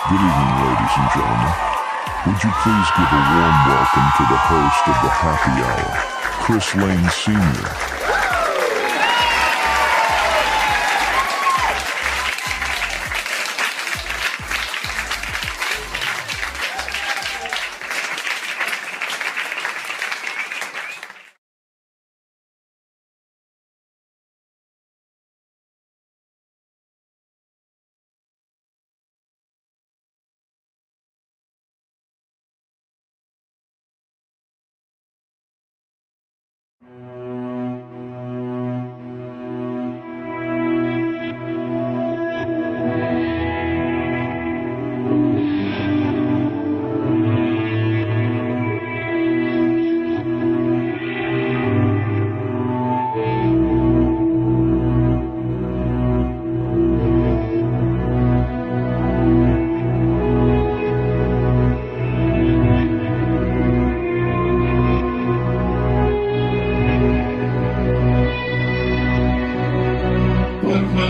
Good evening, ladies and gentlemen. Would you please give a warm welcome to the host of the Happy Hour, Chris Lane Sr.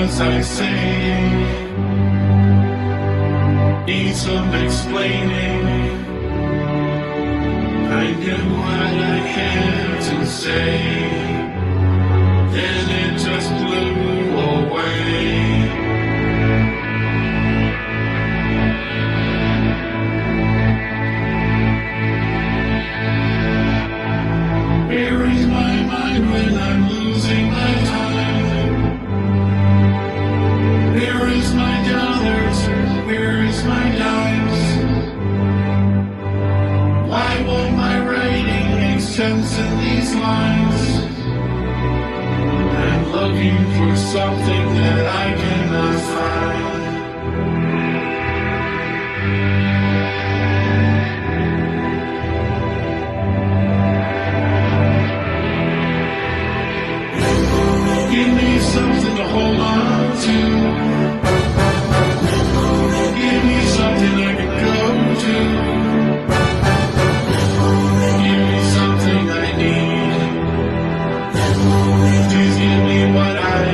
As I say, need some explaining. I knew what I had to say, then it just blew away. Where is my mind when I'm losing my time? Where is my dollars? Where is my dimes? Why won't my writing make sense in these lines? I'm looking for something that I cannot find. Give me something to hold on to. Give me something I can go to. Give me something I need. Please give me what I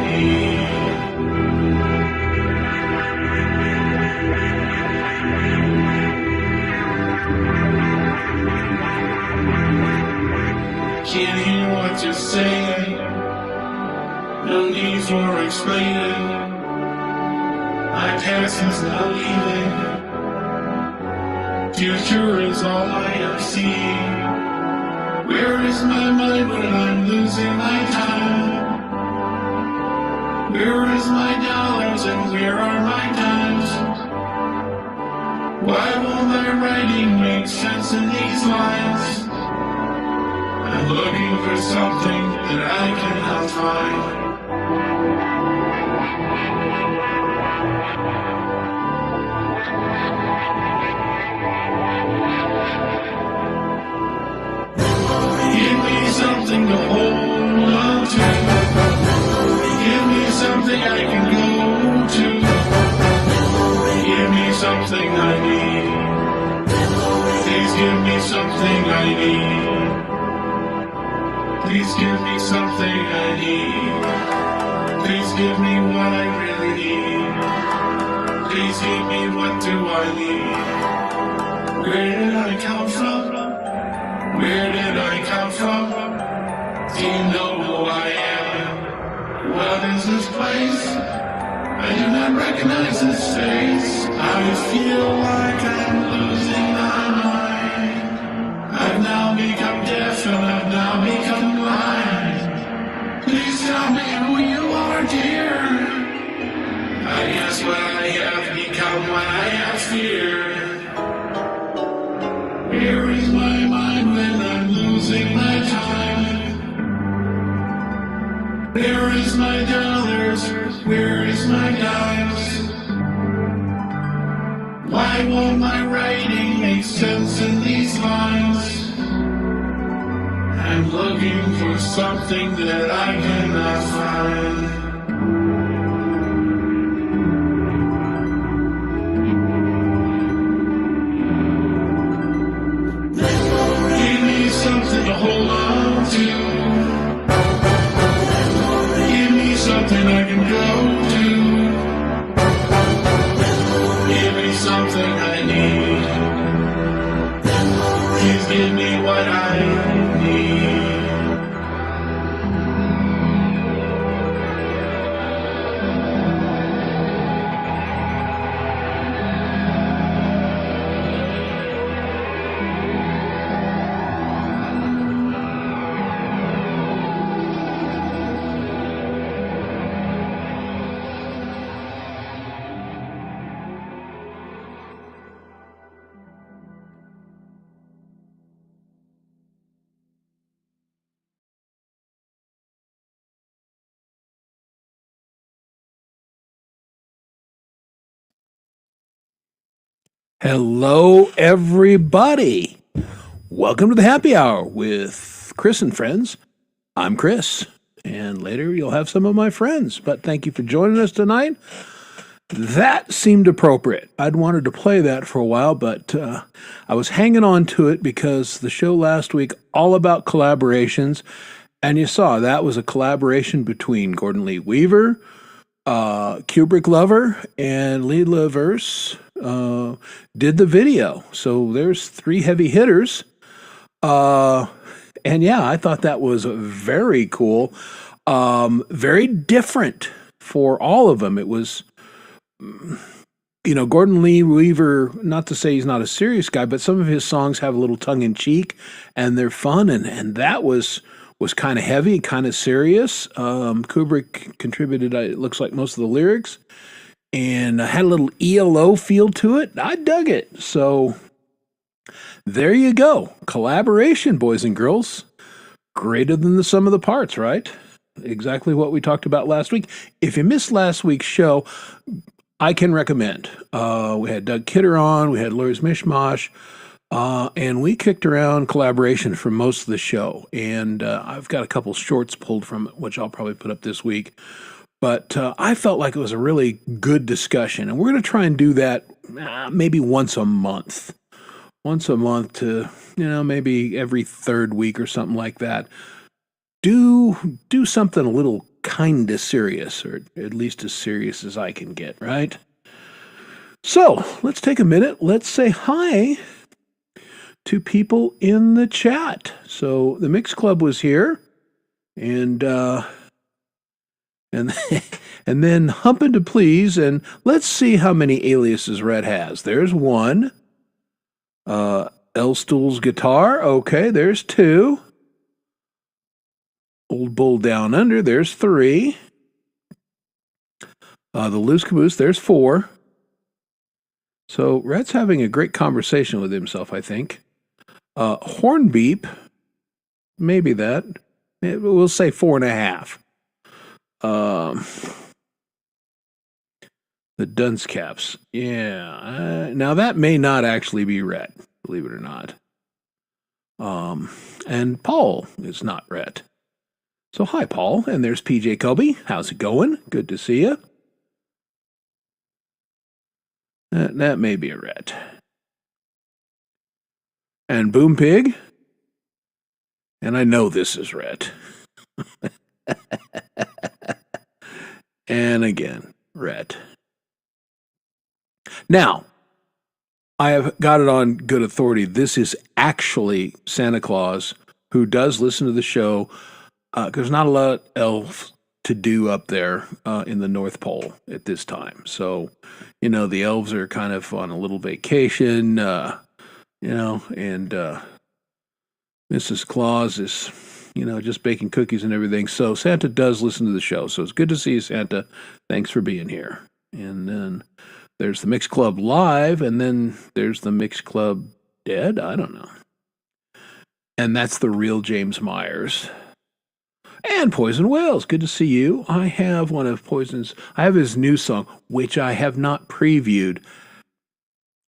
need. Can't hear what you're saying. No need for explaining. My past is not leaving. Future is all I am seeing. Where is my mind when I'm losing my time? Where is my dollars and where are my dimes? Why won't my writing make sense in these lines? I'm looking for something that I cannot find. Give me something to hold on to. Give me something I can go to. Give me something I need. Please give me something I need. Please give me something I need. Please give me what I really need. Please give me what do I need. Where did I come from? Where did I come from? Do you know who I am? What is this place? I do not recognize this face. I feel like I'm losing my mind. I've now become deaf and I've now become blind. Please tell me who you are, dear. I guess what I have become what I have feared. Where is my mind when I'm losing my time? Where is my dollars? Where is my dimes? Why won't my writing make sense in these lines? I'm looking for something that I cannot find. Something to hold on to. Give me something I can go to. Give me Hello, everybody. Welcome to the happy hour with Chris and friends. I'm Chris, and later you'll have some of my friends. But thank you for joining us tonight. That seemed appropriate. I'd wanted to play that for a while, but I was hanging on to it because the show last week, all about collaborations, and you saw that was a collaboration between Gordon Lee Weaver, Kubrick Lover, and Leela Verse did the video. So there's three heavy hitters. And yeah, I thought that was very cool. Very different for all of them. It was, Gordon Lee Weaver, not to say he's not a serious guy, but some of his songs have a little tongue in cheek and they're fun. And that was kind of heavy, kind of serious. Kubrick contributed, it looks like, most of the lyrics, and had a little ELO feel to it. I dug it. So there you go. Collaboration, boys and girls. Greater than the sum of the parts, right? Exactly what we talked about last week. If you missed last week's show, I can recommend. We had Doug Kidder on, we had Laurie's Mishmash, and we kicked around collaboration for most of the show. And I've got a couple shorts pulled from it, which I'll probably put up this week. But I felt like it was a really good discussion. And we're going to try and do that maybe once a month. Once a month to, maybe every third week or something like that. Do something a little kind of serious, or at least as serious as I can get, right? So let's take a minute. Let's say hi to people in the chat. So the Mix Club was here, and and then Humpin' to Please, and let's see how many aliases Red has. There's one. L Stool's Guitar. Okay, there's two. Old Bull Down Under, there's three. The Loose Caboose, there's four. So Red's having a great conversation with himself, I think. Hornbeep, maybe that. We'll say 4.5. The Dunce Caps, yeah. Now that may not actually be Red, believe it or not. And Paul is not Red. So hi, Paul. And there's PJ Kobe. How's it going? Good to see you. That may be a Red. And Boom Pig. And I know this is Red. And again, Red. Now, I have got it on good authority. This is actually Santa Claus, who does listen to the show. There's not a lot of elves to do up there in the North Pole at this time. So, the elves are kind of on a little vacation, and Mrs. Claus is, just baking cookies and everything. So Santa does listen to the show. So it's good to see you, Santa. Thanks for being here. And then there's the Mix Club Live, and then there's the Mix Club Dead. I don't know. And that's the real James Myers. And Poison Wells, good to see you. I have one of Poison's, I have his new song, which I have not previewed,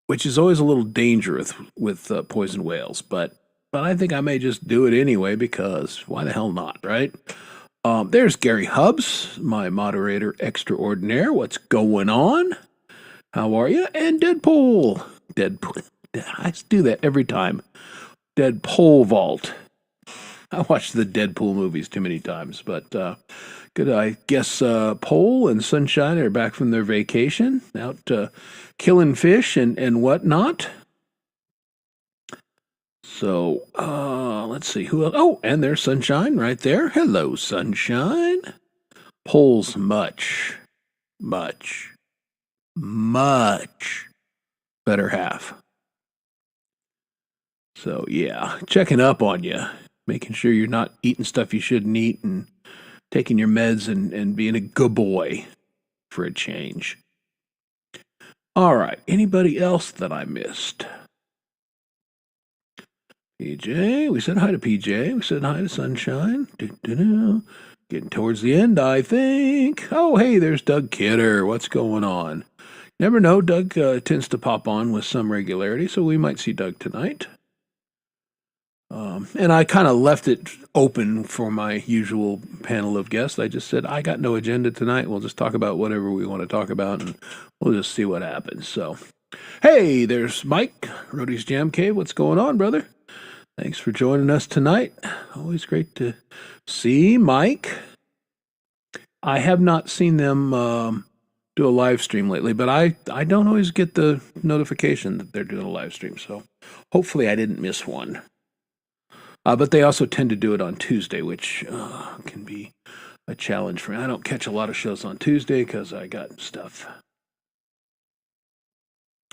which is always a little dangerous with Poison Wales, but I think I may just do it anyway, because why the hell not, right? There's Gary Hubbs, my moderator extraordinaire. What's going on? How are you? And Deadpool. I do that every time. Deadpool Vault. I watched the Deadpool movies too many times, but good. I guess Pole and Sunshine are back from their vacation, out killing fish and whatnot. So let's see who else. Oh, and there's Sunshine right there. Hello, Sunshine. Pole's much better half. So yeah, checking up on you. Making sure you're not eating stuff you shouldn't eat and taking your meds and being a good boy for a change. All right. Anybody else that I missed? PJ. We said hi to PJ. We said hi to Sunshine. Getting towards the end, I think. Oh, hey, there's Doug Kidder. What's going on? Never know. Doug tends to pop on with some regularity, so we might see Doug tonight. And I kind of left it open for my usual panel of guests. I just said, I got no agenda tonight. We'll just talk about whatever we want to talk about, and we'll just see what happens. So, hey, there's Mike, Rhodey's Jam Cave. What's going on, brother? Thanks for joining us tonight. Always great to see Mike. I have not seen them do a live stream lately, but I don't always get the notification that they're doing a live stream, so hopefully I didn't miss one. But they also tend to do it on Tuesday, which can be a challenge for me. I don't catch a lot of shows on Tuesday because I got stuff.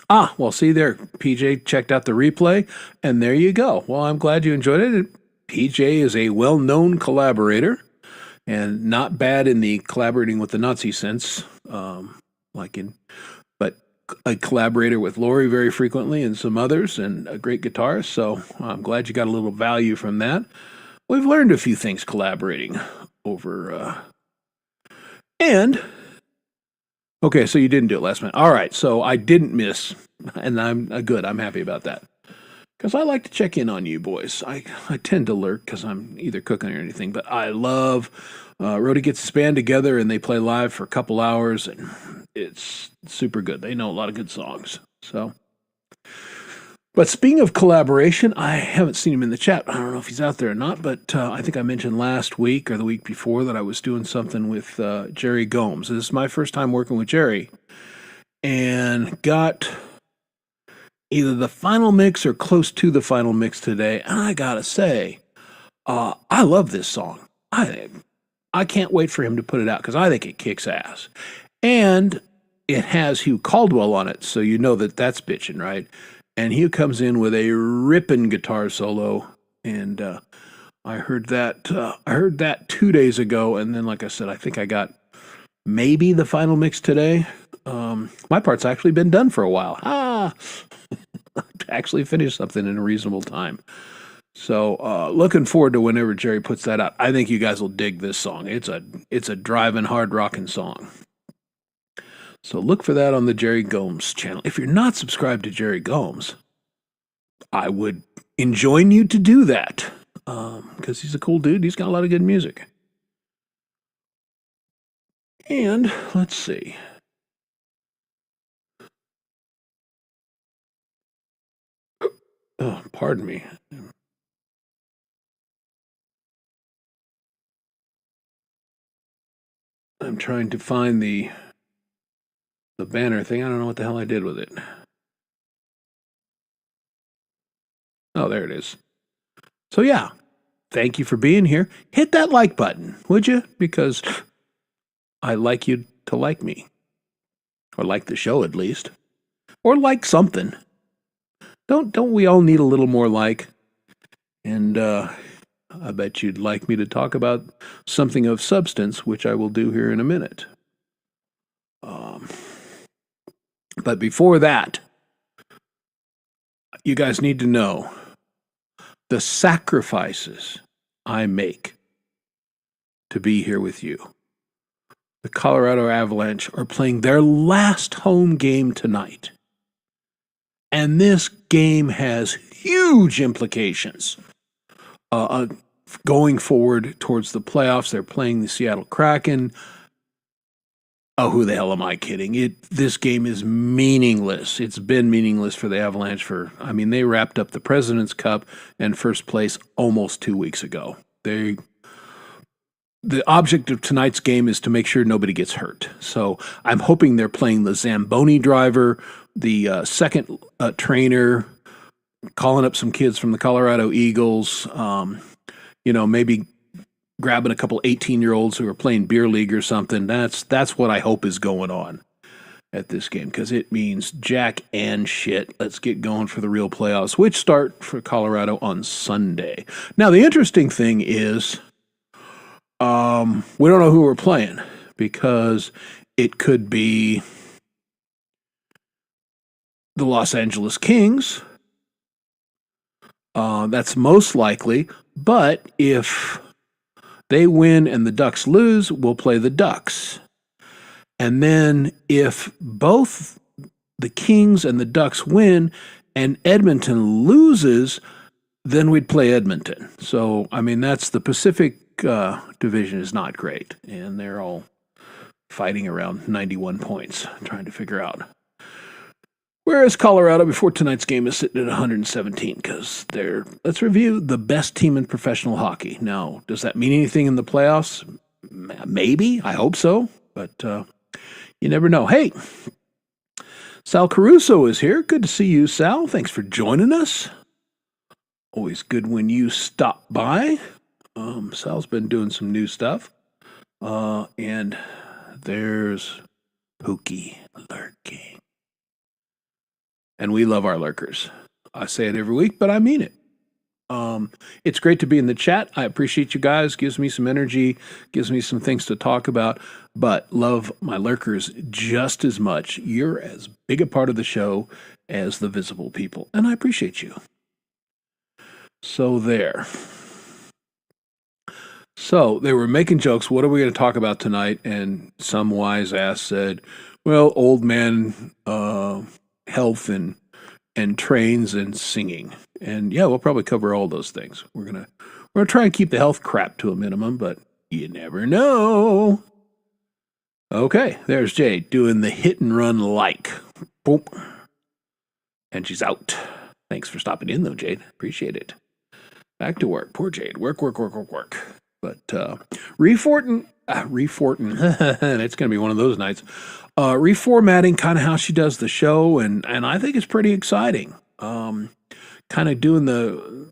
Well, see there, PJ checked out the replay, and there you go. Well, I'm glad you enjoyed it. PJ is a well-known collaborator, and not bad in the collaborating with the Nazi sense, but a collaborator with Lori very frequently and some others, and a great guitarist. So I'm glad you got a little value from that. We've learned a few things collaborating over, okay, so you didn't do it last minute. All right, so I didn't miss, and I'm good. I'm happy about that. Because I like to check in on you boys. I tend to lurk because I'm either cooking or anything, but I love Rhodey gets his band together and they play live for a couple hours, and it's super good. They know a lot of good songs. So, but speaking of collaboration, I haven't seen him in the chat. I don't know if he's out there or not, but I think I mentioned last week or the week before that I was doing something with Jerry Gomes. This is my first time working with Jerry, and got either the final mix or close to the final mix today. And I gotta say, I love this song. I can't wait for him to put it out because I think it kicks ass. And it has Hugh Caldwell on it, so you know that that's bitching, right? And Hugh comes in with a ripping guitar solo, and I heard that 2 days ago, and then, like I said, I think I got maybe the final mix today. My part's actually been done for a while. Actually finished something in a reasonable time. So looking forward to whenever Jerry puts that out. I think you guys will dig this song. It's a driving, hard rocking song. So look for that on the Jerry Gomes channel. If you're not subscribed to Jerry Gomes, I would enjoin you to do that because he's a cool dude. He's got a lot of good music. And let's see. Oh, pardon me. I'm trying to find the banner thing. I don't know what the hell I did with it. Oh, there it is. So yeah, thank you for being here. Hit that like button, would you? Because I like you to like me. Or like the show at least. Or like something. Don't we all need a little more like? And I bet you'd like me to talk about something of substance, which I will do here in a minute. But before that, you guys need to know the sacrifices I make to be here with you. The Colorado Avalanche are playing their last home game tonight. And this game has huge implications going forward towards the playoffs. They're playing the Seattle Kraken. Oh, who the hell am I kidding? This game is meaningless. It's been meaningless for the Avalanche they wrapped up the President's Cup and first place almost 2 weeks ago. The object of tonight's game is to make sure nobody gets hurt. So I'm hoping they're playing the Zamboni driver, the second trainer, calling up some kids from the Colorado Eagles, maybe grabbing a couple 18-year-olds who are playing beer league or something. That's what I hope is going on at this game, because it means jack and shit. Let's get going for the real playoffs, which start for Colorado on Sunday. Now, the interesting thing is we don't know who we're playing, because it could be the Los Angeles Kings. That's most likely, but if they win and the Ducks lose, we'll play the Ducks. And then if both the Kings and the Ducks win and Edmonton loses, then we'd play Edmonton. So, I mean, that's the Pacific division is not great, and they're all fighting around 91 points, trying to figure out. Whereas Colorado, before tonight's game, is sitting at 117 because they're, let's review, the best team in professional hockey. Now, does that mean anything in the playoffs? Maybe. I hope so. But you never know. Hey, Sal Caruso is here. Good to see you, Sal. Thanks for joining us. Always good when you stop by. Sal's been doing some new stuff. And there's Pookie lurking. And we love our lurkers. I say it every week, but I mean it. It's great to be in the chat. I appreciate you guys. Gives me some energy, gives me some things to talk about, but love my lurkers just as much. You're as big a part of the show as the visible people, and I appreciate you. So there. So they were making jokes. What are we going to talk about tonight? And some wise ass said, well, old man health and trains and singing. And yeah, we'll probably cover all those things. We're gonna try and keep the health crap to a minimum, but you never know. Okay, there's Jade doing the hit and run like. Boom. And she's out. Thanks for stopping in though, Jade. Appreciate it. Back to work. Poor Jade. Work. But reformatting, it's going to be one of those nights. Reformatting kind of how she does the show, and I think it's pretty exciting. Kind of doing the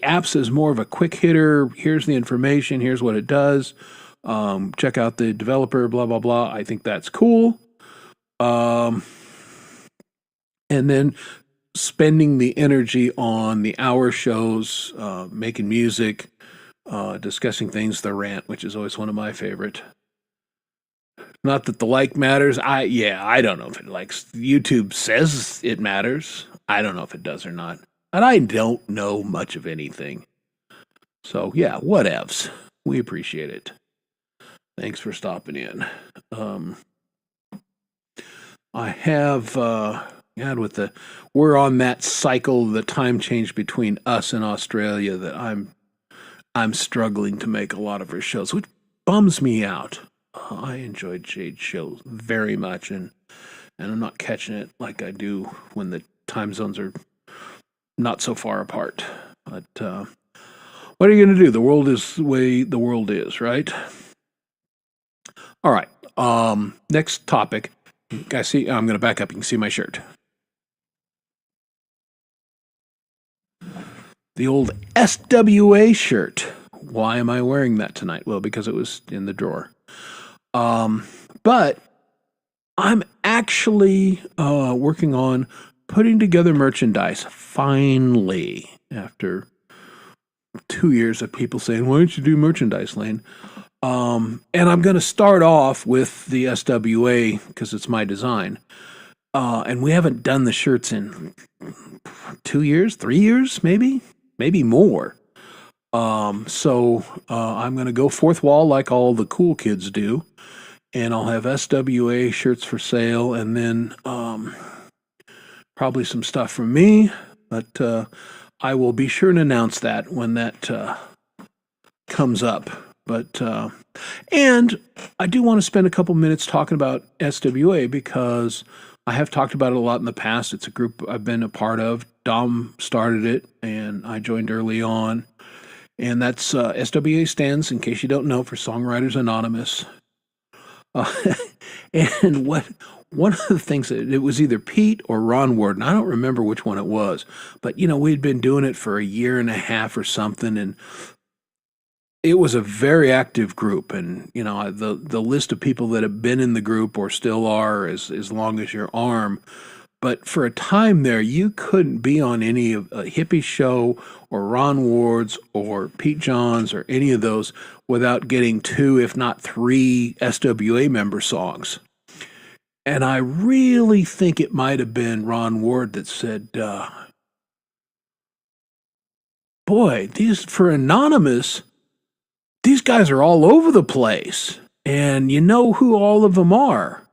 apps as more of a quick hitter. Here's the information. Here's what it does. Check out the developer, blah, blah, blah. I think that's cool. And then spending the energy on the hour shows, making music, discussing things, the rant, which is always one of my favorite. Not that the like matters. I don't know if it likes. YouTube says it matters. I don't know if it does or not. And I don't know much of anything. So yeah, whatevs. We appreciate it. Thanks for stopping in. I have we're on that cycle, the time change between us and Australia, that I'm struggling to make a lot of her shows, which bums me out. I enjoyed Jade's show very much, and I'm not catching it like I do when the time zones are not so far apart. But what are you going to do? The world is the way the world is, right? All right. Next topic. I see. I'm going to back up. You can see my shirt. The old SWA shirt. Why am I wearing that tonight? Well, because it was in the drawer. But I'm actually working on putting together merchandise, finally, after 2 years of people saying, why don't you do merchandise, Lane? And I'm going to start off with the SWA because it's my design. And we haven't done the shirts in 2 years, 3 years, maybe more. So I'm going to go fourth wall like all the cool kids do. And I'll have SWA shirts for sale, and then probably some stuff from me. But I will be sure to announce that when that comes up. But and I do want to spend a couple minutes talking about SWA because I have talked about it a lot in the past. It's a group I've been a part of. Dom started it, and I joined early on. And that's SWA stands, in case you don't know, for Songwriters Anonymous. And one of the things that it was either Pete or Ron Warden, I don't remember which one it was, but we'd been doing it for a year and a half or something, and it was a very active group. And the list of people that have been in the group or still are is as long as your arm. But for a time there, you couldn't be on any of a hippie show or Ron Ward's or Pete Johns or any of those without getting 2, if not 3 SWA member songs. And I really think it might have been Ron Ward that said, boy, for Anonymous, these guys are all over the place. And you know who all of them are.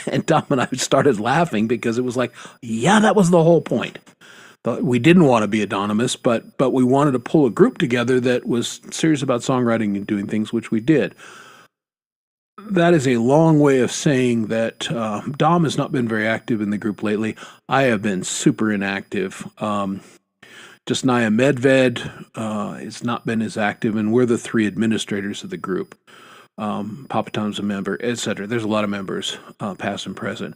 And Tom and I started laughing because it was like, yeah, that was the whole point. We didn't want to be anonymous, but we wanted to pull a group together that was serious about songwriting and doing things, which we did. That is a long way of saying that Dom has not been very active in the group lately. I have been super inactive. Just Naya Medved has not been as active, and we're the three administrators of the group. Papa Tom's a member, etc. There's a lot of members, past and present.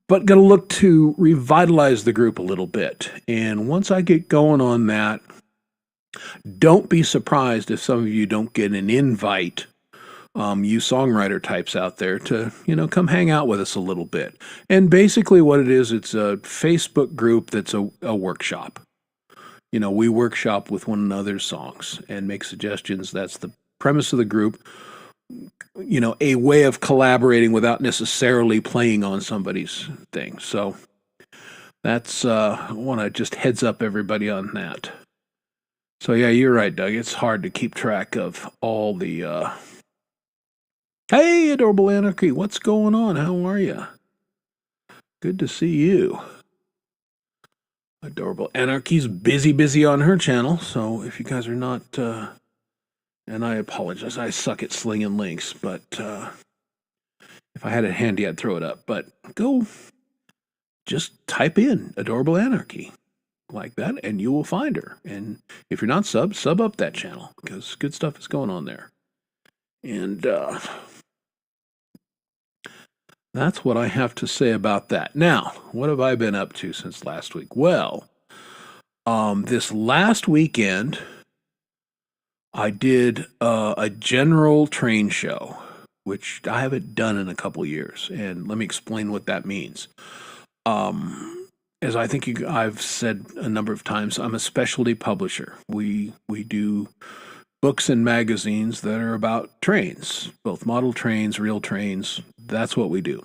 But going to look to revitalize the group a little bit. And once I get going on that, don't be surprised if some of you don't get an invite, you songwriter types out there, to, come hang out with us a little bit. And basically what it is, it's a Facebook group that's a workshop. We workshop with one another's songs and make suggestions. That's the premise of the group. A way of collaborating without necessarily playing on somebody's thing. So that's, I want to just heads up everybody on that. So yeah, you're right, Doug. It's hard to keep track of all the, hey, Adorable Anarchy, what's going on? How are you? Good to see you. Adorable Anarchy's busy on her channel. So if you guys are not, and I apologize, I suck at slinging links, but if I had it handy, I'd throw it up. But go, just type in Adorable Anarchy like that, and you will find her. And if you're not sub up that channel, because good stuff is going on there. And that's what I have to say about that. Now, what have I been up to since last week? Well, this last weekend, I did a general train show, which I haven't done in a couple years, and let me explain what that means. As I think I've said a number of times, I'm a specialty publisher. We do books and magazines that are about trains, both model trains, real trains. That's what we do.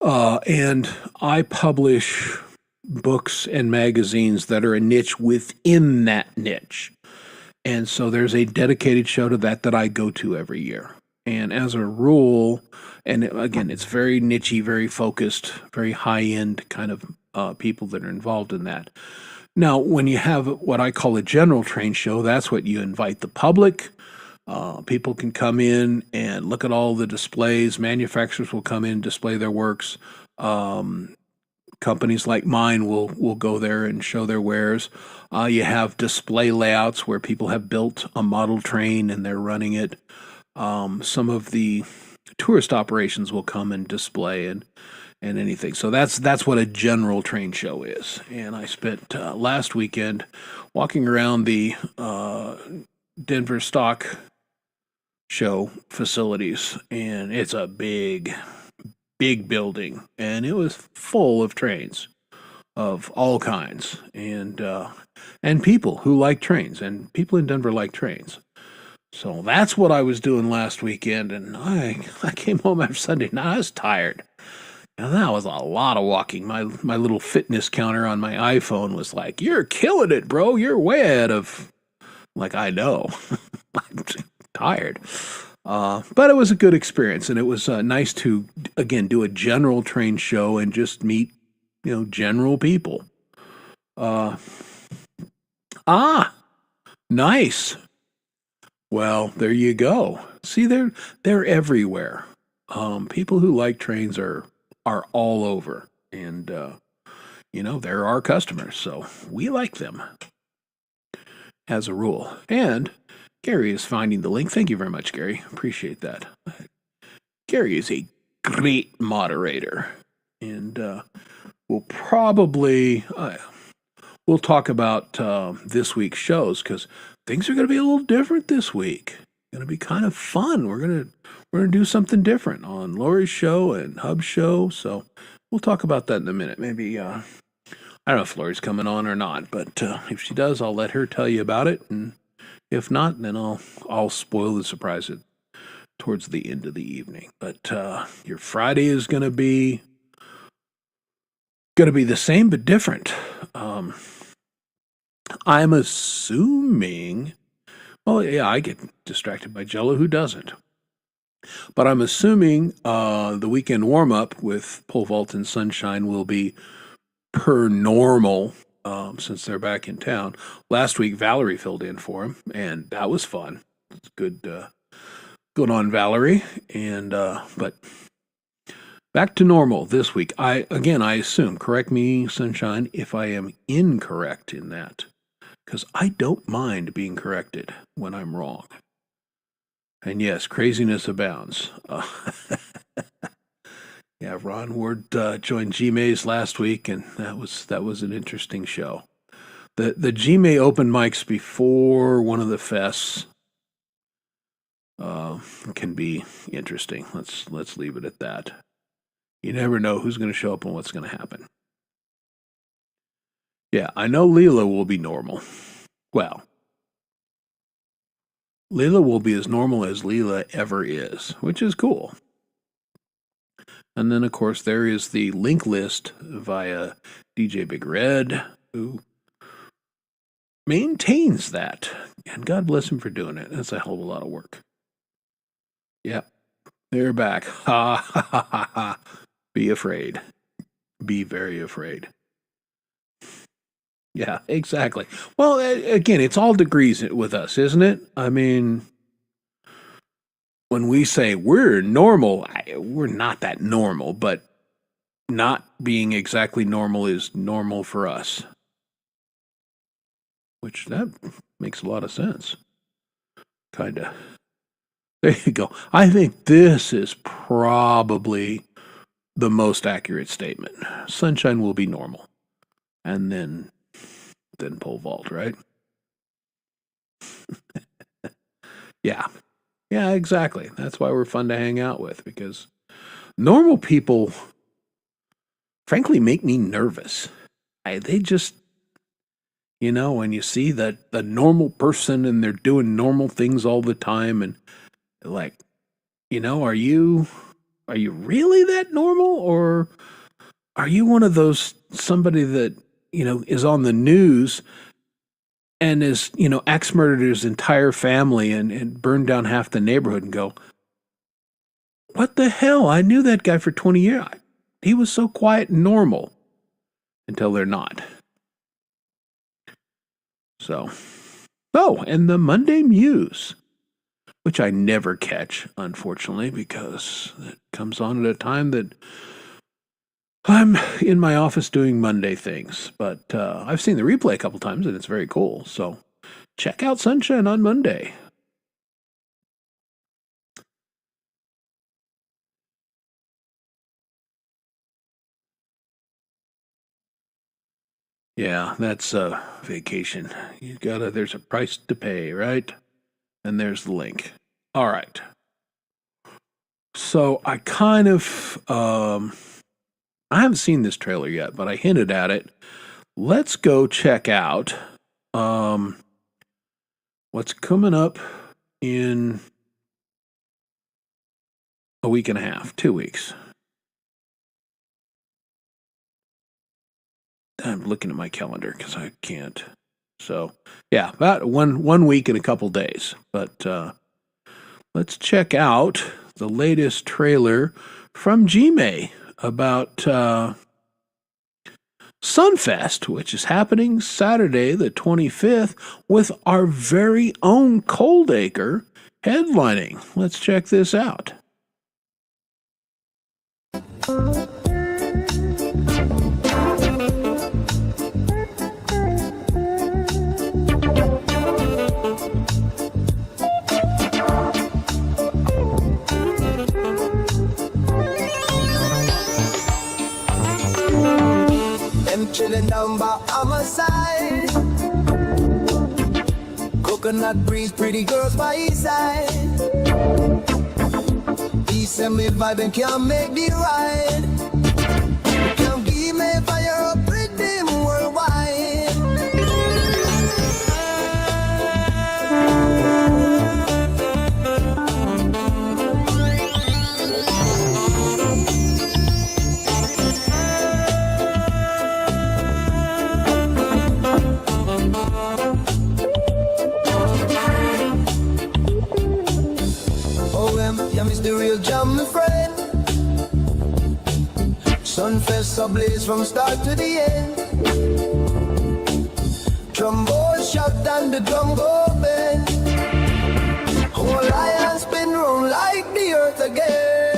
And I publish books and magazines that are a niche within that niche. And so there's a dedicated show to that I go to every year. And as a rule, and again, it's very niche-y, very focused, very high-end kind of people that are involved in that. Now, when you have what I call a general train show, that's what you invite the public. People can come in and look at all the displays. Manufacturers will come in and display their works. Companies like mine will go there and show their wares. You have display layouts where people have built a model train and they're running it. Some of the tourist operations will come and display and anything. So that's what a general train show is. And I spent last weekend walking around the Denver Stock Show facilities, and it's a big building, and it was full of trains of all kinds, and people who like trains, and people in Denver like trains. So that's what I was doing last weekend, and I came home after Sunday night. I was tired. Now, that was a lot of walking. My little fitness counter on my iPhone was like, "You're killing it, bro. You're way ahead of." Like, I know. I'm tired. But it was a good experience, and it was nice to, again, do a general train show and just meet, general people. Nice. Well, there you go. See, they're everywhere. People who like trains are all over, and they're our customers, so we like them as a rule. And Gary is finding the link. Thank you very much, Gary. Appreciate that. Gary is a great moderator, and we'll probably we'll talk about this week's shows, because things are going to be a little different this week. Going to be kind of fun. We're gonna do something different on Lori's show and Hub's show. So we'll talk about that in a minute. Maybe I don't know if Lori's coming on or not, but if she does, I'll let her tell you about it. And if not, then I'll spoil the surprise towards the end of the evening. But your Friday is gonna be the same but different. I'm assuming. Well, yeah, I get distracted by Jello. Who doesn't? But I'm assuming the weekend warm-up with pole vault and sunshine will be per normal since they're back in town. Last week, Valerie filled in for him, and that was fun. It's good, good on Valerie. And but back to normal this week. I assume. Correct me, Sunshine, if I am incorrect in that, because I don't mind being corrected when I'm wrong. And yes, craziness abounds. Yeah, Ron Ward joined G-Mays last week, and that was an interesting show. The G-May open mics before one of the fests can be interesting. Let's leave it at that. You never know who's going to show up and what's going to happen. Yeah, I know Leela will be normal. Well, Leela will be as normal as Leela ever is, which is cool. And then, of course, there is the link list via DJ Big Red, who maintains that. And God bless him for doing it. That's a hell of a lot of work. Yep, they're back. Ha ha ha ha ha. Be afraid. Be very afraid. Yeah, exactly. Well, again, it's all degrees with us, isn't it? I mean, when we say we're normal, we're not that normal, but not being exactly normal is normal for us. Which that makes a lot of sense. Kind of. There you go. I think this is probably the most accurate statement. Sunshine will be normal. And then pole vault, right? Yeah. Yeah, exactly. That's why we're fun to hang out with, because normal people, frankly, make me nervous. They just, when you see that the normal person and they're doing normal things all the time, and like, are you really that normal, or are you one of those somebody that is on the news and is, axe murdered his entire family and burned down half the neighborhood, and go, what the hell? I knew that guy for 20 years. He was so quiet and normal, until they're not. So, and the Monday Muse, which I never catch, unfortunately, because it comes on at a time that I'm in my office doing Monday things. But I've seen the replay a couple times, and it's very cool. So check out Sunshine on Monday. Yeah, that's a vacation. There's a price to pay, right? And there's the link. All right. So I kind of, I haven't seen this trailer yet, but I hinted at it. Let's go check out what's coming up in a week and a half, 2 weeks. I'm looking at my calendar because I can't. So, yeah, about one week and a couple days. But let's check out the latest trailer from G-May about Sunfest, which is happening Saturday the 25th with our very own Coldacre headlining. Let's check this out. Chilling down by our side, coconut breeze, pretty girls by his side. Peace and me vibing can't make me ride. Can't give me fire up, pretty worldwide. friend. Sunfest ablaze from start to the end. Trombone shout and the drum go bend. Whole lion spin round like the earth again.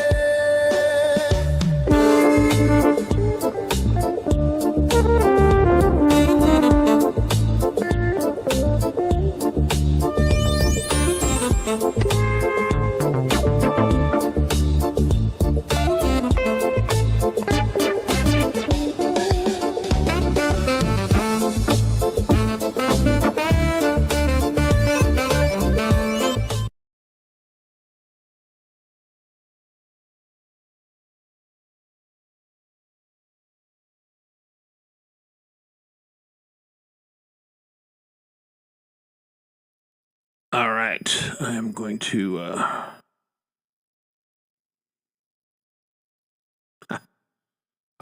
All right, I am going to. All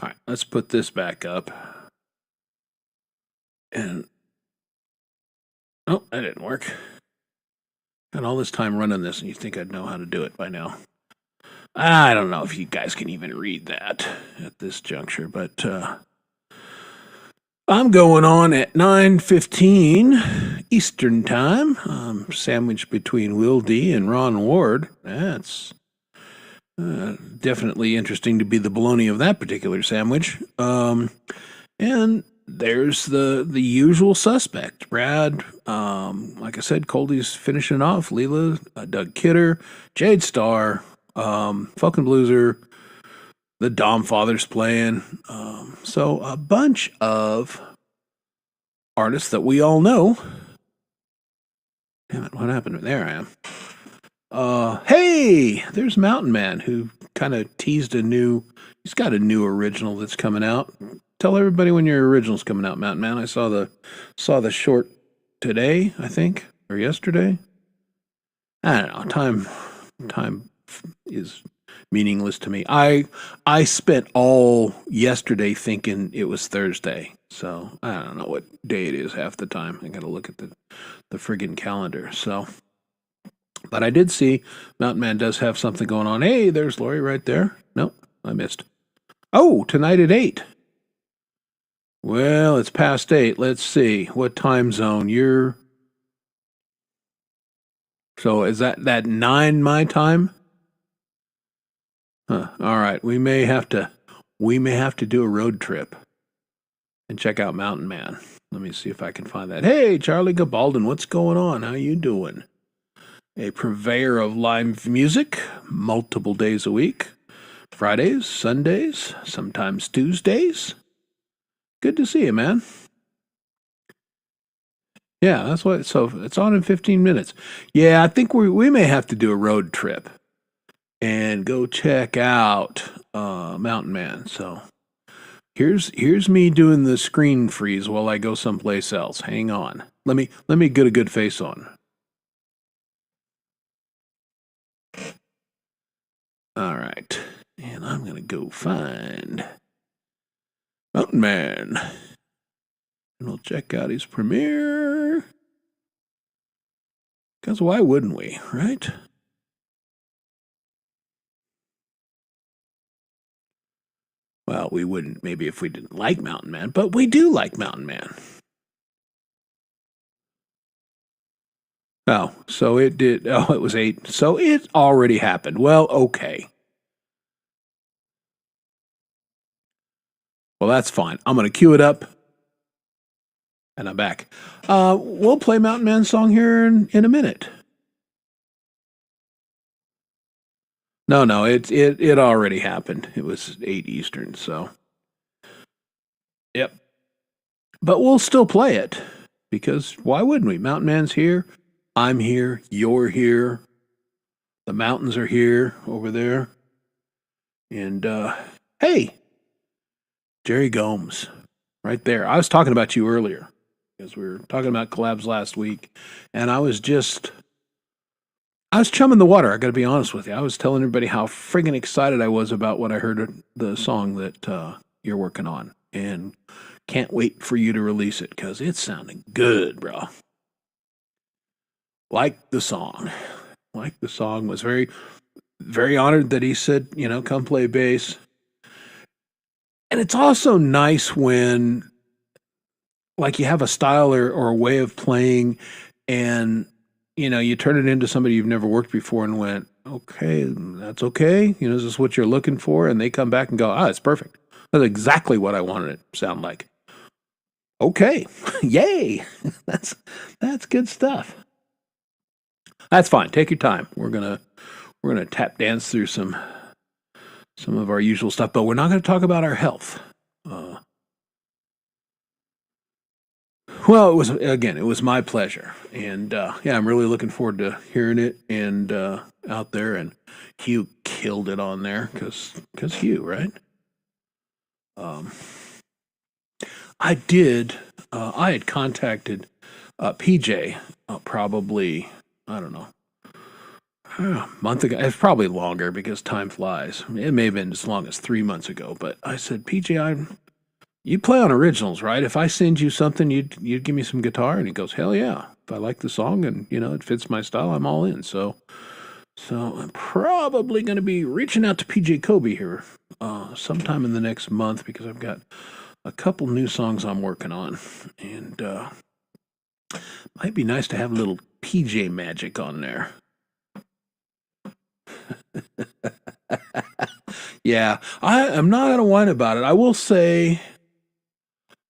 right, let's put this back up. And oh, that didn't work. Got all this time running this, and you think I'd know how to do it by now? I don't know if you guys can even read that at this juncture, but I'm going on at 9:15 Eastern Time. Sandwiched between Will D and Ron Ward. That's definitely interesting to be the bologna of that particular sandwich. And there's the usual suspect. Brad, like I said, Coldie's finishing off. Leela, Doug Kidder, Jade Starr, Fucking Blueser, the Dom Father's playing. So a bunch of artists that we all know. Damn it, what happened? There I am. Hey, there's Mountain Man, who kind of teased he's got a new original that's coming out. Tell everybody when your original's coming out, Mountain Man. I saw the short today, I think, or yesterday. I don't know. Time is meaningless to me. I spent all yesterday thinking it was Thursday, so I don't know what day it is half the time. I got to look at the friggin' calendar. So, but I did see Mountain Man does have something going on. Hey, there's Lori right there. Nope, I missed. Oh, tonight at 8. Well, it's past 8. Let's see what time zone you're. So is that 9 my time? Huh. All right, we may have to do a road trip and check out Mountain Man. Let me see if I can find that. Hey, Charlie Gabaldon, what's going on? How you doing? A purveyor of live music, multiple days a week, Fridays, Sundays, sometimes Tuesdays. Good to see you, man. Yeah, that's what. So it's on in 15 minutes. Yeah, I think we may have to do a road trip and go check out Mountain Man. So here's me doing the screen freeze while I go someplace else. Hang on. Let me get a good face on. All right. And I'm going to go find Mountain Man. And we'll check out his premiere. Because why wouldn't we, right? Well, we wouldn't maybe if we didn't like Mountain Man, but we do like Mountain Man. Oh, so it did. Oh, it was 8. So it already happened. Well, okay. Well, that's fine. I'm going to cue it up. And I'm back. We'll play Mountain Man's song here in a minute. No, it already happened. It was 8 Eastern, so. Yep. But we'll still play it. Because why wouldn't we? Mountain Man's here. I'm here. You're here. The mountains are here over there. And, hey, Jerry Gomes, right there. I was talking about you earlier. Because we were talking about collabs last week. And I was chumming the water, I got to be honest with you. I was telling everybody how friggin' excited I was about what I heard the song that you're working on. And can't wait for you to release it because it's sounding good, bro. Like the song was very honored that he said, come play bass. And it's also nice when, like, you have a style or a way of playing, and you turn it into somebody you've never worked before and went, okay, that's okay. Is this what you're looking for? And they come back and go, it's perfect. That's exactly what I wanted it to sound like. Okay, yay! That's good stuff. That's fine. Take your time. We're gonna tap dance through some of our usual stuff, but we're not going to talk about our health. Well, it was my pleasure, and I'm really looking forward to hearing it and out there. And Hugh killed it on there because Hugh, right? I did. I had contacted PJ probably, I don't know, a month ago. It's probably longer because time flies. It may have been as long as 3 months ago. But I said, PJ, you play on originals, right? If I send you something, you'd give me some guitar. And he goes, hell yeah. If I like the song and it fits my style, I'm all in. So I'm probably going to be reaching out to PJ Kobe here sometime in the next month, because I've got a couple new songs I'm working on, and might be nice to have a little PJ magic on there. Yeah, I'm not going to whine about it. I will say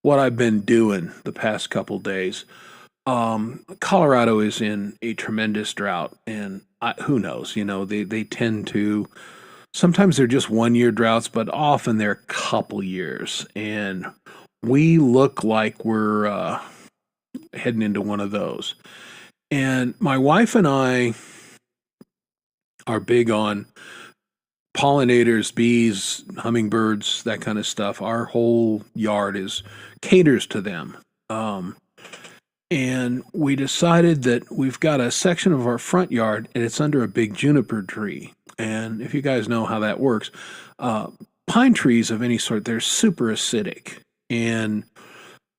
what I've been doing the past couple days. Colorado is in a tremendous drought, and who knows? They tend to. Sometimes they're just 1 year droughts, but often they're a couple years, and we look like we're heading into one of those. And my wife and I are big on pollinators, bees, hummingbirds, that kind of stuff. Our whole yard caters to them. And we decided that we've got a section of our front yard, and it's under a big juniper tree. And if you guys know how that works, pine trees of any sort, they're super acidic. And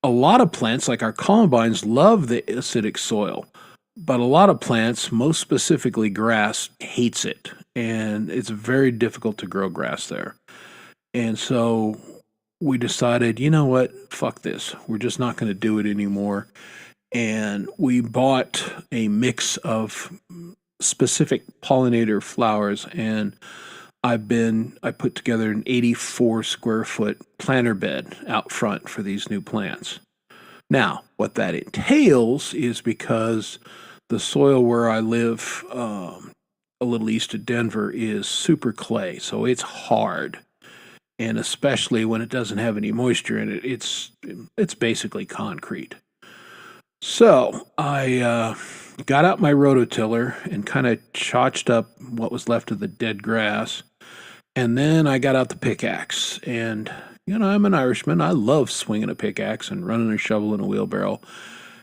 a lot of plants, like our columbines, love the acidic soil. But a lot of plants, most specifically grass, hates it. And it's very difficult to grow grass there. And so we decided, you know what, fuck this. We're just not going to do it anymore. And we bought a mix of specific pollinator flowers, and I put together an 84 square foot planter bed out front for these new plants. Now, what that entails is, because the soil where I live, a little east of Denver, is super clay, so it's hard. And especially when it doesn't have any moisture in it, it's basically concrete. So I got out my rototiller and kind of chotched up what was left of the dead grass. And then I got out the pickaxe. And, I'm an Irishman. I love swinging a pickaxe and running a shovel in a wheelbarrow.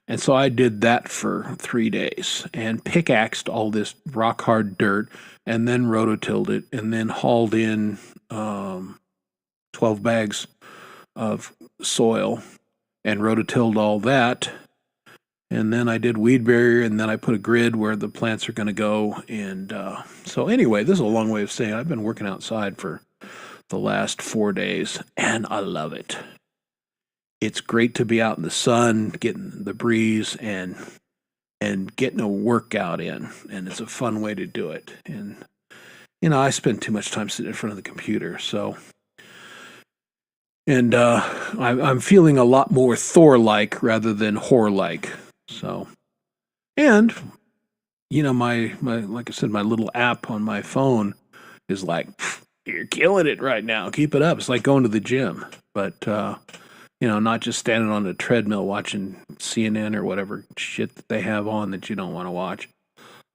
And so I did that for 3 days and pickaxed all this rock hard dirt, and then rototilled it, and then hauled in 12 bags of soil and rototilled all that. And then I did weed barrier, and then I put a grid where the plants are going to go. And so anyway, this is a long way of saying I've been working outside for the last 4 days, and I love it. It's great to be out in the sun, getting the breeze, and getting a workout in. And it's a fun way to do it. And, I spend too much time sitting in front of the computer, so... And I'm feeling a lot more Thor-like rather than whore-like. So, and my like I said, my little app on my phone is like, you're killing it right now. Keep it up. It's like going to the gym, but not just standing on a treadmill watching CNN or whatever shit that they have on that you don't want to watch.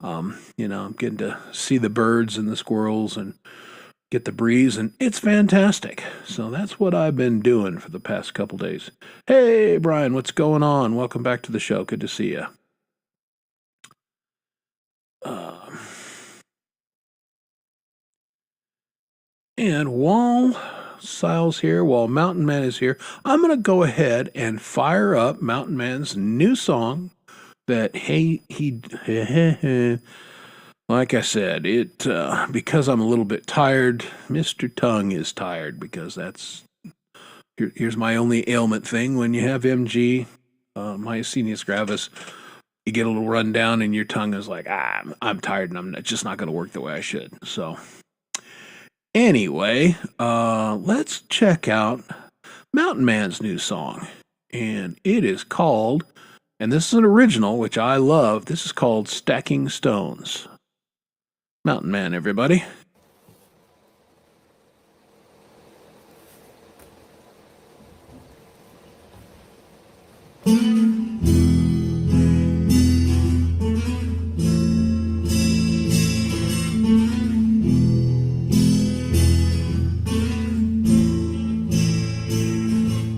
I'm getting to see the birds and the squirrels and get the breeze, and it's fantastic. So that's what I've been doing for the past couple days. Hey, Brian, what's going on? Welcome back to the show. Good to see you. And while Sile's here, while Mountain Man is here, I'm going to go ahead and fire up Mountain Man's new song that he Like I said, because I'm a little bit tired. Mr. Tongue is tired because here's my only ailment thing. When you have MG, myasthenia gravis, you get a little run down and your tongue is like, I'm tired and I'm just not going to work the way I should. So anyway, let's check out Mountain Man's new song. And it is called, and this is an original, which I love. This is called Stacking Stones. Mountain Man, everybody.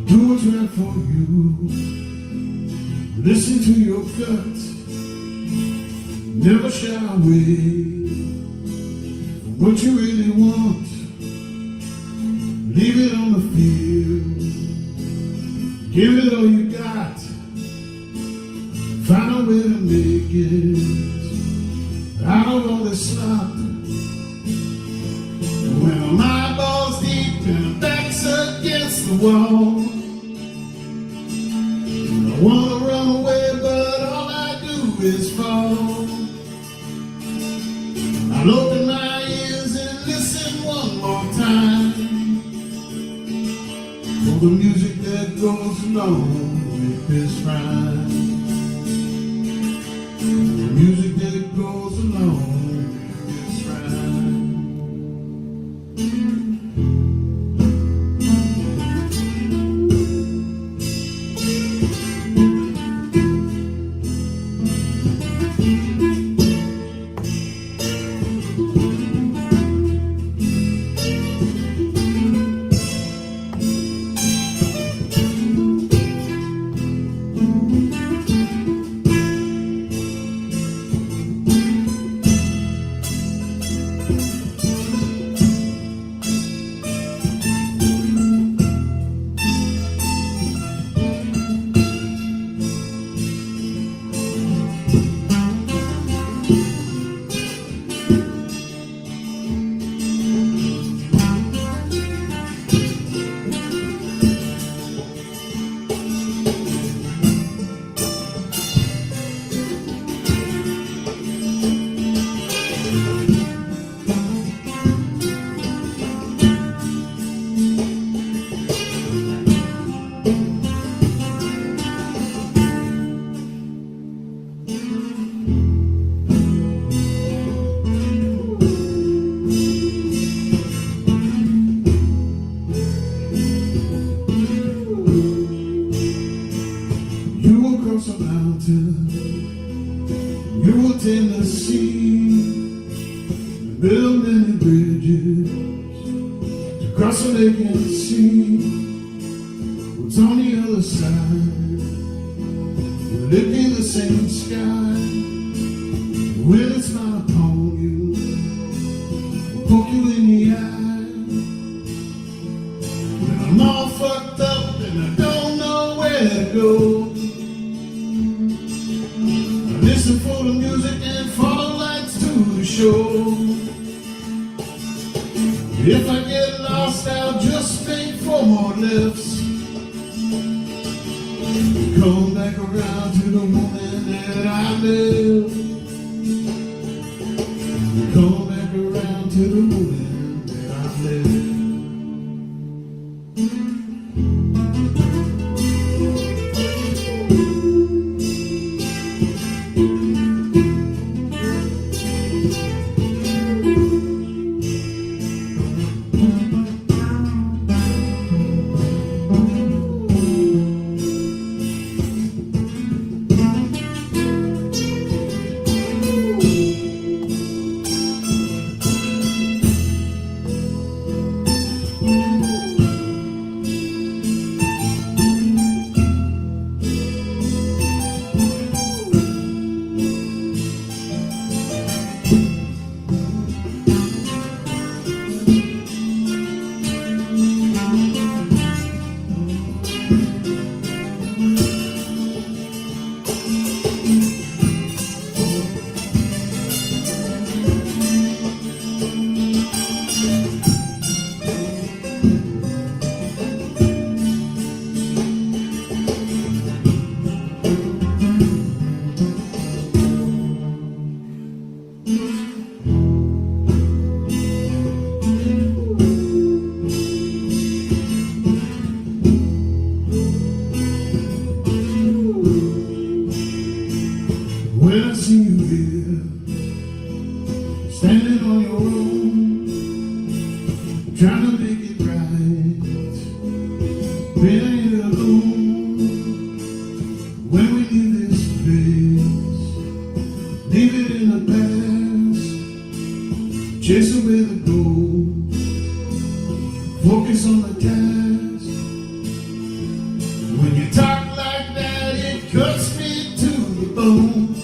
Do what's right for you. Listen to your gut. Never shy away from what you really want. Leave it on the field. Give it all you got. Find a way to make it out of all this slop. When my ball's deep and the back's against the wall, I wanna run away, but all I do is fall. I'll open my ears and listen one more time for the music that goes along with this rhyme. The music that goes along with this rhyme. You will tend to see, build many bridges to cross the lake and sea. What's on the other side? Will it be the same sky? Will it smile upon you, poke you in the eye? When I'm all fucked up and I don't know where to go, listen for the music and follow lights to the show. If I get lost, I'll just make 4 more lefts. Come back around to the woman that I love. Come back around to the woman that I love. Feeling alone when we leave this place. Leave it in the past. Chase away the gold. Focus on the task. When you talk like that, it cuts me to the bone.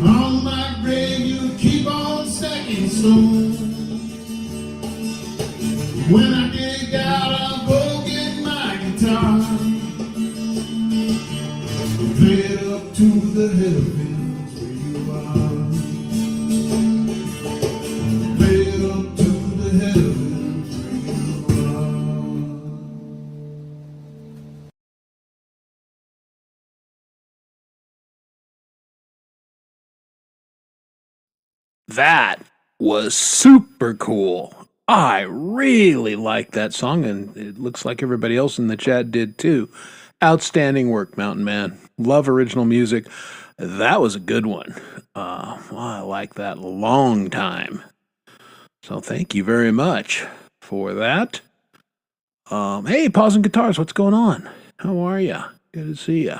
On my grave, you keep on stacking stone. When I dig out, I'll go get my guitar. Play it up to the heavens where you are. Play it up to the heavens where you are. That was super cool. I really like that song, and it looks like everybody else in the chat did too. Outstanding work, Mountain Man. Love original music. That was a good one. I like that long time. So thank you very much for that. Hey, Paws and Guitars, what's going on? How are you? Good to see you.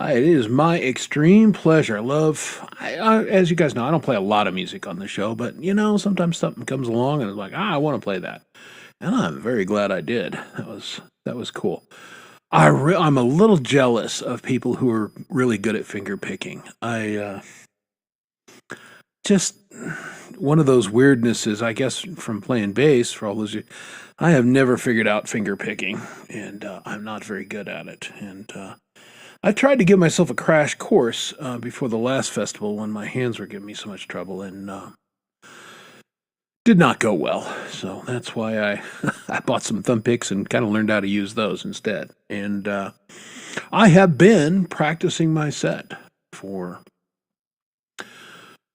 It is my extreme pleasure. As you guys know, I don't play a lot of music on the show, but sometimes something comes along and it's like, I want to play that, and I'm very glad I did. That was cool. I'm a little jealous of people who are really good at finger picking. Just one of those weirdnesses, I guess, from playing bass for all those years. I have never figured out finger picking, and I'm not very good at it. And I tried to give myself a crash course before the last festival when my hands were giving me so much trouble, and did not go well. So that's why I I bought some thumb picks and kind of learned how to use those instead. And I have been practicing my set for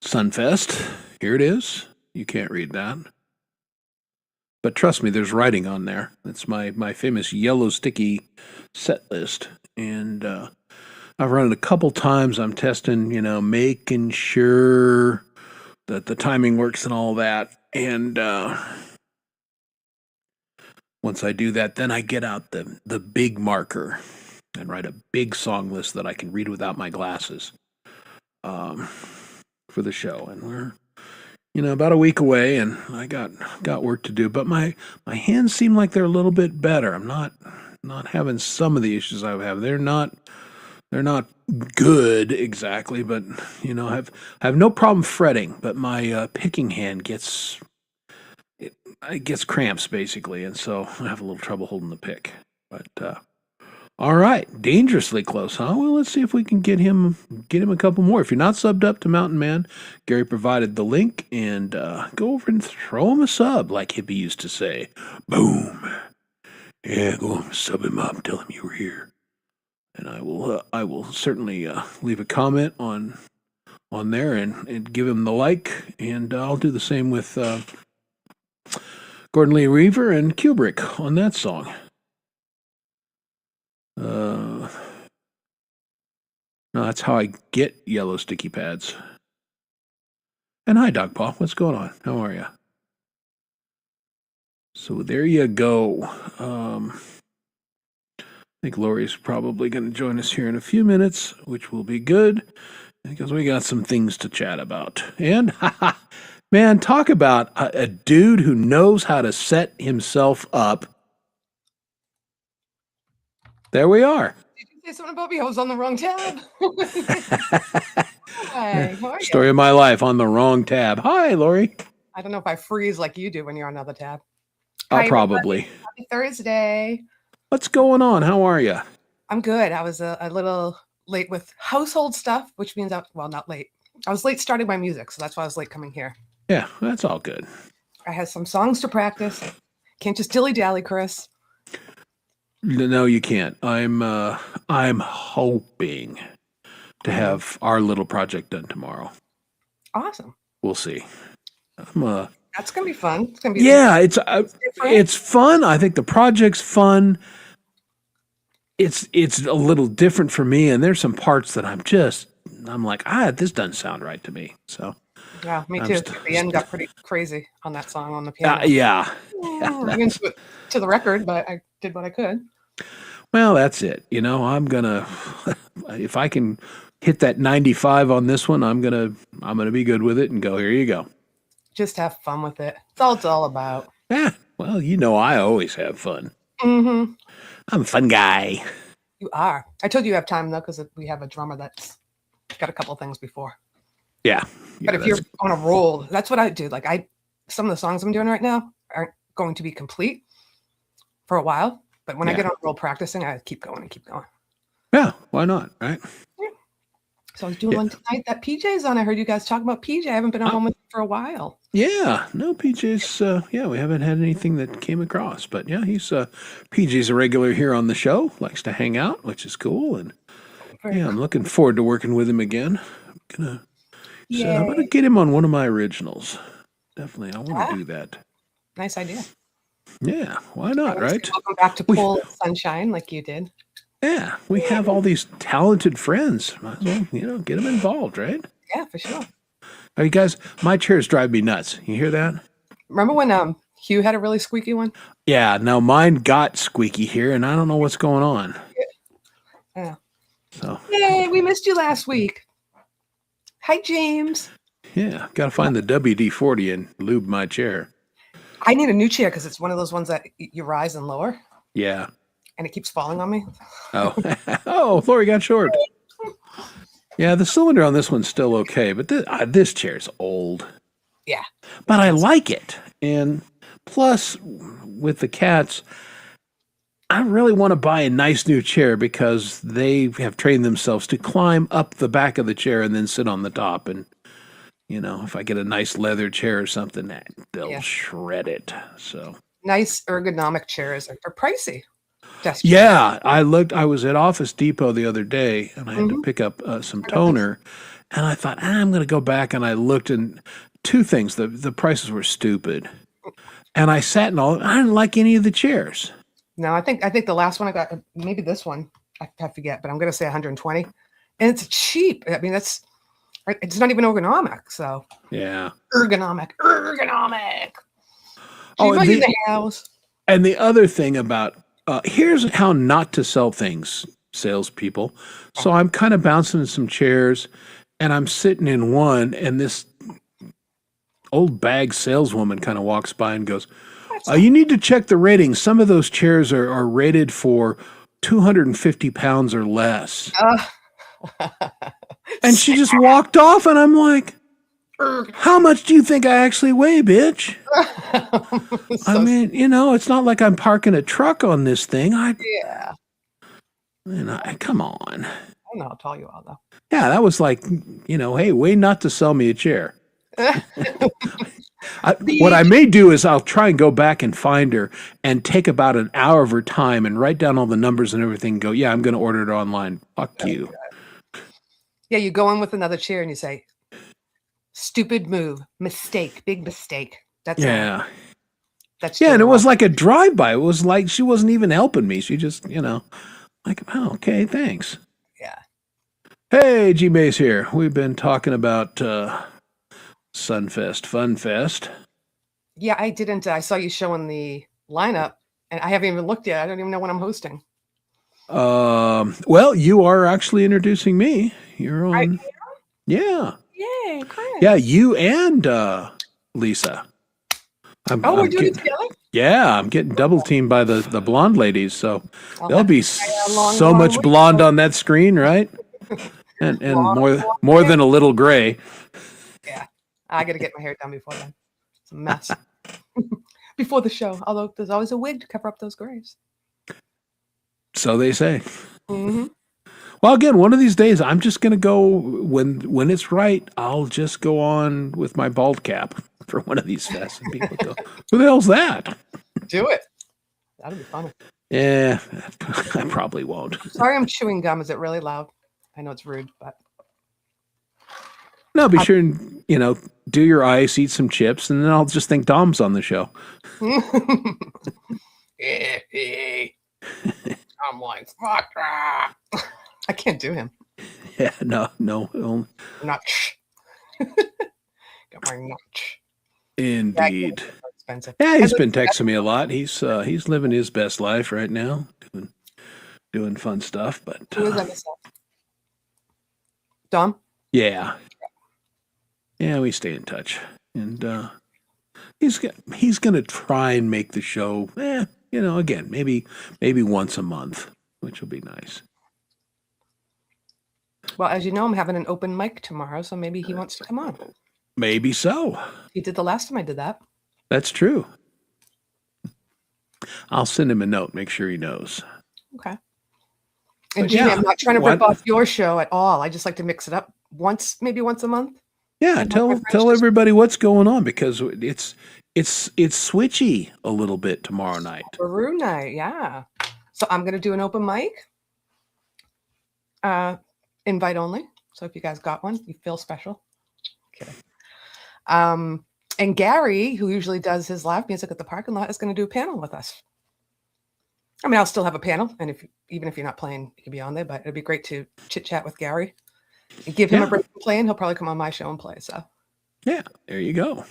Sunfest. Here it is. You can't read that. But trust me, there's writing on there. It's my famous yellow sticky set list. And I've run it a couple times. I'm testing, making sure that the timing works and all that. And once I do that, then I get out the big marker and write a big song list that I can read without my glasses for the show. And we're about a week away, and I got work to do. But my hands seem like they're a little bit better. I'm not having some of the issues I have. They're not good exactly, but I have no problem fretting. But my picking hand gets cramps basically, and so I have a little trouble holding the pick. But all right, dangerously close, huh? Well, let's see if we can get him a couple more. If you're not subbed up to Mountain Man, Gary provided the link, and go over and throw him a sub, like Hippie used to say. Boom. Yeah, go sub him up, tell him you were here, and I will certainly leave a comment on there and give him the like, and I'll do the same with Gordon Lee Reaver and Kubrick on that song. No, that's how I get yellow sticky pads. And hi, Dog Paw. What's going on? How are you? So there you go. I think Lori's probably going to join us here in a few minutes, which will be good because we got some things to chat about. And, man, talk about a dude who knows how to set himself up. There we are. Did you say something about me? I was on the wrong tab. Hi, how are you? Story of my life on the wrong tab. Hi, Lori. I don't know if I freeze like you do when you're on another tab. I'll Hi, probably. everybody. Happy Thursday. What's going on? How are you? I'm good. I was a little late with household stuff, which means not late. I was late starting my music, so that's why I was late coming here. Yeah, that's all good. I had some songs to practice. Can't just dilly-dally, Chris. No, you can't. I'm hoping to have our little project done tomorrow. Awesome. We'll see. That's gonna be fun. It's gonna be it's fun. I think the project's fun. It's a little different for me, and there's some parts that I'm like, this doesn't sound right to me. So Yeah, me I'm too. st- The end got pretty crazy on that song on the piano. yeah. I didn't do it to the record, but I did what I could. Well, that's it. I'm gonna if I can hit that 95 on this one, I'm gonna be good with it and go. Here you go. Just have fun with it. That's all it's all about. Yeah. Well, I always have fun. Mm-hmm. I'm a fun guy. You are. I told you have time though, because we have a drummer that's got a couple of things before. Yeah. But if you're on a roll, that's what I do. Like some of the songs I'm doing right now aren't going to be complete for a while. But when I get on a roll practicing, I keep going and keep going. Yeah, why not? Right. Yeah. So I was doing one tonight that PJ's on. I heard you guys talk about PJ. I haven't been on one with him for a while. Yeah, no, PJ's. We haven't had anything that came across, but yeah, PJ's a regular here on the show. Likes to hang out, which is cool, and I'm looking forward to working with him again. I'm gonna get him on one of my originals. Definitely, I want to do that. Nice idea. Yeah, why not? Right. Welcome back to Pool Sunshine, like you did. Yeah, we have all these talented friends. Might as well, get them involved, right? Yeah, for sure. Are you guys? My chairs drive me nuts. You hear that? Remember when Hugh had a really squeaky one? Yeah. Now mine got squeaky here, and I don't know what's going on. Yeah. So. Yay! We missed you last week. Hi, James. Yeah, got to find the WD-40 and lube my chair. I need a new chair because it's one of those ones that you rise and lower. Yeah. And it keeps falling on me. Oh, oh, Lori got short. Yeah, the cylinder on this one's still okay, but this chair's old. Yeah. But I like it. And plus, with the cats, I really want to buy a nice new chair because they have trained themselves to climb up the back of the chair and then sit on the top. And, if I get a nice leather chair or something, they'll shred it. So nice ergonomic chairs are pricey. Yeah, I was at Office Depot the other day, and I had to pick up some toner, and I thought, I'm going to go back, and I looked, and two things, the prices were stupid, and I sat and I didn't like any of the chairs. No, I think the last one I got, maybe this one, I forget, but I'm going to say 120, and it's cheap. I mean, it's not even ergonomic, so. Yeah. Ergonomic. Oh, in the house. And the other thing about, here's how not to sell things, salespeople. So I'm kind of bouncing in some chairs, and I'm sitting in one, and this old bag saleswoman kind of walks by and goes, you need to check the ratings. Some of those chairs are rated for 250 pounds or less. And she just walked off, and I'm like, how much do you think I actually weigh, bitch? I mean, it's not like I'm parking a truck on this thing. Come on. I don't know how tall you are, though. Yeah, that was like, hey, way not to sell me a chair. What I may do is I'll try and go back and find her and take about an hour of her time and write down all the numbers and everything and go, yeah, I'm going to order it online. Fuck you. Yeah, you go in with another chair and you say, stupid move, mistake, big mistake. That's yeah. That's and it was like a drive-by. It was like she wasn't even helping me. She just, like, oh, okay, thanks. Yeah. Hey, G-Base here. We've been talking about Sunfest, Funfest. Yeah, I didn't. I saw you showing the lineup, and I haven't even looked yet. I don't even know when I'm hosting. Well, you are actually introducing me. You're on. Yeah. Yay, Chris. Yeah, you and Lisa. We're doing it together? Yeah, I'm getting double teamed by the blonde ladies, so there'll be so long much blonde on that screen, right? And more than a little gray. Yeah, I got to get my hair done before then. It's a mess. Before the show, although there's always a wig to cover up those grays. So they say. Mm-hmm. Well, again, one of these days, I'm just going to go, when it's right, I'll just go on with my bald cap for one of these fests. And people go, who the hell's that? Do it. That'll be funny. Yeah, I probably won't. Sorry, I'm chewing gum. Is it really loud? I know it's rude, but. No, be sure and, do your ice, eat some chips, and then I'll just think Dom's on the show. I'm like, fuck. I can't do him. Yeah, no. I'm not. Don't worry much. Indeed. Yeah, expensive. Yeah, he's been texting me a lot. He's living his best life right now, doing fun stuff. But Who is that? Dom? yeah, we stay in touch, and he's gonna try and make the show. Again, maybe once a month, which will be nice. Well, as you know, I'm having an open mic tomorrow, so maybe he wants to come on. Maybe so. He did the last time I did that. That's true. I'll send him a note. Make sure he knows. Okay. And But Gina, yeah, I'm not trying to rip off your show at all. I just like to mix it up maybe once a month. Yeah, And let my tell friends everybody what's going on, because it's switchy a little bit tomorrow night. Baru night, yeah. So I'm gonna do an open mic. Invite only. So if you guys got one, you feel special. Kidding. And Gary, who usually does his live music at the parking lot, is going to do a panel with us. I mean, I'll still have a panel, and even if you're not playing, you can be on there. But it'd be great to chit chat with Gary and give him a break from playing. He'll probably come on my show and play. So yeah, there you go.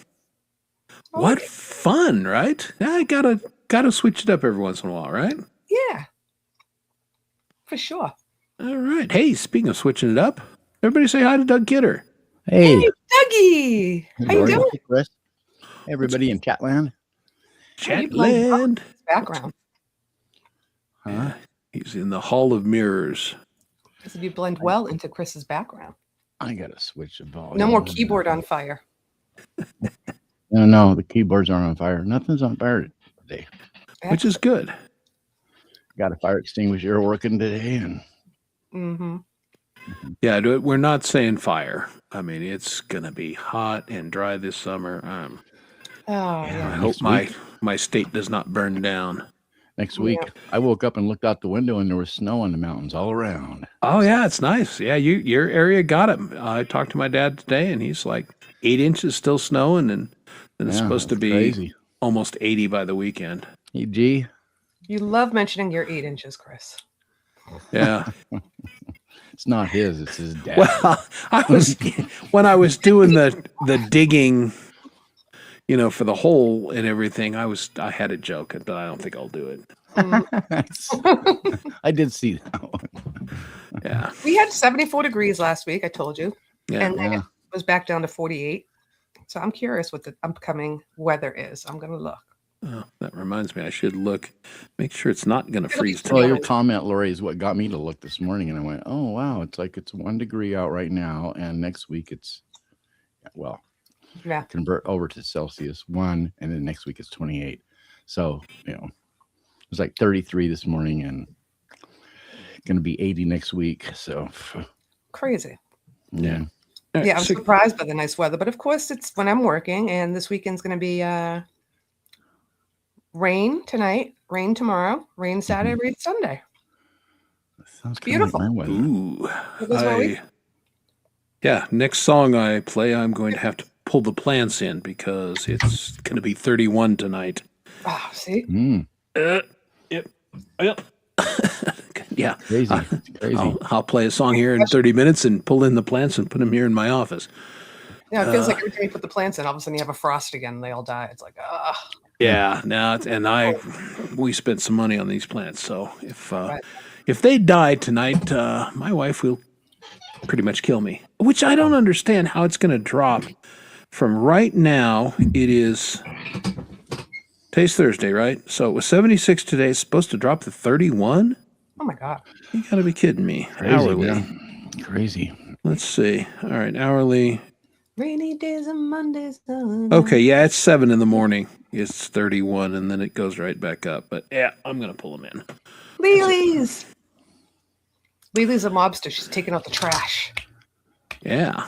What fun, right? Yeah, I gotta switch it up every once in a while, right? Yeah, for sure. All right. Hey, speaking of switching it up, everybody say hi to Doug Kidder. Hey, Dougie, how you doing? Hey, Chris. Hey, everybody in Chatland. Chatland. Background. Huh? He's in the Hall of Mirrors. I said you blend well into Chris's background. I gotta switch the volume. No more keyboard on fire. No, the keyboards aren't on fire. Nothing's on fire today. Which is good. Got a fire extinguisher working today, and Mm-hmm. Yeah, we're not saying fire. I mean, it's gonna be hot and dry this summer. Oh, I yeah. hope my state does not burn down. next week I woke up and looked out the window, and there was snow on the mountains all around. Oh yeah, it's nice. Yeah, your area got it. I talked to my dad today, and he's like 8 inches still snowing, and then it's Yeah, supposed to that's be crazy. almost 80 by the weekend. Hey, G. You love mentioning your 8 inches, Chris. Yeah. It's not his; it's his dad. Well, when I was doing the digging, for the hole and everything, I had a joke, but I don't think I'll do it. I did see that one. Yeah. We had 74 degrees last week, I told you. Yeah. And then it was back down to 48. So I'm curious what the upcoming weather is. I'm going to look. Oh, that reminds me, I should look, make sure it's not going to freeze Well, tonight. your comment, Lori, is what got me to look this morning, and I went, "Oh wow, it's 1 degree out right now, and next week it's Yeah. convert over to Celsius 1, and then next week it's 28. So it was like 33 this morning, and going to be 80 next week. So Crazy. yeah, Yeah, I'm surprised by the nice weather. But of course, it's when I'm working, and this weekend's going to be rain tonight, rain tomorrow, rain Saturday, rain Sunday. sounds Beautiful. Like my weather. Ooh. That was my week. Yeah, next song I play, I'm going to have to pull the plants in because it's going to be 31 tonight. Oh, see? Mm, Yep. Yeah. crazy, it's crazy. I'll play a song here in 30 minutes and pull in the plants and put them here in my office. Yeah, it feels like every time you put the plants in, all of a sudden you have a frost again and they all die. It's like, Yeah, now we spent some money on these plants, so if they die tonight, my wife will pretty much kill me. Which I don't understand how it's going to drop from right now. It is today's Thursday, right? So it was 76 today. It's supposed to drop to 31. oh my God. You got to be kidding me! Crazy, Hourly. man. Crazy. Let's see. All right, hourly. Rainy days and Mondays. Okay, yeah, it's 7 in the morning. It's 31, and then it goes right back up. But yeah, I'm gonna pull them in. Lily's. Lily's a mobster. She's taking out the trash. Yeah,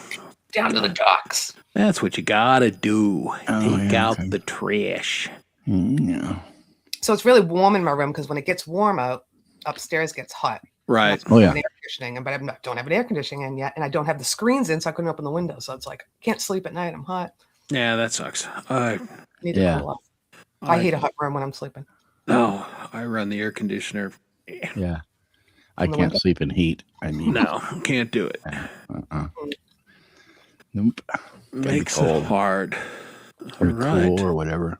Down to the docks. that's what you gotta do. Take yeah, out okay. the trash. Yeah. So it's really warm in my room because when it gets warm out, upstairs gets hot. Right. That's Oh, yeah. Air conditioning, but don't have an air conditioning in yet, and I don't have the screens in, so I couldn't open the window. So it's like can't sleep at night. I'm hot. Yeah, that sucks. Need to Yeah. cool off. I hate a hot room when I'm sleeping. No, I run the air conditioner. Yeah. I In the can't window. sleep in heat. I mean, No, can't do it. uh-uh. Nope. Makes cold. it hard. Or Right. cool or whatever.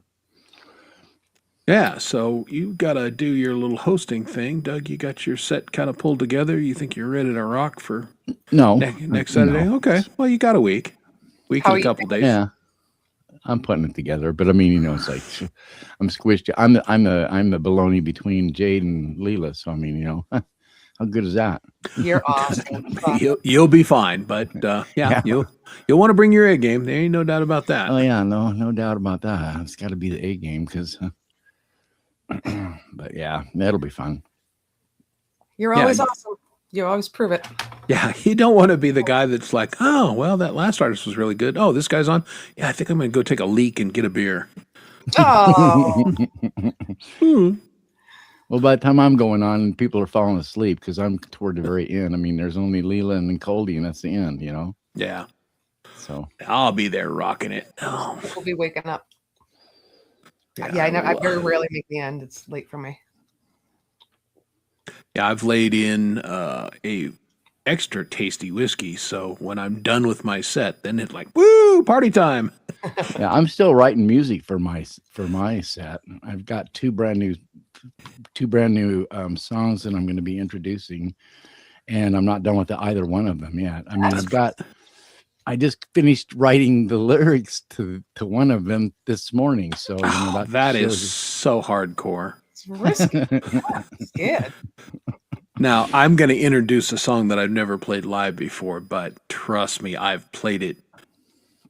Yeah, so you got to do your little hosting thing. Doug, you got your set kind of pulled together. You think you're ready to rock for No. next Saturday? No. Okay. Well, you got a week. How And are a you couple days. Yeah. I'm putting it together, but I mean, you know, it's like I'm squished. I'm the baloney between Jade and Leela. So I mean, you know, how good is that? You're awesome. You'll be fine, but Yeah. you'll want to bring your A game. There ain't no doubt about that. Oh yeah, no doubt about that. It's got to be the A game because. But yeah, that'll be fun. You're Yeah, always you- awesome. You always prove it. Yeah, you don't want to be the guy that's like, oh, well, that last artist was really good. Oh, this guy's on. Yeah, I think I'm going to go take a leak and get a beer. Oh, Well, by the time I'm going on, people are falling asleep because I'm toward the very end. I mean, there's only Leela and Coldy, and that's the end. You know. Yeah, So I'll be there rocking it. Oh, we'll be waking up. yeah, I will. very rarely make the end. It's late for me. Yeah, I've laid in a extra tasty whiskey, so when I'm done with my set, then it's like, woo, party time. yeah, I'm still writing music for my set. I've got two brand new songs that I'm going to be introducing, and I'm not done with either one of them yet. I mean, I just finished writing the lyrics to one of them this morning. So you know, That is shows you- so hardcore. It's risky. I'm scared. Now, I'm going to introduce a song that I've never played live before, but trust me, I've played it,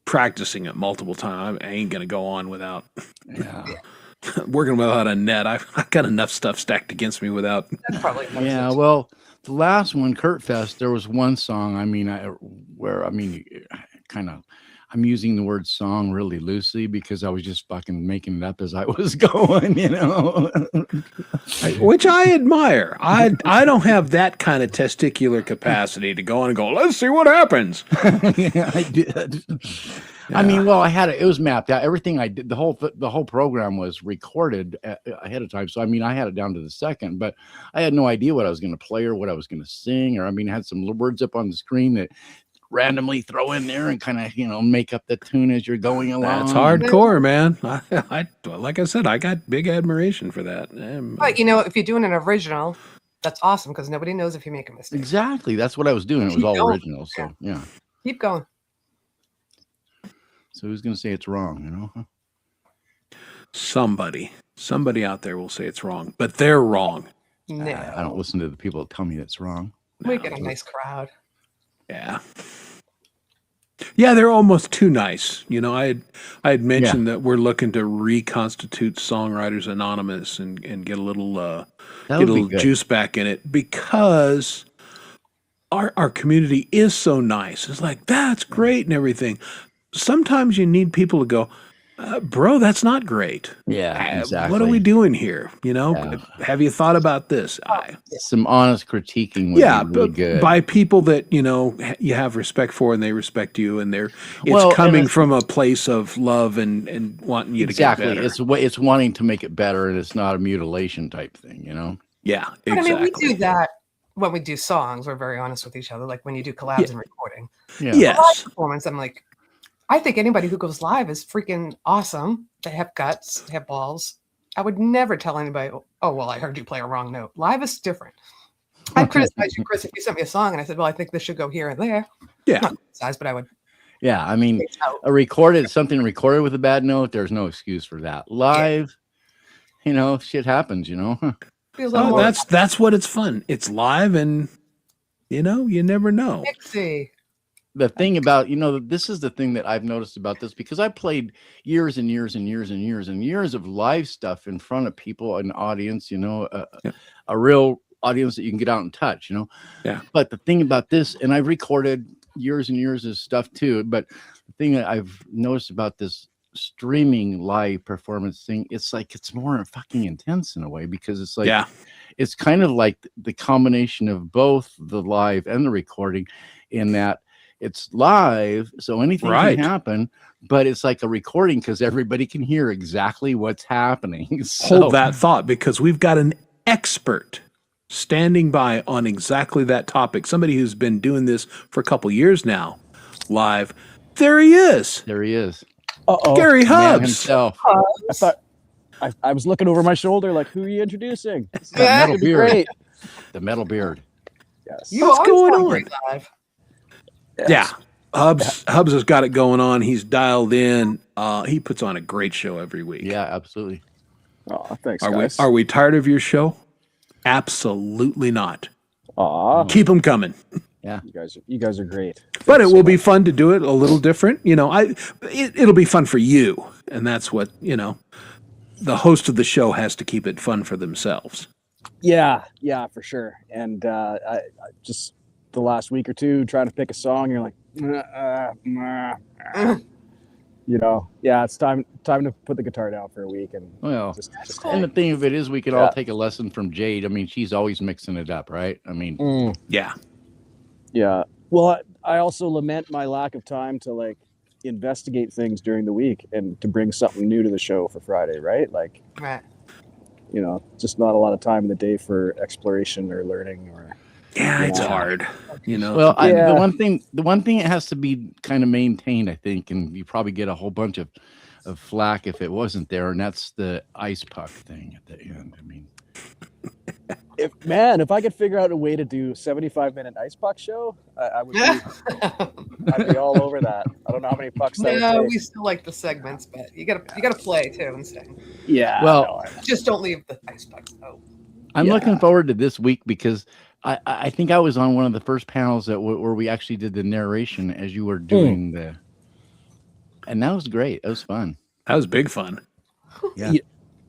practicing it multiple times. I ain't going to go on without yeah. working without a net. I've got enough stuff stacked against me without. That's probably Yeah, well, the last one, Kurt Fest, there was one song. I mean, I'm using the word song really loosely because I was just fucking making it up as I was going, you know. Which I admire. I don't have that kind of testicular capacity to go on and go, let's see what happens. Yeah, I did. I mean, well, it was mapped out. Everything I did, the whole program was recorded ahead of time. So, I mean, I had it down to the second, but I had no idea what I was going to play or what I was going to sing. Or, I mean, I had some words up on the screen that randomly throw in there and kind of, you know, make up the tune as you're going along. That's hardcore, man. Like I said, I got big admiration for that. But you know, if you're doing an original, that's awesome because nobody knows if you make a mistake. Exactly. That's what I was doing. It was all Keep going. original. So, yeah. Keep going. So who's going to say it's wrong, you know? Somebody out there will say it's wrong, but they're wrong. No, I don't listen to the people that tell me that's wrong. we get a nice crowd. Yeah. Yeah, they're almost too nice. You know, I had mentioned that we're looking to reconstitute Songwriters Anonymous and get a little That get a would be little good. juice back in it because our community is so nice. It's like that's great and everything. Sometimes you need people to go, bro, that's not great. Yeah, exactly. What are we doing here? You know, Yeah. have you thought about this? Some honest critiquing would Yeah, be really but good. by people that you know you have respect for and they respect you, and it's Well, and coming it's- from a place of love and wanting you exactly. to get better. It's wanting to make it better, and it's not a mutilation type thing, you know? Yeah, But exactly. I mean, we do that when we do songs. We're very honest with each other. Like when you do collabs and recording. Yeah. Live Yes, performance, I'm like, I think anybody who goes live is freaking awesome. They have guts, they have balls. I would never tell anybody, oh, well, I heard you play a wrong note. Live is different. I criticized you, Chris, if you sent me a song and I said, well, I think this should go here and there. yeah, Not criticize, but I would Yeah, I mean, reach out. something recorded with a bad note, there's no excuse for that. Live, you know, shit happens, you know? Be a little oh, more that's what it's fun. It's live, and you know, you never know. mixy. The thing about, you know, this is the thing that I've noticed about this because I played years and years and years and years and years of live stuff in front of people, an audience, you know, Yeah. a real audience that you can get out and touch, you know? Yeah. But the thing about this, and I've recorded years and years of stuff too, but the thing that I've noticed about this streaming live performance thing, it's like, it's more fucking intense in a way because it's like, Yeah, it's kind of like the combination of both the live and the recording in that it's live, so anything Right. can happen, but it's like a recording because everybody can hear exactly what's happening. So, hold that thought because we've got an expert standing by on exactly that topic. Somebody who's been doing this for a couple years now, live. there he is. There he is. Gary Man Hubbs. himself. I thought I was looking over my shoulder, like, who are you introducing? This is That metal gonna be beard. great. The metal beard. Yes. You What's always going sound on? great live. Yeah. Hubbs has got it going on. He's dialed in. He puts on a great show every week. Yeah, absolutely. Oh, thanks, Are guys. we tired of your show? Absolutely not. Aw, Keep them coming. you guys are great. But it will be fun to do it a little different. You know, it'll be fun for you, and that's what, you know, the host of the show has to keep it fun for themselves. Yeah, for sure. And I just the last week or two trying to pick a song, you're like, you know, yeah, it's time to put the guitar down for a week and Well, just and the thing of it is, we could all take a lesson from Jade. I mean, she's always mixing it up, right? I mean, Yeah. Yeah. Well, I also lament my lack of time to like investigate things during the week and to bring something new to the show for Friday, right? Like, Right. you know, just not a lot of time in the day for exploration or learning or Yeah, it's Yeah. hard. You know. well, Yeah. the one thing it has to be kind of maintained, I think, and you probably get a whole bunch of flack if it wasn't there, and that's the ice puck thing at the end. I mean, if I could figure out a way to do 75-minute ice puck show, I would be, I'd be all over that. I don't know how many pucks that No, would we take. still like the segments, but you gotta play too and sing. Yeah. Well, no, Just don't leave the ice pucks out. I'm Yeah. looking forward to this week because I think I was on one of the first panels where we actually did the narration as you were doing and that was great. It was fun. That was big fun. Yeah.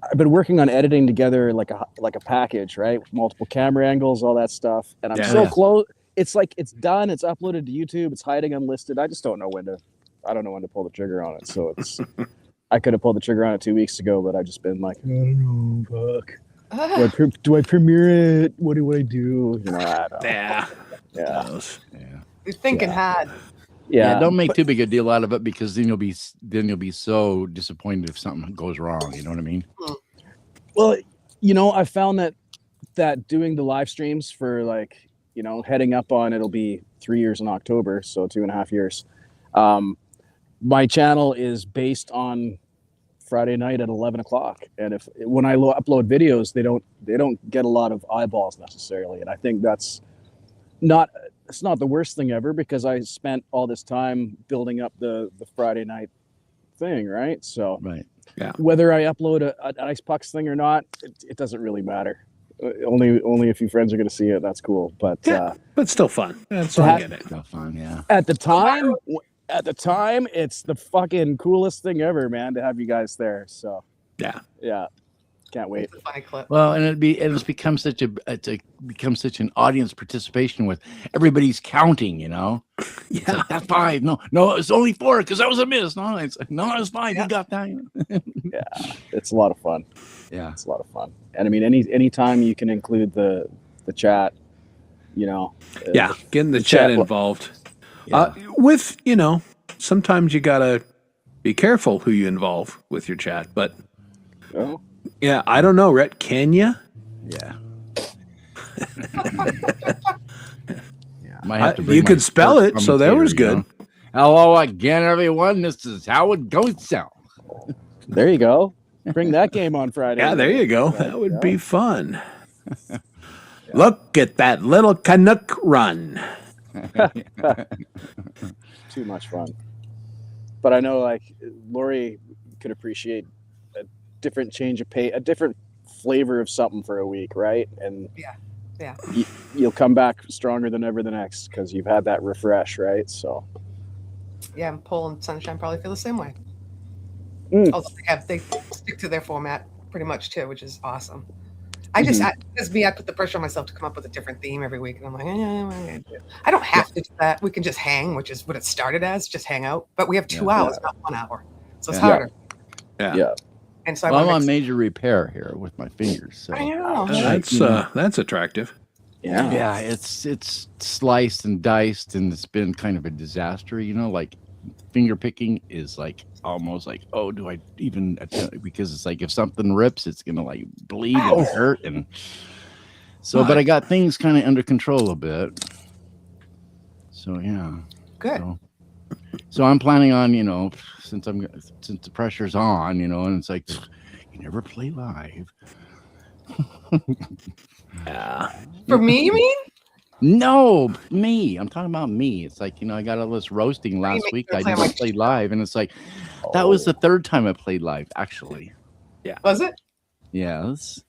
I've been working on editing together like a package, right? With multiple camera angles, all that stuff. And I'm Yeah. so close. It's like it's done. It's uploaded to YouTube. It's hiding unlisted. I just don't know when to pull the trigger on it. So it's I could have pulled the trigger on it 2 weeks ago, but I've just been like, I don't know, fuck. Do I premiere it? What do I do? You know, I don't know. Yeah. Yeah. Those. Yeah. You're thinking hard. Yeah, don't make too big a deal out of it because then you'll be so disappointed if something goes wrong. You know what I mean? Well, you know, I found that doing the live streams for like, you know, heading up on it'll be 3 years in October, so 2.5 years. My channel is based on Friday night at 11 o'clock, and when I upload videos, they don't get a lot of eyeballs necessarily, and I think it's not the worst thing ever because I spent all this time building up the Friday night thing, right? So Right. whether I upload an Ice Pucks thing or not, it doesn't really matter. Only a few friends are going to see it. That's cool. But Yeah. But still fun. That's all I get it. Still fun. Yeah. at the time, it's the fucking coolest thing ever, man, to have you guys there. So Yeah. can't wait. It's a funny clip. Well, and it's become such such an audience participation with everybody's counting. You know. It's Yeah. like, that's 5. No, it's only 4 because that was a miss. No, it's 5. You got that. Yeah, it's a lot of fun. Yeah. It's a lot of fun. And I mean, any time you can include the chat, you know. Yeah. Getting the chat- chat involved. Yeah. With, you know, sometimes you got to be careful who you involve with your chat. But Oh, yeah, I don't know, Rhett. Can you? Yeah. Might have to bring You my could spell sports it, so that was commentator, you good. know? Hello again, everyone. This is how it goes down. there you go. Bring that game on Friday. Yeah, there you go. That would be fun. Look at that little Canuck run. Too much fun. But I know, like, Lori could appreciate a different change of pace, a different flavor of something for a week, right? And Yeah. you'll come back stronger than ever the next because you've had that refresh, right? So Yeah, and Paul and Sunshine probably feel the same way. Mm. Although they stick to their format pretty much too, which is awesome. I just, as me, I put the pressure on myself to come up with a different theme every week, and I'm like, I don't have to do that. We can just hang, which is what it started as, just hang out. But we have 2 hours, not 1 hour, so it's Yeah. harder. yeah. And so Well, I'm I on want to major repair here with my fingers. So. I know. That's attractive. Yeah. Yeah, it's sliced and diced, and it's been kind of a disaster. You know, like finger picking is like almost like, oh, do I even attempt? Because it's like if something rips, it's gonna like bleed and hurt, and so. But I got things kind of under control a bit. So yeah. Good. So, So I'm planning on, since the pressure's on, and it's like you never play live. Yeah. For me, you mean? No, me. I'm talking about me. It's like, I got all this roasting last make week. sure I to play on never my played live, and it's like that was the third time I played live, actually. Was it? Yes.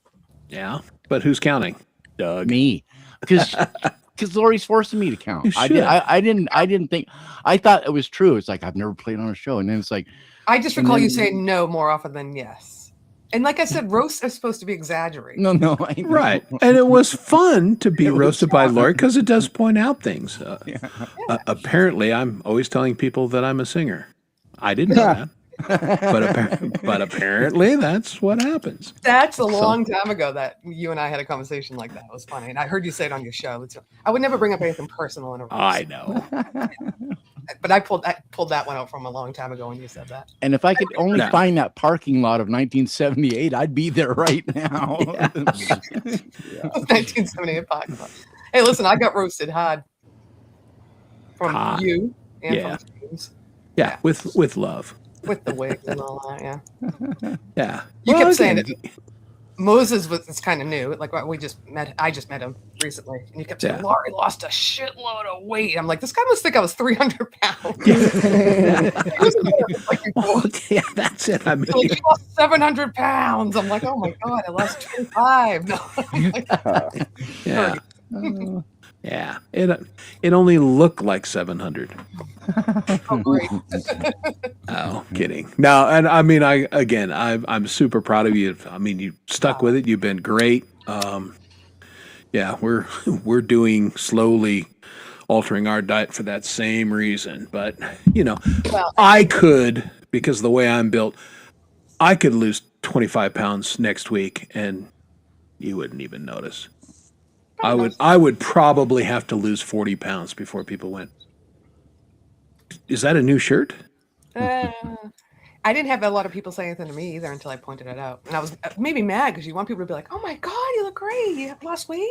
Yeah. But who's counting? Doug. Me. Because Lori's forcing me to count. You I didn't think. I thought it was true. It's like I've never played on a show, and then it's like I just And recall you then- saying no more often than yes. And like I said, roasts are supposed to be exaggerated. no, I know. Right. And it was fun to be It was roasted by fun. Lori because it does point out things. Yeah. Apparently, I'm always telling people that I'm a singer. I didn't know that. But apparently, that's what happens. That's a long time ago that you and I had a conversation like that. It was funny. And I heard you say it on your show. I would never bring up anything personal in a roast. I know. But I pulled that one out from a long time ago when you said that. And if I could only No. find that parking lot of 1978, I'd be there right now. 1978 parking lot. Hey, listen, I got roasted hard from you and Yeah. from James Yeah, with love. with the wigs and all that. Yeah, Yeah. you Well, kept saying again, it. Moses was kind of new. Like we just met. I just met him recently, and you kept saying Yeah. Laurie lost a shitload of weight. I'm like, this guy must think I was 300 pounds. He was like before. Yeah, that's it. I mean, Like, you lost 700 pounds. I'm like, oh my god, I lost 25. No, I'm like, yeah. Yeah. It only looked like 700. oh, great. Oh, kidding. No, and I mean, I'm super proud of you. I mean, you stuck with it. You've been great. Yeah, we're doing slowly altering our diet for that same reason. But Well, I could, because of the way I'm built, I could lose 25 pounds next week, and you wouldn't even notice. I would probably have to lose 40 pounds before people went, is that a new shirt? I didn't have a lot of people say anything to me either until I pointed it out. And I was maybe mad because you want people to be like, oh my God, you look great. You have lost weight.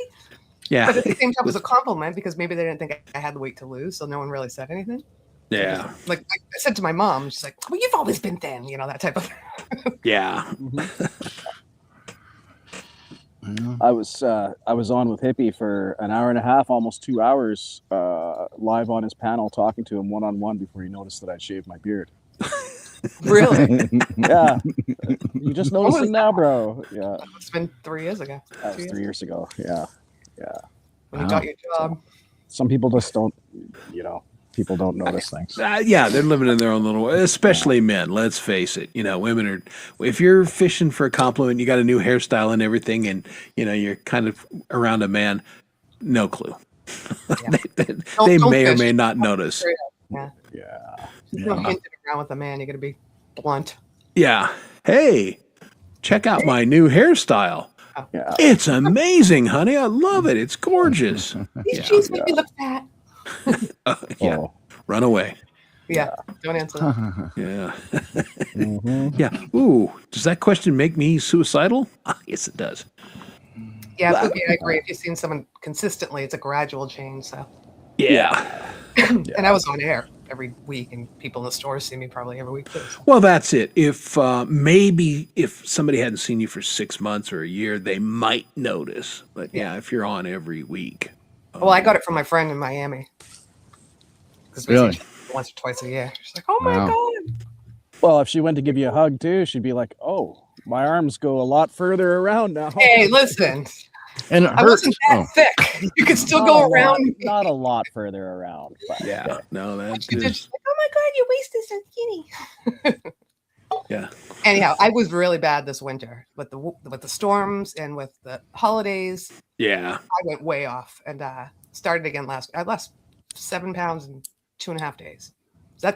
Yeah. But at the same time, it was a compliment because maybe they didn't think I had the weight to lose. So no one really said anything. Yeah. Like I said to my mom, she's like, well, you've always been thin, that type of Yeah. I was on with Hippie for an hour and a half, almost 2 hours, live on his panel, talking to him one-on-one before he noticed that I'd shaved my beard. Really? Yeah, you just noticing now, bro. Yeah, It's been 3 years ago. that was 3 years ago. Yeah. When you got your job. Some people just don't, people don't notice things. Yeah, they're living in their own little way, especially men. Let's face it. Women are, if you're fishing for a compliment, you got a new hairstyle and everything, and, you're kind of around a man, no clue. they Don't may or fish. may not notice. Yeah. Yeah. There's no hinting around with a man. You got to be blunt. Yeah. Hey, check out my new hairstyle. Yeah. It's amazing, honey. I love it. It's gorgeous. These jeans make me look fat. Yeah. Oh. Run away. Yeah. Don't answer that. Yeah. Mhm. Yeah. Ooh, does that question make me suicidal? Yes, it does. Yeah, Pookie, I agree. If you've seen someone consistently, it's a gradual change. So, Yeah. and I was on air every week, and people in the stores see me probably every week too. So. Well, that's it. If maybe if somebody hadn't seen you for 6 months or a year, they might notice. But yeah, if you're on every week. Well, I got it from my friend in Miami. Because Really? once or twice a year. She's like, "Oh my Wow. god!" Well, if she went to give you a hug too, she'd be like, "Oh, my arms go a lot further around now." Hey, listen, And it I hurts. wasn't that thick. You could still Not go a around. lot, not a lot further around. But Yeah. No, that She did. is. She's like, "Oh my god, your waist is so skinny." Yeah. Anyhow, I was really bad this winter with the storms and with the holidays. Yeah. I went way off and started again I lost 7 pounds in 2.5 days. So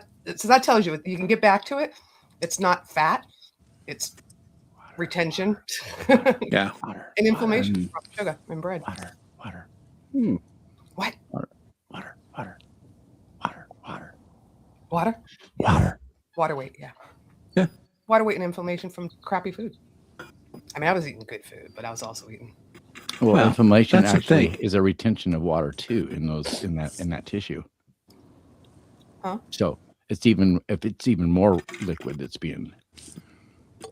that tells you you can get back to it. It's not fat. It's retention Yeah. Water. and inflammation from sugar and bread. Water. Water. What? Water. Water. Water. Water. Water. Water? Water. Water weight, yeah. Yeah. Water weight and inflammation from crappy food. I mean, I was eating good food, but I was also eating. Well, inflammation that's the actually thing. is a retention of water too in that tissue. Huh? So it's even more liquid, it's being.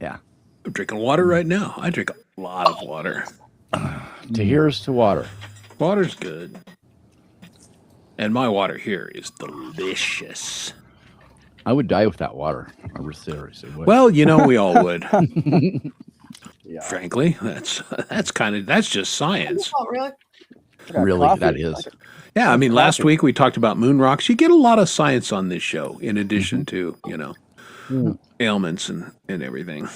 Yeah. I'm drinking water right now. I drink a lot of water. To here's to water. Water's good. And my water here is delicious. I would die without water. I seriously would. Well, we all would. Yeah. Frankly, that's just science. Oh, really? I got really, coffee. that is. Yeah, I mean, last Coffee. week we talked about moon rocks. You get a lot of science on this show, in addition to ailments and everything.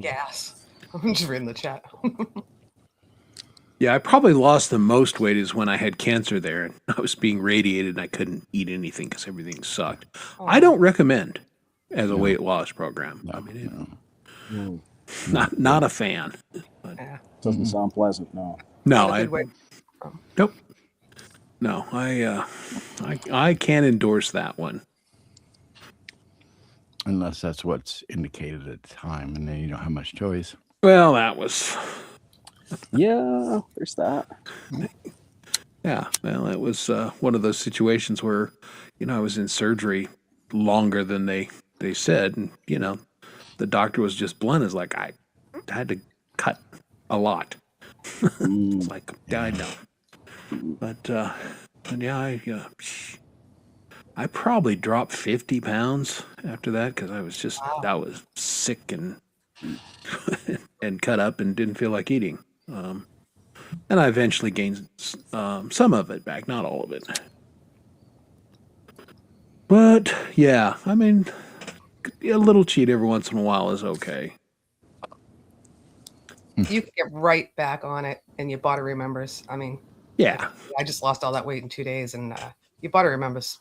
Gas. I'm just reading the chat. Yeah, I probably lost the most weight is when I had cancer there and I was being radiated and I couldn't eat anything because everything sucked. I don't recommend as a weight loss program. I mean, not a fan. Yeah. Doesn't sound pleasant. No. No, Not a good way. nope. No, I can't endorse that one. Unless that's what's indicated at the time, and then you don't have much choice. Well, that was Yeah, there's that. yeah. Well, it was one of those situations where I was in surgery longer than they said, and the doctor was just blunt as like I had to cut a lot. It's like I know, but yeah, I probably dropped 50 pounds after that because I was sick and and cut up and didn't feel like eating. And I eventually gained some of it back, not all of it. But yeah, I mean, a little cheat every once in a while is okay. You can get right back on it, and your body remembers. I mean, Yeah. I just lost all that weight in 2 days, and your body remembers.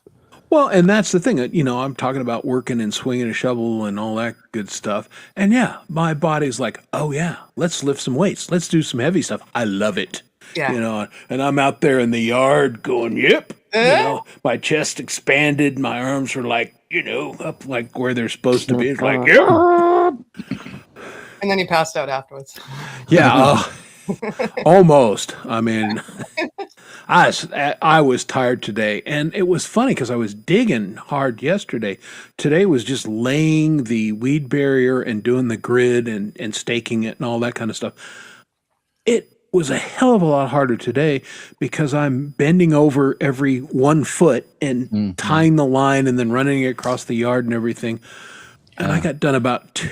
Well, and that's the thing. I'm talking about working and swinging a shovel and all that good stuff. And yeah, my body's like, oh yeah, let's lift some weights. Let's do some heavy stuff. I love it. Yeah. And I'm out there in the yard going, yep. My chest expanded. My arms were like, up like where they're supposed to be. It's like, yep. And then you passed out afterwards. Yeah, almost. I mean, I was tired today, and it was funny because I was digging hard yesterday. Today was just laying the weed barrier and doing the grid and staking it and all that kind of stuff. It was a hell of a lot harder today because I'm bending over every 1 foot and tying the line and then running it across the yard and everything. And I got done about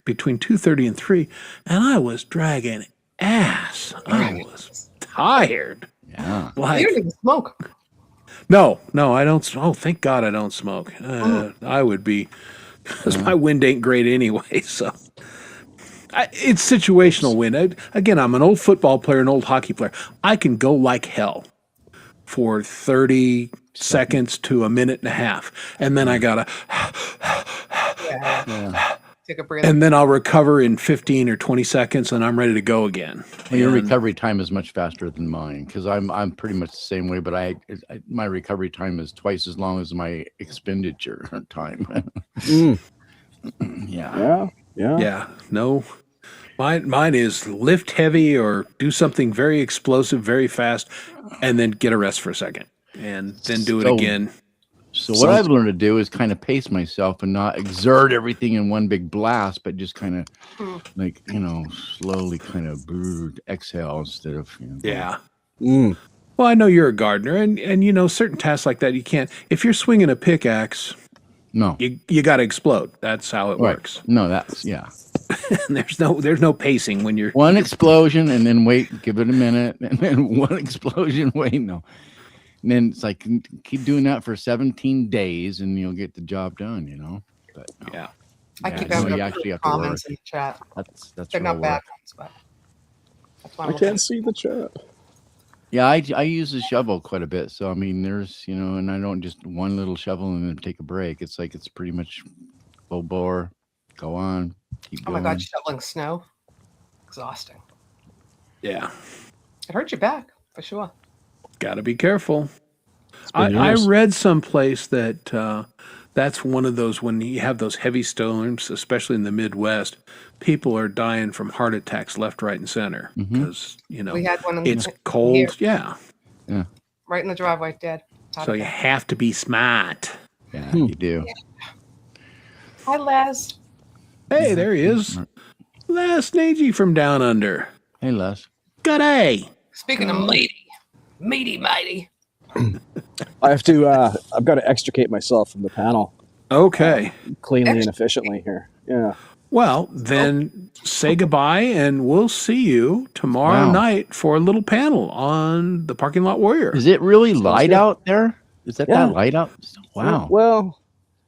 between 2:30 and 3, and I was dragging ass. I was tired. Yeah. Like, You don't even smoke. no, I don't. Oh, thank God I don't smoke. I would be, because my wind ain't great anyway. So it's situational wind. Again, I'm an old football player, an old hockey player. I can go like hell for 30 seconds to a minute and a half, and then I gotta. Yeah. Take a breath. And then I'll recover in 15 or 20 seconds, and I'm ready to go again. Well, your And- recovery time is much faster than mine because I'm pretty much the same way, but my recovery time is twice as long as my expenditure time. Yeah. Yeah, no. Mine is lift heavy or do something very explosive, very fast, and then get a rest for a second, and then do it So- again. So what I've learned to do is kind of pace myself and not exert everything in one big blast, but just kind of like, slowly kind of exhale instead of, Yeah. Well, I know you're a gardener, and certain tasks like that you can't. If you're swinging a pickaxe, No. you got to explode. That's how it Right. works. No, that's, yeah. And there's no pacing when you're. One explosion and then wait, give it a minute, and then one explosion, wait, no. And then it's like, keep doing that for 17 days and you'll get the job done, But no. Yeah. I Yeah, keep no, having you actually have to comments work. in the chat. That's They're real not work. bad ones, but that's why I I'm looking. can't see the chat. Yeah, I use the shovel quite a bit. So, I mean, there's, and I don't just one little shovel and then take a break. It's like, it's pretty much full bore, go on, keep Oh going. my God, shoveling snow. Exhausting. Yeah. It hurts your back, for sure. Got to be careful. been I years. read someplace that that's one of those when you have those heavy storms, especially in the Midwest, people are dying from heart attacks left, right, and center because We had one in it's cold. here. Yeah, Right in the driveway, dead. Heart so you attack. have to be smart. Yeah, you do. Hi, Les. Hey, there he is. Les Nagy from Down Under. Hey, Les. G'day. Speaking of meaty, mighty. I have to. I've got to extricate myself from the panel Okay. cleanly and efficiently here. Yeah. Well, then say goodbye, and we'll see you tomorrow Wow. night for a little panel on the Parking Lot Warrior. Is it really light out there? Is that Yeah. that light out? Wow. Well,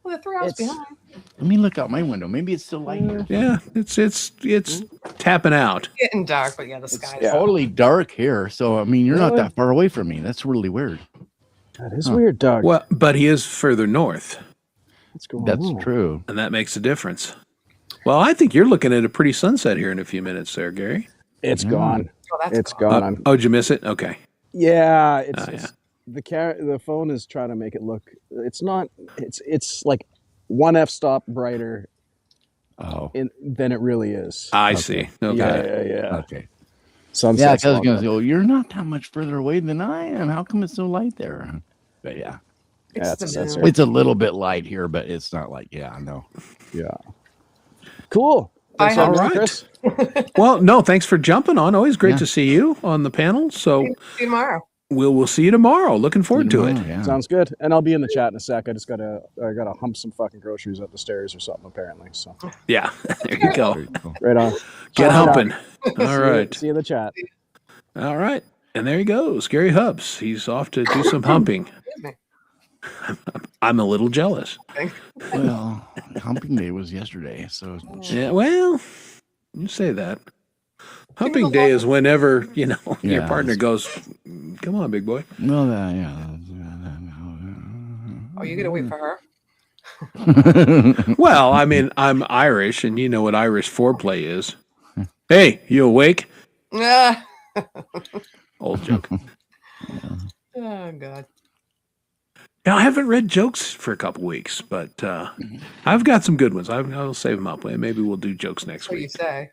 Well, they're 3 hours It's- behind. Let me look out my window. Maybe it's still light here. Yeah, it's tapping out. Getting dark, but yeah, the sky's yeah. Totally dark here. So, I mean, you're not Really? that far away from me. That's really weird. that is weird, Doug. Well, but he is further north, What's going That's on? true. and that makes a difference. Well, I think you're looking at a pretty sunset here in a few minutes there, Gary. It's gone. Oh, that's It's cool. gone. I'm, Oh, did you miss it? Okay. yeah. It's, Oh, yeah. the phone is trying to make it look. It's not. It's like one f-stop brighter Oh, than it really is. I see. Okay. Yeah. okay. Yeah, Sunset's because I was long going to gone. say, well, you're not that much further away than I am. How come it's so light there? But yeah, It's Yeah, the it's moon. sensor. it's a little bit light here, but it's not like, yeah, I know. Yeah. Cool. Bye, Thanks, All right. Chris. Well, no, thanks for jumping on. Always great Yeah. to see you on the panel. So See you tomorrow. we'll see you tomorrow. Looking forward to it. Yeah. Sounds good. And I'll be in the chat in a sec. I gotta hump some fucking groceries up the stairs or something apparently. So Yeah, there you go. Very cool. right on. Get All right, humping. See All you- right. See you in the chat. All right. And there he goes, Gary Hubbs. He's off to do some humping. Excuse me. I'm a little jealous. Well, humping day was yesterday, so Yeah, well, you say that. Humping go day walk- is whenever, your Yeah, partner it's- goes, come on, big boy. well, yeah. Oh, you gotta wait for her. Well, I mean, I'm Irish, and you know what Irish foreplay is. Hey, you awake? Ah. Old joke. Oh God. Now, I haven't read jokes for a couple weeks, but I've got some good ones. I'll save them up. Maybe we'll do jokes next What do you week. say?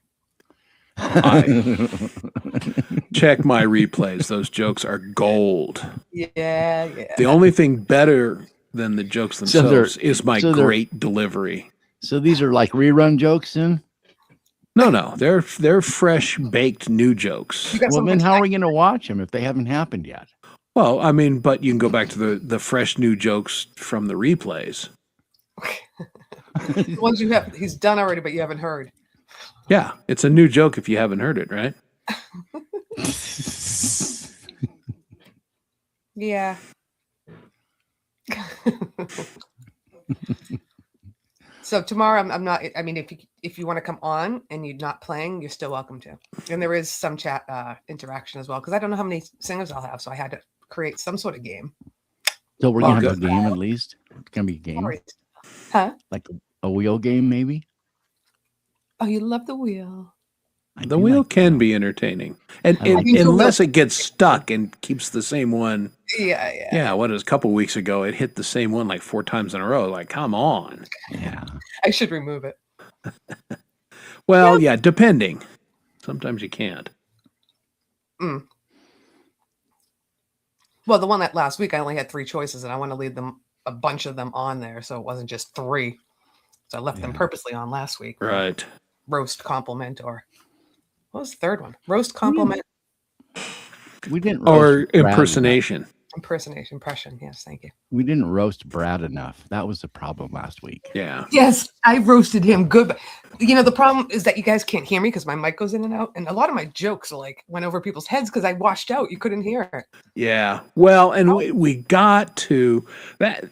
Check my replays. Those jokes are gold. Yeah. The only thing better than the jokes So they're- themselves is my so they're- great delivery. So these are like rerun jokes, then? No, they're fresh baked new jokes. You got Well, something then how are we to going to watch them if they haven't happened yet? Well, I mean, but you can go back to the fresh new jokes from the replays. say? The ones you have, he's done already, but you haven't heard. Yeah, it's a new joke if you haven't heard it, right? Yeah. So tomorrow, I'm not. I mean, if you want to come on and you're not playing, you're still welcome to. And there is some chat interaction as well, because I don't know how many singers I'll have, so I had to create some sort of game. So we're Oh, going to have good. a game at least? It's going to be a game? Sorry. Huh? Like a wheel game, maybe? Oh, you love the wheel. I The do wheel like can that. be entertaining, and I like it. unless it gets stuck and keeps the same one. Yeah. Yeah, what is a couple weeks ago? It hit the same one like 4 times in a row. Like, come on. Yeah. I should remove it. Well, yeah, depending. Sometimes you can't. Well, the one that last week I only had 3 choices, and I want to leave them a bunch of them on there, so it wasn't just 3. So I left them Yeah. purposely on last week. Right. Roast, compliment, or what was the third one? Roast, compliment, We didn't Or roast Brad impersonation. impersonation, impression. Yes, thank you. enough. We didn't roast Brad enough. That was the problem last week. Yeah. Yes, I roasted him good. But, the problem is that you guys can't hear me because my mic goes in and out, and a lot of my jokes went over people's heads because I washed out. You couldn't hear it. Yeah. Well, and we got to that.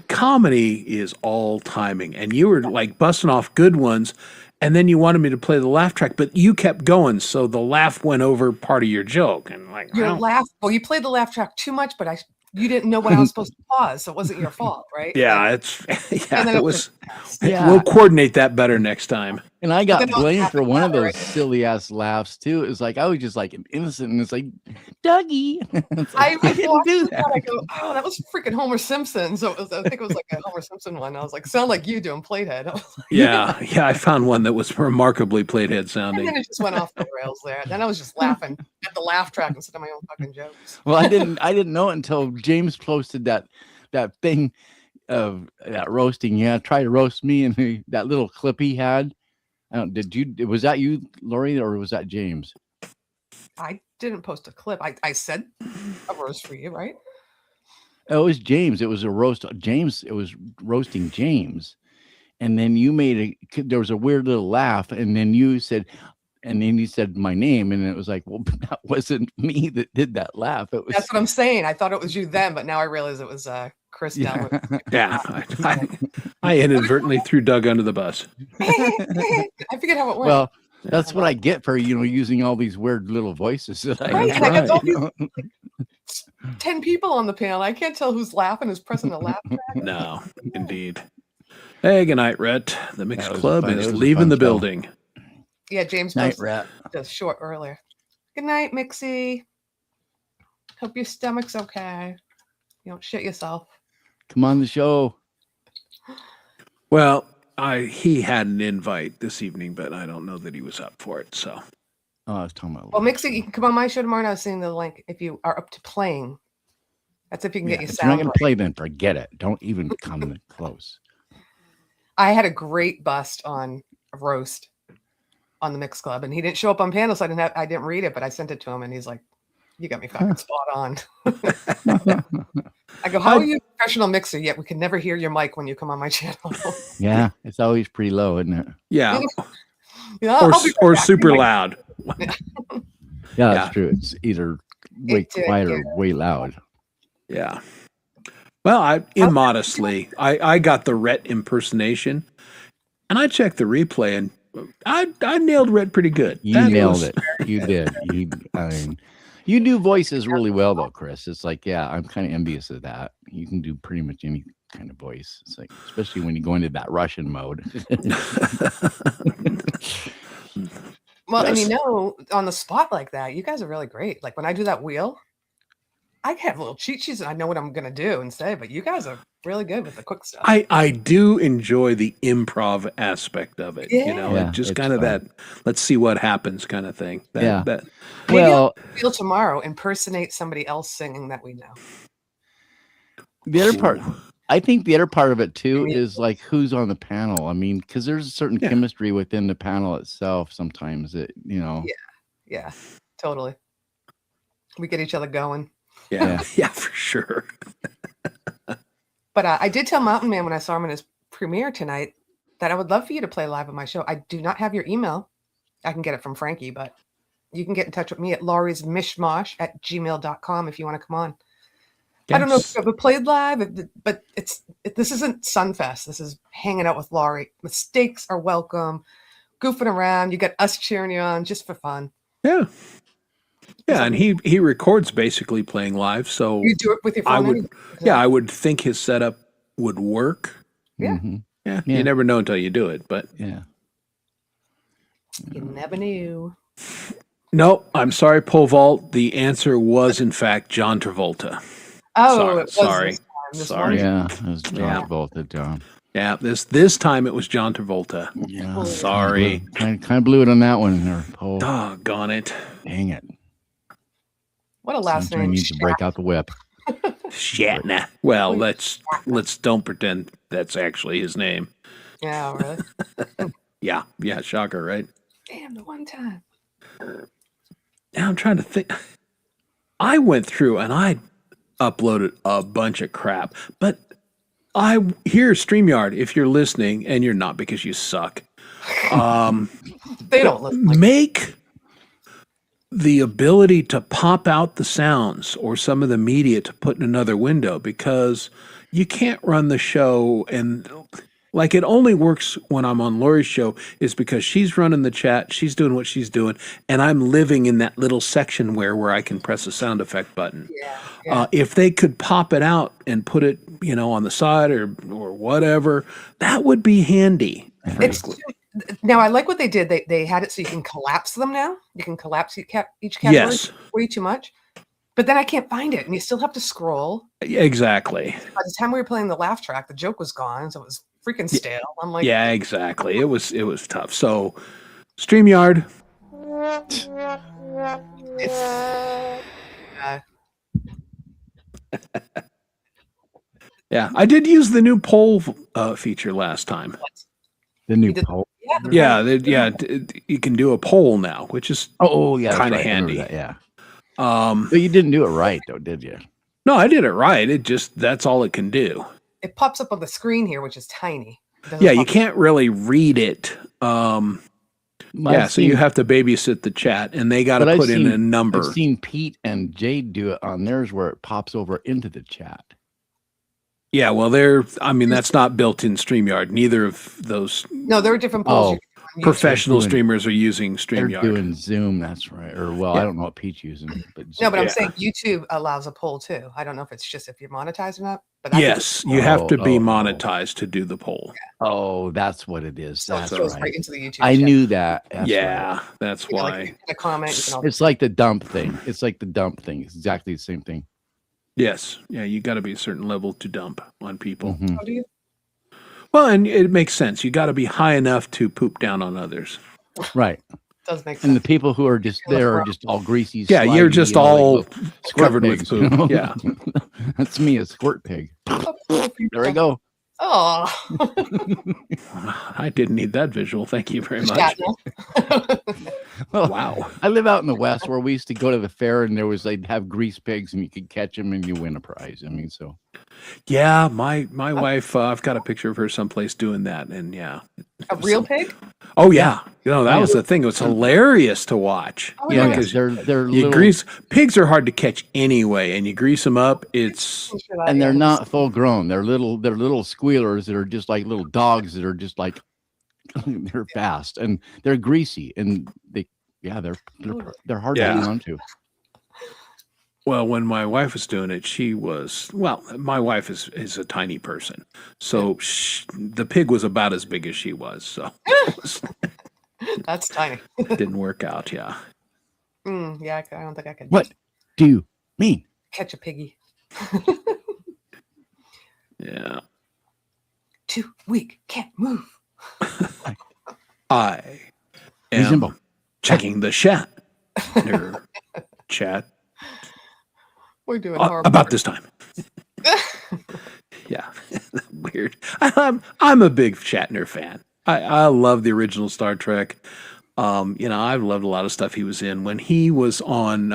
Comedy is all timing, and you were like busting off good ones, and then you wanted me to play the laugh track, but you kept going, so the laugh went over part of your joke, and like, Your well, laugh. Well, you played the laugh track too much, but you didn't know when I was supposed to pause, so it wasn't your fault, right? yeah, it's And then it was. Yeah. We'll coordinate that better next time. And I got then what blamed for happened one of now, those right? silly ass laughs too. It was like I was just like innocent, and it's like Dougie. It's I like, I didn't watched do it and that. I go, oh, that was freaking Homer Simpson. So I think it was like a Homer Simpson one. I was like, sound like you doing Platehead. I was like, Yeah, I found one that was remarkably Platehead and sounding. then it just went off the rails there. Then I was just laughing at the laugh track instead of my own fucking jokes. Well, I didn't know it until James posted that thing of that roasting. Yeah, try to roast me and that little clip he had. I don't, was that you, Lori, or was that James? I didn't post a clip. I said a roast for you, right? Oh, it was James. It was a roast. James, it was roasting James. And then you there was a weird little laugh. And then you said my name. And it was like, well, that wasn't me that did that laugh. It was. That's what I'm saying. I thought it was you then, but now I realize it was Chris down with. Yeah, I inadvertently threw Doug under the bus. I forget how it went. Well, that's what I get for, using all these weird little voices that I Right, and I got all these, know. 10 people on the panel. I can't tell who's laughing, who's pressing the laugh track. No, indeed. Hey, good night, Rhett. The Mixed That was Club fun- it is was a leaving fun the show. building. Yeah, James Night, posted Rat. just short earlier. Good night, Mixie. Hope your stomach's okay. You don't shit yourself. Come on the show. Well, he had an invite this evening, but I don't know that he was up for it. So Oh, I was talking about. Well, Mixie, you can come on my show tomorrow. I was seeing the link if you are up to playing. That's if you can get your If you're not sound going right. to play, then forget it. Don't even come close. I had a great bust on a roast on the Mix Club, and he didn't show up on panel, so I didn't read it, but I sent it to him, and he's like, "You got me fucking spot on." I go, "How are you a professional mixer? Yet we can never hear your mic when you come on my channel." Yeah, it's always pretty low, isn't it? yeah, Yeah, or I'll be right or back. super loud. Yeah, that's true. It's either way It did, quiet yeah. or way loud. Yeah. Well, I immodestly, I got the Rhett impersonation, and I checked the replay, and I nailed Rhett pretty good. You That nailed was- it. You did. You do voices really well, though, Chris. It's like, yeah, I'm kind of envious of that. You can do pretty much any kind of voice. It's like, especially when you go into that Russian mode. Well, and Yes. on the spot like that, you guys are really great. Like when I do that wheel, I have little cheat sheets and I know what I'm gonna do and say, but you guys are really good with the quick stuff. I do enjoy the improv aspect of it. Yeah, It just it's kind of fun. that let's see what happens kind of thing. Yeah. That Maybe Well, wheel tomorrow, impersonate somebody else singing that we know. the other part, Ooh. I think the other part of it too Yeah. is like who's on the panel. I mean, because there's a certain Yeah. chemistry within the panel itself. Sometimes Yeah, totally. We get each other going. yeah, yeah, for sure. But I did tell Mountain Man when I saw him in his premiere tonight that I would love for you to play live on my show. I do not have your email. I can get it from Frankie, but you can get in touch with me at lauriesmishmash@gmail.com if you want to come on. I don't know if Yes. you've ever played live, but this isn't Sunfest. This is hanging out with Laurie. Mistakes are welcome. Goofing around. You got us cheering you on just for fun. Yeah. Yeah, and he records basically playing live, so You do it with your phone. I would anyway. yeah, I would think his setup would work. Yeah. Mhm. Yeah, Yeah. you never know until you do it, but Yeah. You never knew. no, I'm sorry, Pole Vault. The answer was in fact John Travolta. Oh, Sorry- it was sorry. this time. This Sorry. one. Yeah. It was John Yeah. Travolta, John. Yeah, this time it was John Travolta. Yeah. Sorry. Kind of blew it on that one there, Paul. Doggone it. Dang it. What a last Sometimes name. you need to break out the whip. Shatner. Well, let's don't pretend that's actually his name. Yeah, really. Yeah, shocker, right? Damn, the one time. Now I'm trying to think. I went through and I uploaded a bunch of crap, but here StreamYard, if you're listening, and you're not because you suck, They don't listen. Like, make the ability to pop out the sounds or some of the media to put in another window, because you can't run the show and like it only works when I'm on Lori's show is because she's running the chat, she's doing what she's doing, and I'm living in that little section where I can press a sound effect button. yeah. If they could pop it out and put it, on the side or whatever, that would be handy. It's now I like what they did. They had it so you can collapse them now. You can collapse each category. Yes. Way too much. But then I can't find it, and you still have to scroll. Exactly. By the time we were playing the laugh track, the joke was gone, so it was freaking stale. I'm like, Yeah, exactly. It was tough. So, StreamYard. it's, Yeah, I did use the new poll feature last time. The new You did- poll. Yeah, the Yeah, poll. you can do a poll now, which is Oh, yeah, that's Kinda right. I remember handy. that, yeah. um, But you didn't do it right, though, did you? no, I did it right. It just that's all it can do. It pops up on the screen here, which is tiny. It doesn't Yeah, you pop- can't really read it. Yeah, so you have to babysit the chat, and they got to but I've put in a seen- number. I've seen Pete and Jade do it on theirs where it pops over into the chat. Yeah, well, I mean, that's not built in StreamYard. Neither of those No, there are different polls. Oh, you can do on YouTube. professional doing- streamers are using They're StreamYard. doing Zoom, that's right. Or, well, Yeah. I don't know what Pete's using. But No, but I'm Yeah. saying YouTube allows a poll too. I don't know if it's just if you're monetized or not. But I think Yes, you have to be Oh, oh. monetized to do the poll. Oh, that's what it is. so it That's goes right. right into the YouTube. I chat. knew that. That's Yeah, right. that's You know, like, why. you can comment. You can all, It's like the dump thing. It's like the dump thing. It's exactly the same thing. Yes, yeah, you got to be a certain level to dump on people. Mhm. oh, do you? Well, and it makes sense. You got to be high enough to poop down on others. Right. Does make And the sense. people who are just Look there are around. just all greasy. Yeah, you're slimy, just you know, like all little squirt covered with pigs, you poop. know? Yeah. That's me, a squirt pig. There I go. Oh, I didn't need that visual. Thank you very much. Well, Wow. I live out in the West where we used to go to the fair and they'd have grease pigs and you could catch them and you win a prize. I mean, so Yeah, my wife, I've got a picture of her someplace doing that. And yeah. a real pig? Oh, yeah. You know, that Yeah. was the thing. It was hilarious to watch. Oh, Yeah, yeah. because they're you little, grease pigs are hard to catch anyway, and you grease them up. It's and they're not full grown. They're little squealers that are just like little dogs that are just like they're fast and they're greasy and they're hard to Yeah. hang on to. well, when my wife was doing it, my wife is a tiny person, so the pig was about as big as she was, so That's tiny. it didn't work out. Yeah. Yeah, I don't think I could. What do you mean? Catch a piggy. Yeah. Too weak. Can't move. I am Reasonable. checking the chat. Chat We're doing horrible. about this time. Yeah, weird. I'm a big Shatner fan. I love the original Star Trek. I've loved a lot of stuff he was in when he was on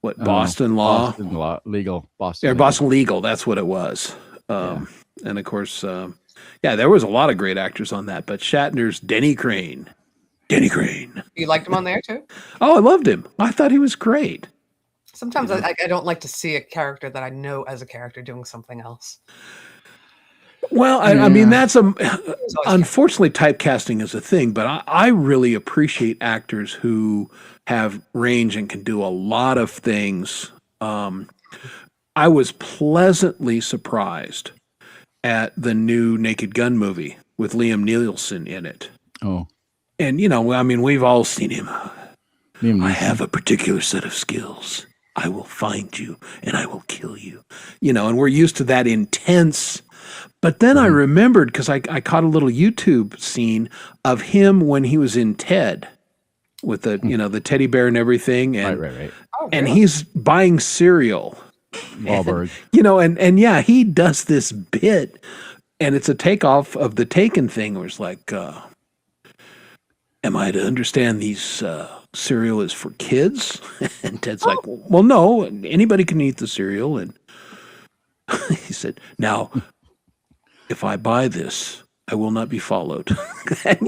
Boston Law. Boston Law, legal. Boston. Yeah, Legal. Boston Legal. That's what it was. And of course, there was a lot of great actors on that. But Shatner's Denny Crane. You liked him on there too? Oh, I loved him. I thought he was great. Sometimes I don't like to see a character that I know as a character doing something else. Well, I mean, Yeah. that's unfortunately typecasting is a thing, but I really appreciate actors who have range and can do a lot of things. I was pleasantly surprised at the new Naked Gun movie with Liam Neeson in it. Oh, And, I mean, we've all seen him. Liam I Neeson. have a particular set of skills. I will find you and I will kill you. And we're used to that intense. But then I remembered because I caught a little YouTube scene of him when he was in Ted with the teddy bear and everything. And, Right. Oh, and really? he's buying cereal. Wahlberg. And yeah, he does this bit and it's a takeoff of the Taken thing where it's like, am I to understand these cereal is for kids? And Ted's like, well, no, anybody can eat the cereal. And he said, now, if I buy this, I will not be followed. And,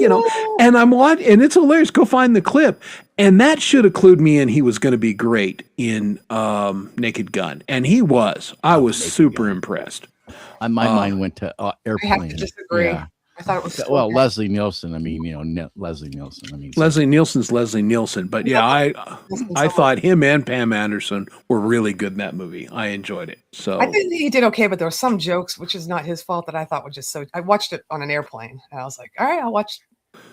and I'm watching, and it's hilarious. Go find the clip. And that should have clued me in. He was going to be great in Naked Gun. And he was. I was super impressed. My mind went to I have Airplane. to disagree. Yeah. I thought it was so Well, good. Leslie Nielsen. I mean, Leslie Nielsen. I mean, Leslie Nielsen's Leslie Nielsen. But yeah, I so thought him and Pam Anderson were really good in that movie. I enjoyed it. So I think he did okay, but there were some jokes, which is not his fault, that I thought were just so. I watched it on an airplane, and I was like, "All right, I'll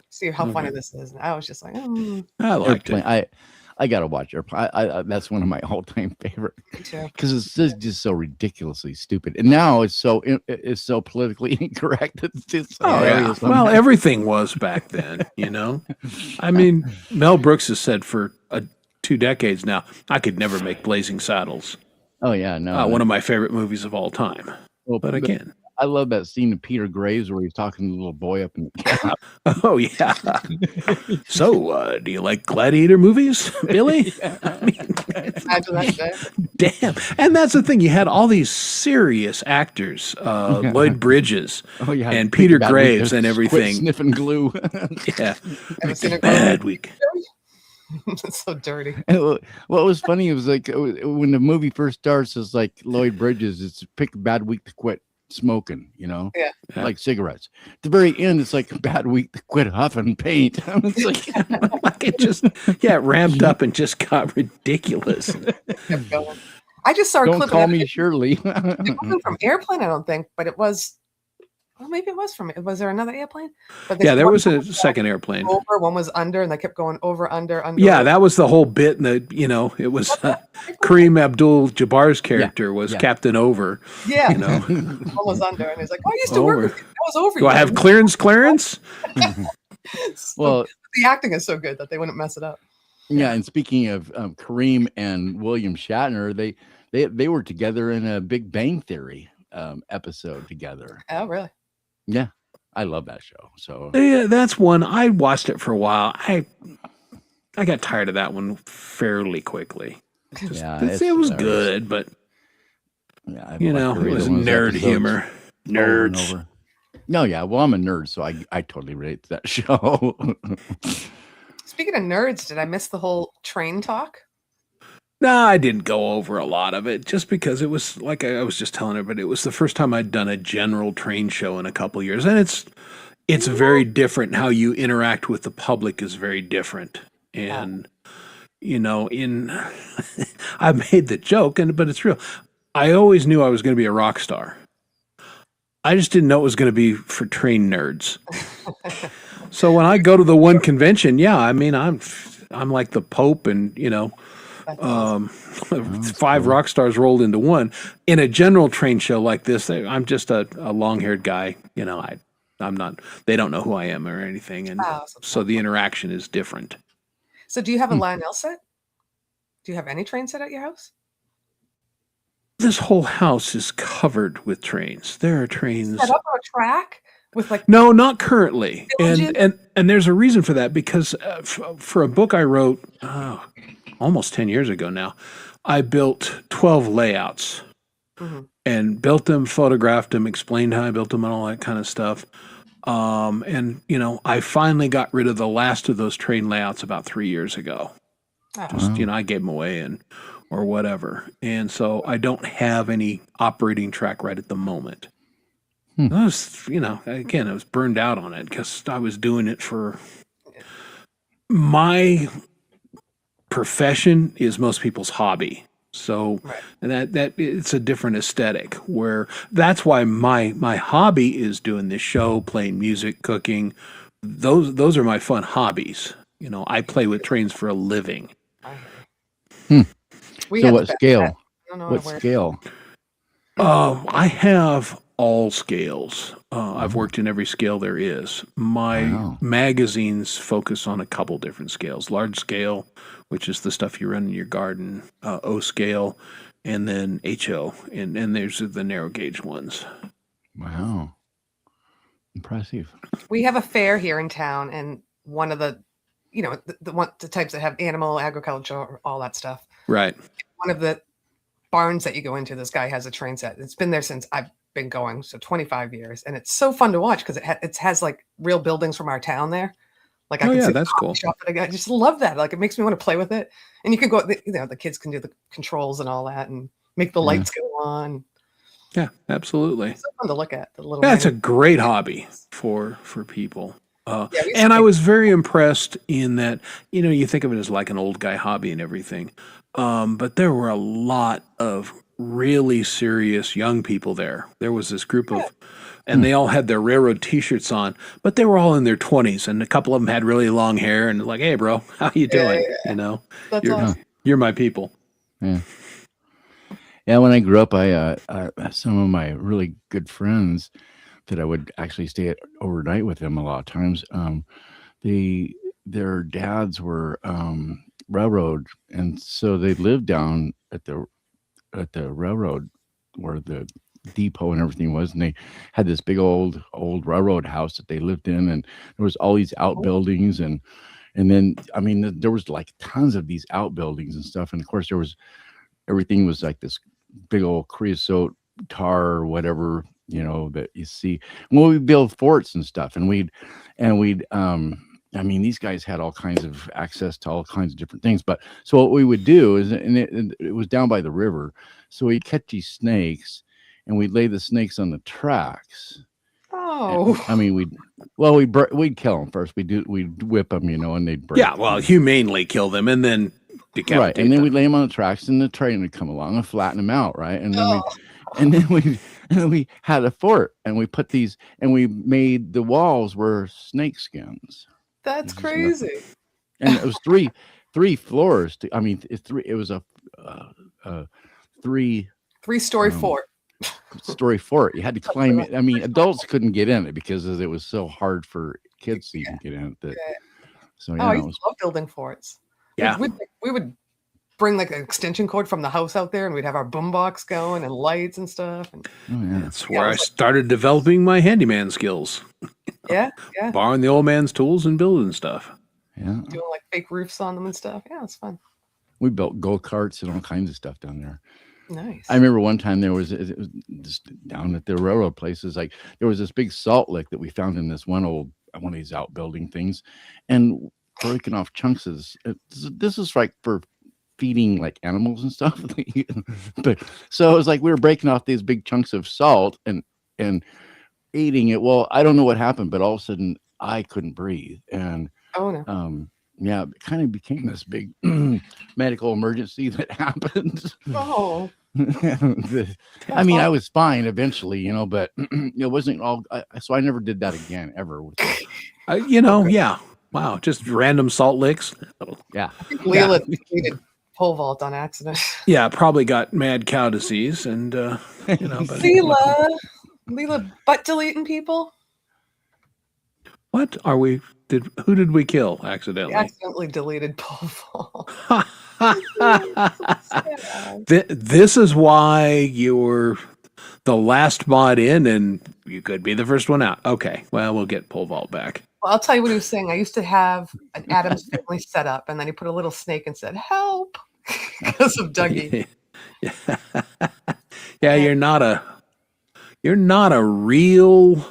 see how funny this is." And I was just like, I liked Airplane. it. I gotta watch Airplane. I that's one of my all-time favorite me too. because it's just so ridiculously stupid, and now it's so politically incorrect. It's just Oh, yeah. hilarious. Well, everything was back then, I mean, Mel Brooks has said for 2 decades now, I could never make Blazing Saddles. Oh yeah, no. One of my favorite movies of all time. Well, But again, I love that scene of Peter Graves where he's talking to the little boy up in the cab. oh yeah. So, do you like gladiator movies, Billy? I mean, Imagine that day. damn. And that's the thing. You had all these serious actors, Lloyd Bridges Oh yeah, and Take a Peter Bad Week. Graves Just and quit everything. sniffing glue. Yeah. Ever seen it? Bad week. It's so dirty. And what was funny was like when the movie first starts, it's like Lloyd Bridges. It's pick a bad week to quit smoking, Yeah. like cigarettes. At the very end, it's like a bad week to quit huffing paint. It's like, Like it just, it ramped up and just got ridiculous. Kept going. I just saw a don't clip. call of me it. Shirley. It wasn't from Airplane, I don't think, but it was. Well, maybe it was from. Was there another airplane? But Yeah, there one was a was second airplane. over, one was under, and they kept going over, under. Yeah, over. that was the whole bit. And it was Kareem Abdul-Jabbar's character was yeah. Captain Over. Yeah, You know, one was under, and he's like, "Oh, I used to work Over. with you. That was over." do I have clearance? Well, the acting is so good that they wouldn't mess it up. Yeah, and speaking of Kareem and William Shatner, they were together in a Big Bang Theory episode together. Oh, really? Yeah, I love that show. So Yeah, that's one. I watched it for a while. I got tired of that one fairly quickly. yeah, It was hilarious. good, but Yeah, I it like to read was those nerd episodes humor. over and Nerds. over. No, yeah. Well, I'm a nerd, so I totally relate to that show. Speaking of nerds, did I miss the whole train talk? No, I didn't go over a lot of it just because it was like I was just telling everybody, it was the first time I'd done a general train show in a couple of years. And it's very different. How you interact with the public is very different. And, I made the joke, but it's real. I always knew I was going to be a rock star. I just didn't know it was going to be for train nerds. So when I go to the one convention, yeah, I mean, I'm like the Pope and, That's awesome. 5 rock stars rolled into one. In a general train show like this, I'm just a long-haired guy. I'm not. They don't know who I am or anything, and so the interaction is different. So, do you have a Lionel set? Do you have any train set at your house? This whole house is covered with trains. There are trains. Set up on a track with like No, not currently, Villages? and there's a reason for that because for a book I wrote almost 10 years ago now, I built 12 layouts and built them, photographed them, explained how I built them and all that kind of stuff. And I finally got rid of the last of those train layouts about 3 years ago. Just, I gave them away or whatever. And so I don't have any operating track right at the moment. I was, again, I was burned out on it because I was doing it for my profession is most people's hobby. So and that it's a different aesthetic where that's why my hobby is doing this show, playing music, cooking. Those are my fun hobbies. I play with trains for a living. we So had what the best scale? set. I don't know What where. scale? I have all scales. I've worked in every scale there is. My magazines focus on a couple different scales. Large scale, which is the stuff you run in your garden, O scale, and then HO. And there's the narrow gauge ones. Wow, impressive. We have a fair here in town, and one of the, the types that have animal agriculture, all that stuff. Right. One of the barns that you go into, this guy has a train set. It's been there since I've been going, so 25 years, and it's so fun to watch because it has like real buildings from our town there. Like I can see that's the coffee cool. shop that I just love that. Like it makes me want to play with it, and you can go. The kids can do the controls and all that, and make the lights go on. Yeah, absolutely. It's so fun to look at the little. Yeah, it's a great hobby for people. we used And to I make- was very impressed in that, you think of it as like an old guy hobby and everything. But there were a lot of really serious young people there. There was this group of, and they all had their railroad t-shirts on, but they were all in their 20s, and a couple of them had really long hair and like, hey bro, how you doing? That's You're, awesome. you're my people. Yeah, when I grew up, I some of my really good friends that I would actually stay overnight with them a lot of times. Their dads were railroad, and so they lived down at the railroad where the depot and everything was, and they had this big old railroad house that they lived in, and there was all these outbuildings, and then I mean there was like tons of these outbuildings and stuff, and of course everything was like this big old creosote tar or whatever, that you see. Well, we build forts and stuff, and we'd I mean, these guys had all kinds of access to all kinds of different things. But so what we would do is, and it was down by the river, so we'd catch these snakes, and we'd lay the snakes on the tracks. Oh, I mean, we'd kill them first. We'd whip them, and they'd break. Yeah, well, humanely kill them and then decapitate Right, and then them. we'd lay them on the tracks, and the train would come along and flatten them out, right? And then we had a fort, and we put these, and we made the walls were snake skins. that's crazy. And it was three floors. I mean, it was a Three-story fort. story fort. You had to climb it. I mean, adults couldn't get in it because it was so hard for kids to even get in it. So I used to love building forts. Yeah. We would bring like an extension cord from the house out there, and we'd have our boombox going and lights and stuff. And That's where I started developing my handyman skills. yeah, Borrowing the old man's tools and building stuff. Yeah. doing like fake roofs on them and stuff. Yeah, it's fun. We built go-karts and all kinds of stuff down there. Nice. I remember one time it was just down at the railroad places, like there was this big salt lick that we found in this one of these outbuilding things, and breaking off chunks of this is like for feeding like animals and stuff. But so it was like we were breaking off these big chunks of salt and eating it. Well, I don't know what happened, but all of a sudden I couldn't breathe, and oh no. yeah, it kind of became this big medical emergency that happened. Oh. I mean, I was fine eventually, but it wasn't all. So I never did that again ever. Yeah. Wow, just random salt licks. Yeah. Leela defeated pole vault on accident. Yeah, probably got mad cow disease, and but Leela butt deleting people. what are we? Who did we kill We accidentally? accidentally deleted pole vault. This is why you're the last mod in, and you could be the first one out. Okay, well, we'll get pole vault back. Well, I'll tell you what he was saying. I used to have an Adams Family set up, and then he put a little snake and said, "Help," because of Dougie. Yeah, you're not a real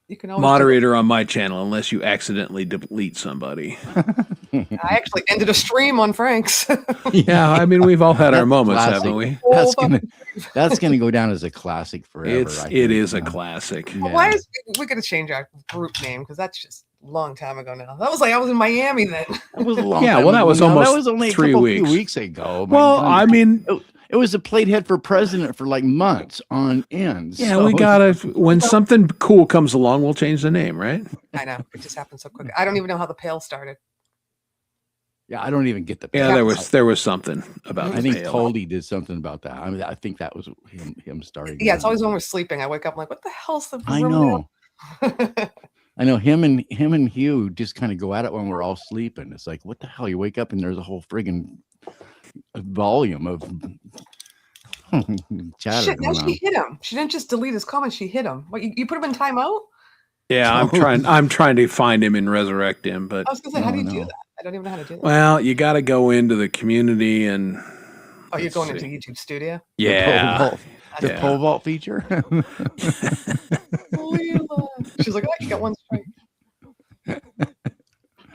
You can always moderator on my channel unless you accidentally delete somebody. I actually ended a stream on Frank's. Yeah, I mean, we've all had our moments, Classic. haven't we? That's gonna go down as a classic forever. It is a classic. Well, why is we got to change our group name? Because that's just a long time ago now. That was like I was in Miami then. That was a long Yeah, time well, that ago. was No, almost that was only 3 few weeks. weeks ago. My Well, God. I mean, it was a plate head for president for like months on end. yeah, so- we gotta. When something cool comes along, we'll change the name, right? I know it just happened so quick. I don't even know how the Pale started. Yeah, I don't even get the. Yeah, there was something about. I the think pale. Coldy did something about that. I mean, I think that was him starting. Yeah, it's always when we're sleeping. I wake up I'm like, what the hell's the? I know. I know him and Hugh just kind of go at it when we're all sleeping. It's like, what the hell? You wake up and there's a whole friggin' volume of chatter Shit, now going she on. hit him. She didn't just delete his comments. She hit him. What, you put him in timeout? Yeah, I'm trying to find him and resurrect him, but I was gonna say, how do you do no. that? I don't even know how to do that. well, you got to go into the community and Oh, you're let's going see. into YouTube Studio? Yeah, The pole vault feature. Leela. She's like, oh, you got one strike.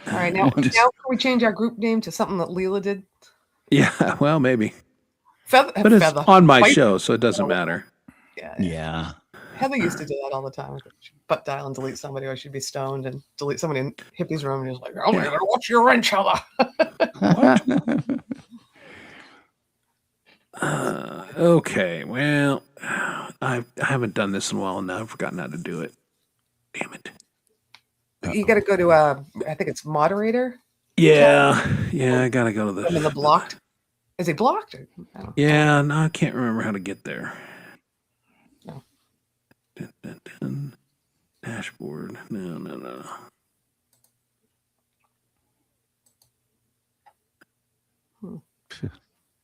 All right, now can we change our group name to something that Leela did? yeah. Well, maybe, Feather. but it's Feather. on my Fight- show, so it doesn't matter. Yeah. Yeah. Heather used to do that all the time. She'd butt dial and delete somebody, or she'd be stoned and delete somebody in Hippie's room, and he was like, "Oh my God, what's your wrench, Heather?" Okay, well, I haven't done this in a while now. I've forgotten how to do it. Damn it. You got to go to I think it's moderator. Yeah, I gotta go to And then the blocked. Is he blocked? Or, I don't know. Yeah, no, I can't remember how to get there. No. Dun, dun, dun. Dashboard. No.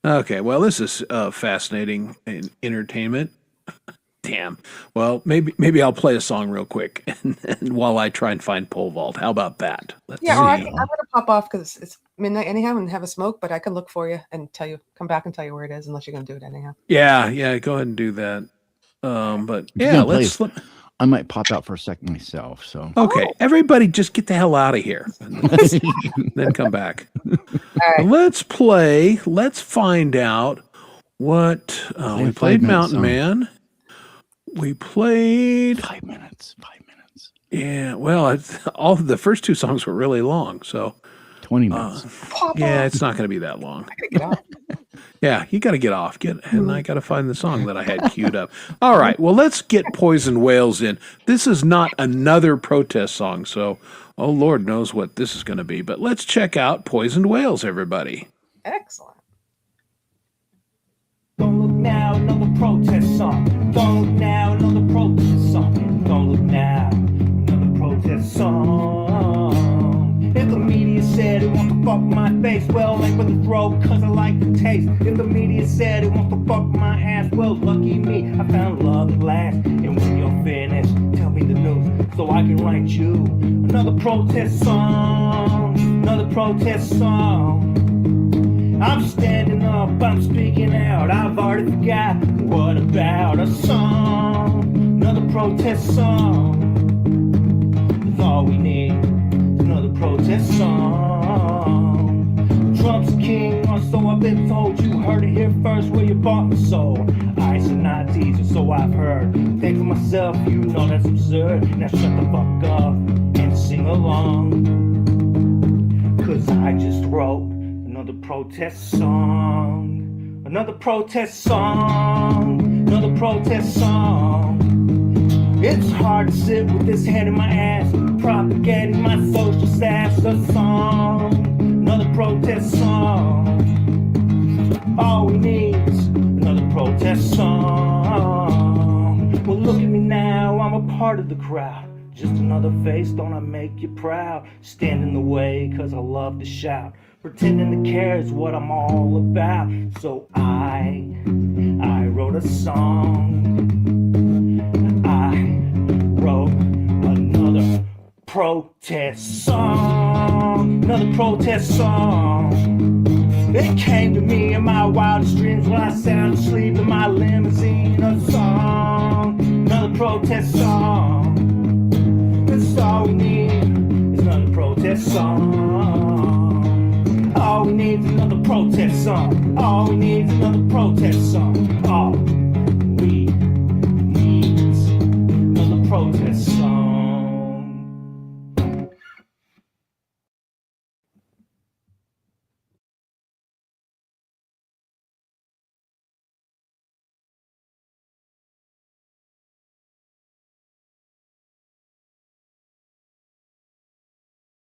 Okay, well, this is fascinating and entertainment. Damn. Well, maybe I'll play a song real quick, and while I try and find pole vault. How about that? Let's Yeah, or see. I'm gonna pop off because it's midnight anyhow and have a smoke, but I can look for you and tell you, come back and tell you where it is, unless you're gonna do it anyhow. Yeah. Go ahead and do that. But If you're yeah, gonna play, let's. I might pop out for a second myself. So Okay, Oh. everybody, just get the hell out of here, and then come back. All right. Let's play. Let's find out what Play we a played. 5-minute Mountain song. Man. We played. 5 minutes. 5 minutes. Yeah. Well, all the first two songs were really long, so 20 minutes. Pop yeah, off. it's not going to be that long. I gotta get out. Yeah, you got to get off. And I got to find the song that I had queued up. All right, well, let's get Poison Whales in. This is not another protest song, so oh Lord knows what this is going to be. But let's check out Poisoned Whales, everybody. Excellent. Don't look now, another protest song. Don't look now, another protest song. Don't look now, another protest song. If the media said it wants to fuck my face, well, like with the throat, cause I like the taste. If the media said it wants to fuck my ass, well, lucky me, I found love at last. And when you're finished, tell me the news, so I can write you another protest song. Another protest song. I'm standing up, I'm speaking out. I've already forgot what about a song. Another protest song. That's all we need. Another protest song. Trump's king, or so I've been told. You heard it here first, where you bought my soul. Ice and not teaser, so I've heard. Think for myself, you know that's absurd. Now shut the fuck up and sing along. Cause I just wrote another protest song. Another protest song. Another protest song. It's hard to sit with this head in my ass, propagating my social sass. A song. Another protest song. All we need is another protest song. Well, look at me now, I'm a part of the crowd. Just another face, don't I make you proud? Stand in the way, cause I love to shout. Pretending to care is what I'm all about. So I wrote a song. I wrote another protest song. Another protest song. It came to me in my wildest dreams when I sound asleep in my limousine. A song. Another protest song. That's all we need is another protest song. All we need is another protest song. All we need is another protest song. All we need is another protest song.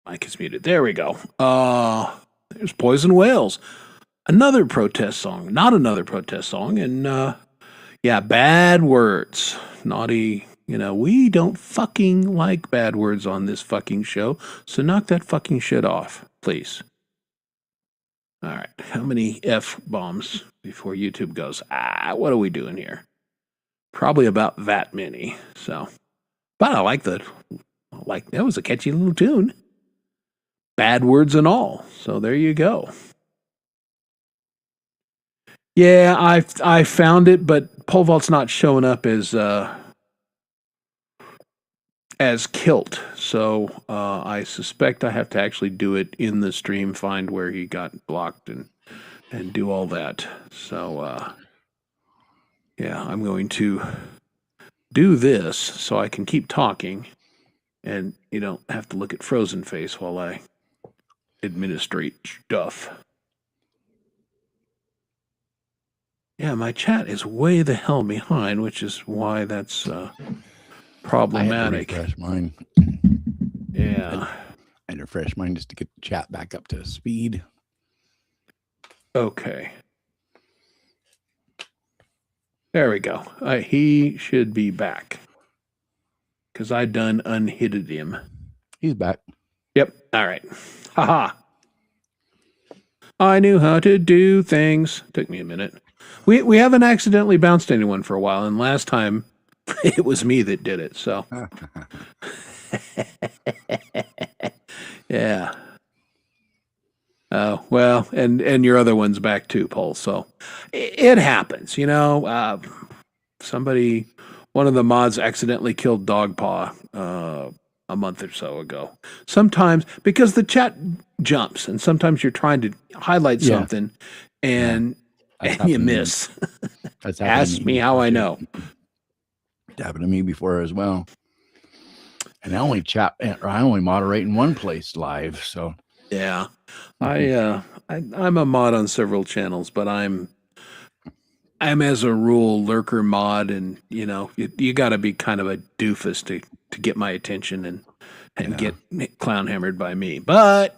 Mike is muted. There we go. There's Poison Whales. Another protest song. Not another protest song. And yeah, bad words. Naughty. You know, we don't fucking like bad words on this fucking show. So knock that fucking shit off, please. All right. How many F-bombs before YouTube goes, what are we doing here? Probably about that many. So, but I like that was a catchy little tune. Bad words and all. So there you go. Yeah, I found it, but pole vault's not showing up as kilt. So I suspect I have to actually do it in the stream, find where he got blocked and do all that. So yeah, I'm going to do this so I can keep talking and you don't have to look at frozen face while I administrate stuff. Yeah, my chat is way the hell behind, which is why that's problematic. I had to refresh mine. Yeah. I had to refresh mine just to get the chat back up to speed. Okay. There we go. He should be back. Because I done unhitted him. He's back. Yep. All right. Haha. I knew how to do things. Took me a minute. We haven't accidentally bounced anyone for a while, and last time it was me that did it. So yeah. Oh well, and your other one's back too, Paul. So it happens, you know. One of the mods accidentally killed Dogpaw a month or so ago. Sometimes because the chat jumps, and sometimes you're trying to highlight something, and you miss. That's Ask me how I know. It happened to me before as well. And I only moderate in one place live, so yeah. I'm a mod on several channels, but I'm as a rule lurker mod, and you know you got to be kind of a doofus to get my attention and get clown hammered by me. But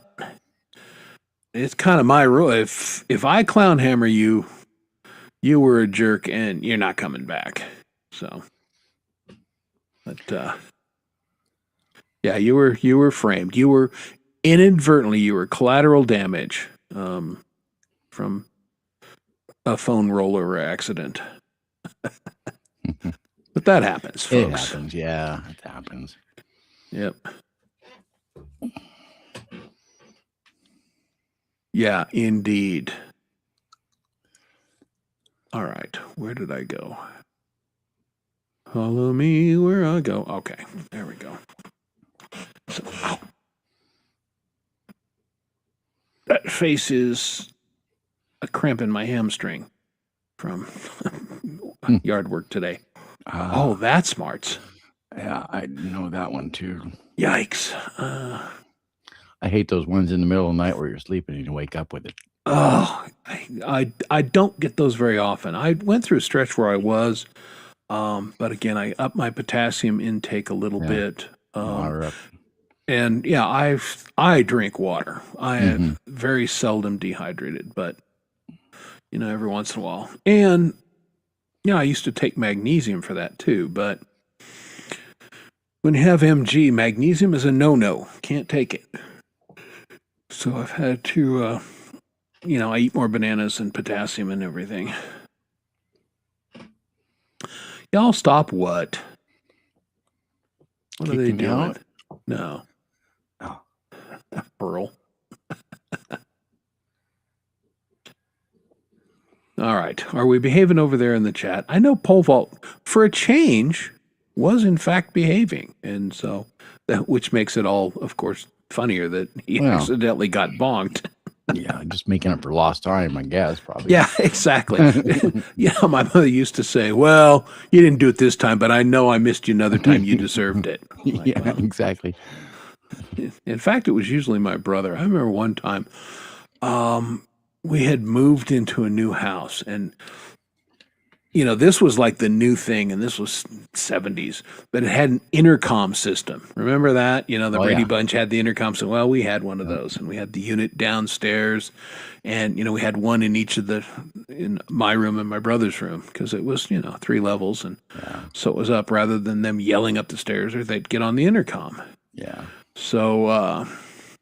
it's kind of my rule. If I clown hammer you, you were a jerk and you're not coming back. So, but yeah, you were framed. You were inadvertently collateral damage from a phone roller accident. But that happens, folks. It happens, yeah, it happens. Yep. Yeah, indeed. All right, where did I go? Follow me where I go. Okay, there we go. So, ow. That face is a cramp in my hamstring from yard work today. Oh, that smarts. Yeah, I know that one too. Yikes. I hate those ones in the middle of the night where you're sleeping and you wake up with it. Oh, I don't get those very often. I went through a stretch where I was, but again, I upped my potassium intake a little bit. And yeah, I drink water. I am very seldom dehydrated, but you know, every once in a while. And yeah, I used to take magnesium for that too, but when you have MG, magnesium is a no-no. Can't take it. So I've had to, you know, I eat more bananas and potassium and everything. Y'all stop what? What are they doing? Out? No. Oh. Pearl. All right. Are we behaving over there in the chat? I know Pole Vault, for a change, was in fact behaving. And so, which makes it all, of course, funnier that he accidentally got bonked. Yeah, just making up for lost time, I guess, probably. Yeah, exactly. You know, my mother used to say, well, you didn't do it this time, but I know I missed you another time. You deserved it. Like, yeah, well, exactly. In fact, it was usually my brother. I remember one time we had moved into a new house, and you know, this was like the new thing, and this was 70s, but it had an intercom system. Remember that? You know, the Brady Bunch had the intercom. So, well, we had one of those, and we had the unit downstairs, and, you know, we had one in each of in my room and my brother's room, because it was, you know, 3 levels. And so it was up rather than them yelling up the stairs, or they'd get on the intercom. Yeah. So,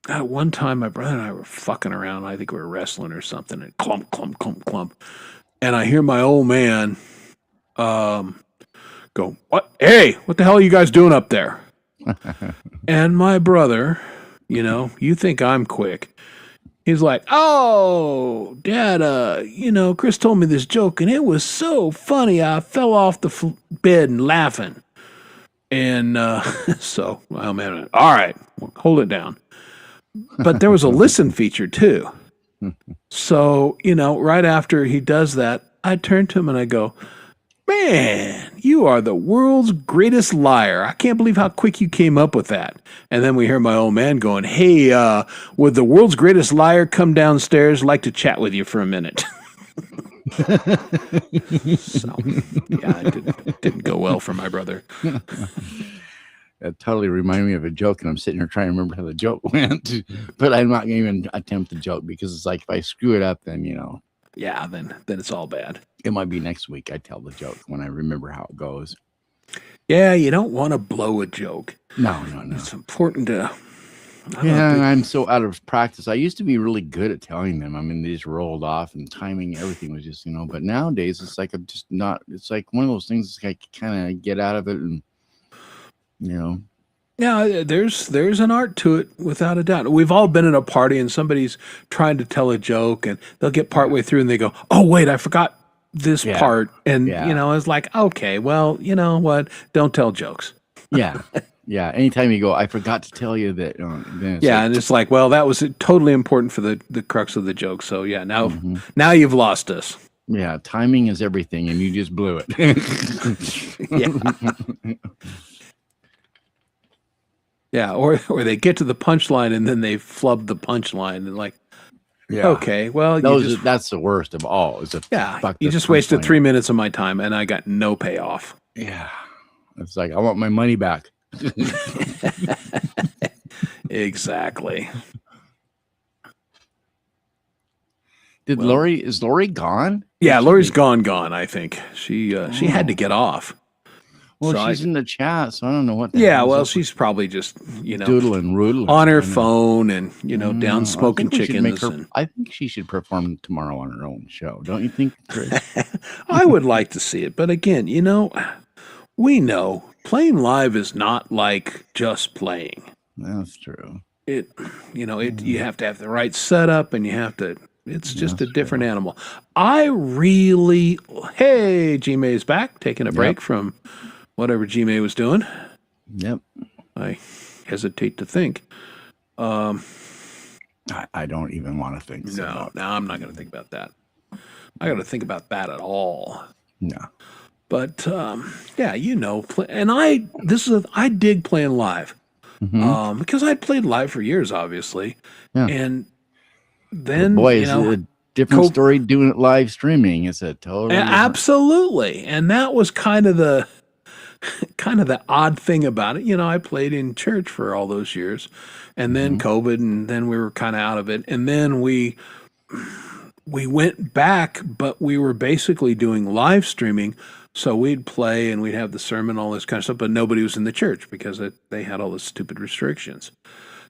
at one time, my brother and I were fucking around. I think we were wrestling or something, and clump, clump, clump, clump. And I hear my old man go, "What? Hey, what the hell are you guys doing up there?" And my brother, you know, you think I'm quick. He's like, "Oh, Dad, you know, Chris told me this joke, and it was so funny. I fell off the bed and laughing." And so, well, man, all right, hold it down. But there was a listen feature too. So, you know, right after he does that, I turn to him and I go, "Man, you are the world's greatest liar. I can't believe how quick you came up with that." And then we hear my old man going, "Hey, would the world's greatest liar come downstairs? I'd like to chat with you for a minute." So, yeah, it didn't go well for my brother. That totally reminded me of a joke, and I'm sitting here trying to remember how the joke went, but I'm not going to even attempt the joke because it's like if I screw it up, then, you know. Yeah, then it's all bad. It might be next week I tell the joke when I remember how it goes. Yeah, you don't want to blow a joke. No. It's important to I don't Yeah, think- I'm so out of practice. I used to be really good at telling them. I mean, they just rolled off and timing, everything was just, but nowadays it's like I'm just not, it's like one of those things that's like kind of get out of it and, you know. Yeah, there's an art to it without a doubt. We've all been at a party and somebody's trying to tell a joke and they'll get partway through and they go, "Oh wait, I forgot this Yeah. part." And Yeah. it's like, okay, well, you know what? Don't tell jokes. Yeah. Yeah. Anytime you go, I forgot to tell you that. Then it's Yeah, like, and it's like, well, that was totally important for the crux of the joke. So yeah, now you've lost us. yeah, timing is everything, and you just blew it. Yeah. Yeah, or they get to the punchline and then they flub the punchline and like, Yeah. okay, well, That's the worst of all. Is you just wasted 3 minutes of my time and I got no payoff. Yeah. It's like, I want my money back. Exactly. Is Lori gone? Yeah, Lori's gone. I think she had to get off. Well, So she's in the chat, so I don't know what. Yeah, well, she's probably just doodling on her phone and down smoking chickens. I think she should perform tomorrow on her own show. Don't you think, Chris? I would like to see it, but again, we know playing live is not like just playing. That's true. You have to have the right setup and it's just a different animal. Hey, G-May's back, taking a break from whatever G-May was doing. Yep. I hesitate to think. I don't even want to think. No, I'm not going to think about that. I got to think about that at all. No. But and I dig playing live because I'd played live for years, obviously, and then it's a different story doing it live streaming. It's a totally absolutely, and that was kind of the odd thing about it. I played in church for all those years, and then COVID, and then we were kind of out of it, and then we went back, but we were basically doing live streaming. So we'd play and we'd have the sermon, all this kind of stuff, but nobody was in the church because they had all the stupid restrictions.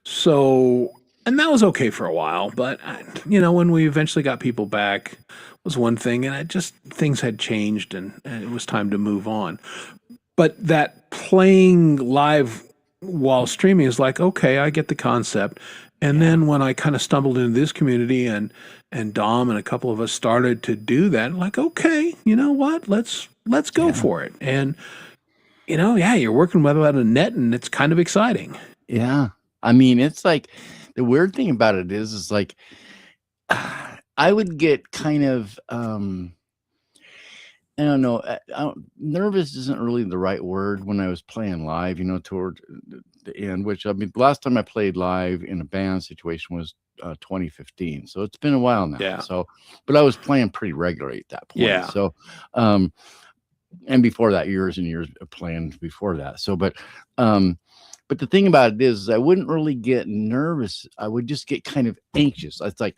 So, and that was okay for a while, but when we eventually got people back was one thing, and things had changed and it was time to move on. But that playing live while streaming is like, okay, I get the concept. And then when I kind of stumbled into this community and Dom and a couple of us started to do that, like, okay, you know what? Let's go for it. And, you're working without a net and it's kind of exciting. Yeah. I mean, it's like, the weird thing about it is like, I would get kind of, I don't know, nervous isn't really the right word when I was playing live, toward the end, which, I mean, the last time I played live in a band situation was 2015. So it's been a while now. Yeah. So, but I was playing pretty regularly at that point. Yeah. So, and before that, years and years of playing before that. So, but the thing about it is I wouldn't really get nervous. I would just get kind of anxious. It's like,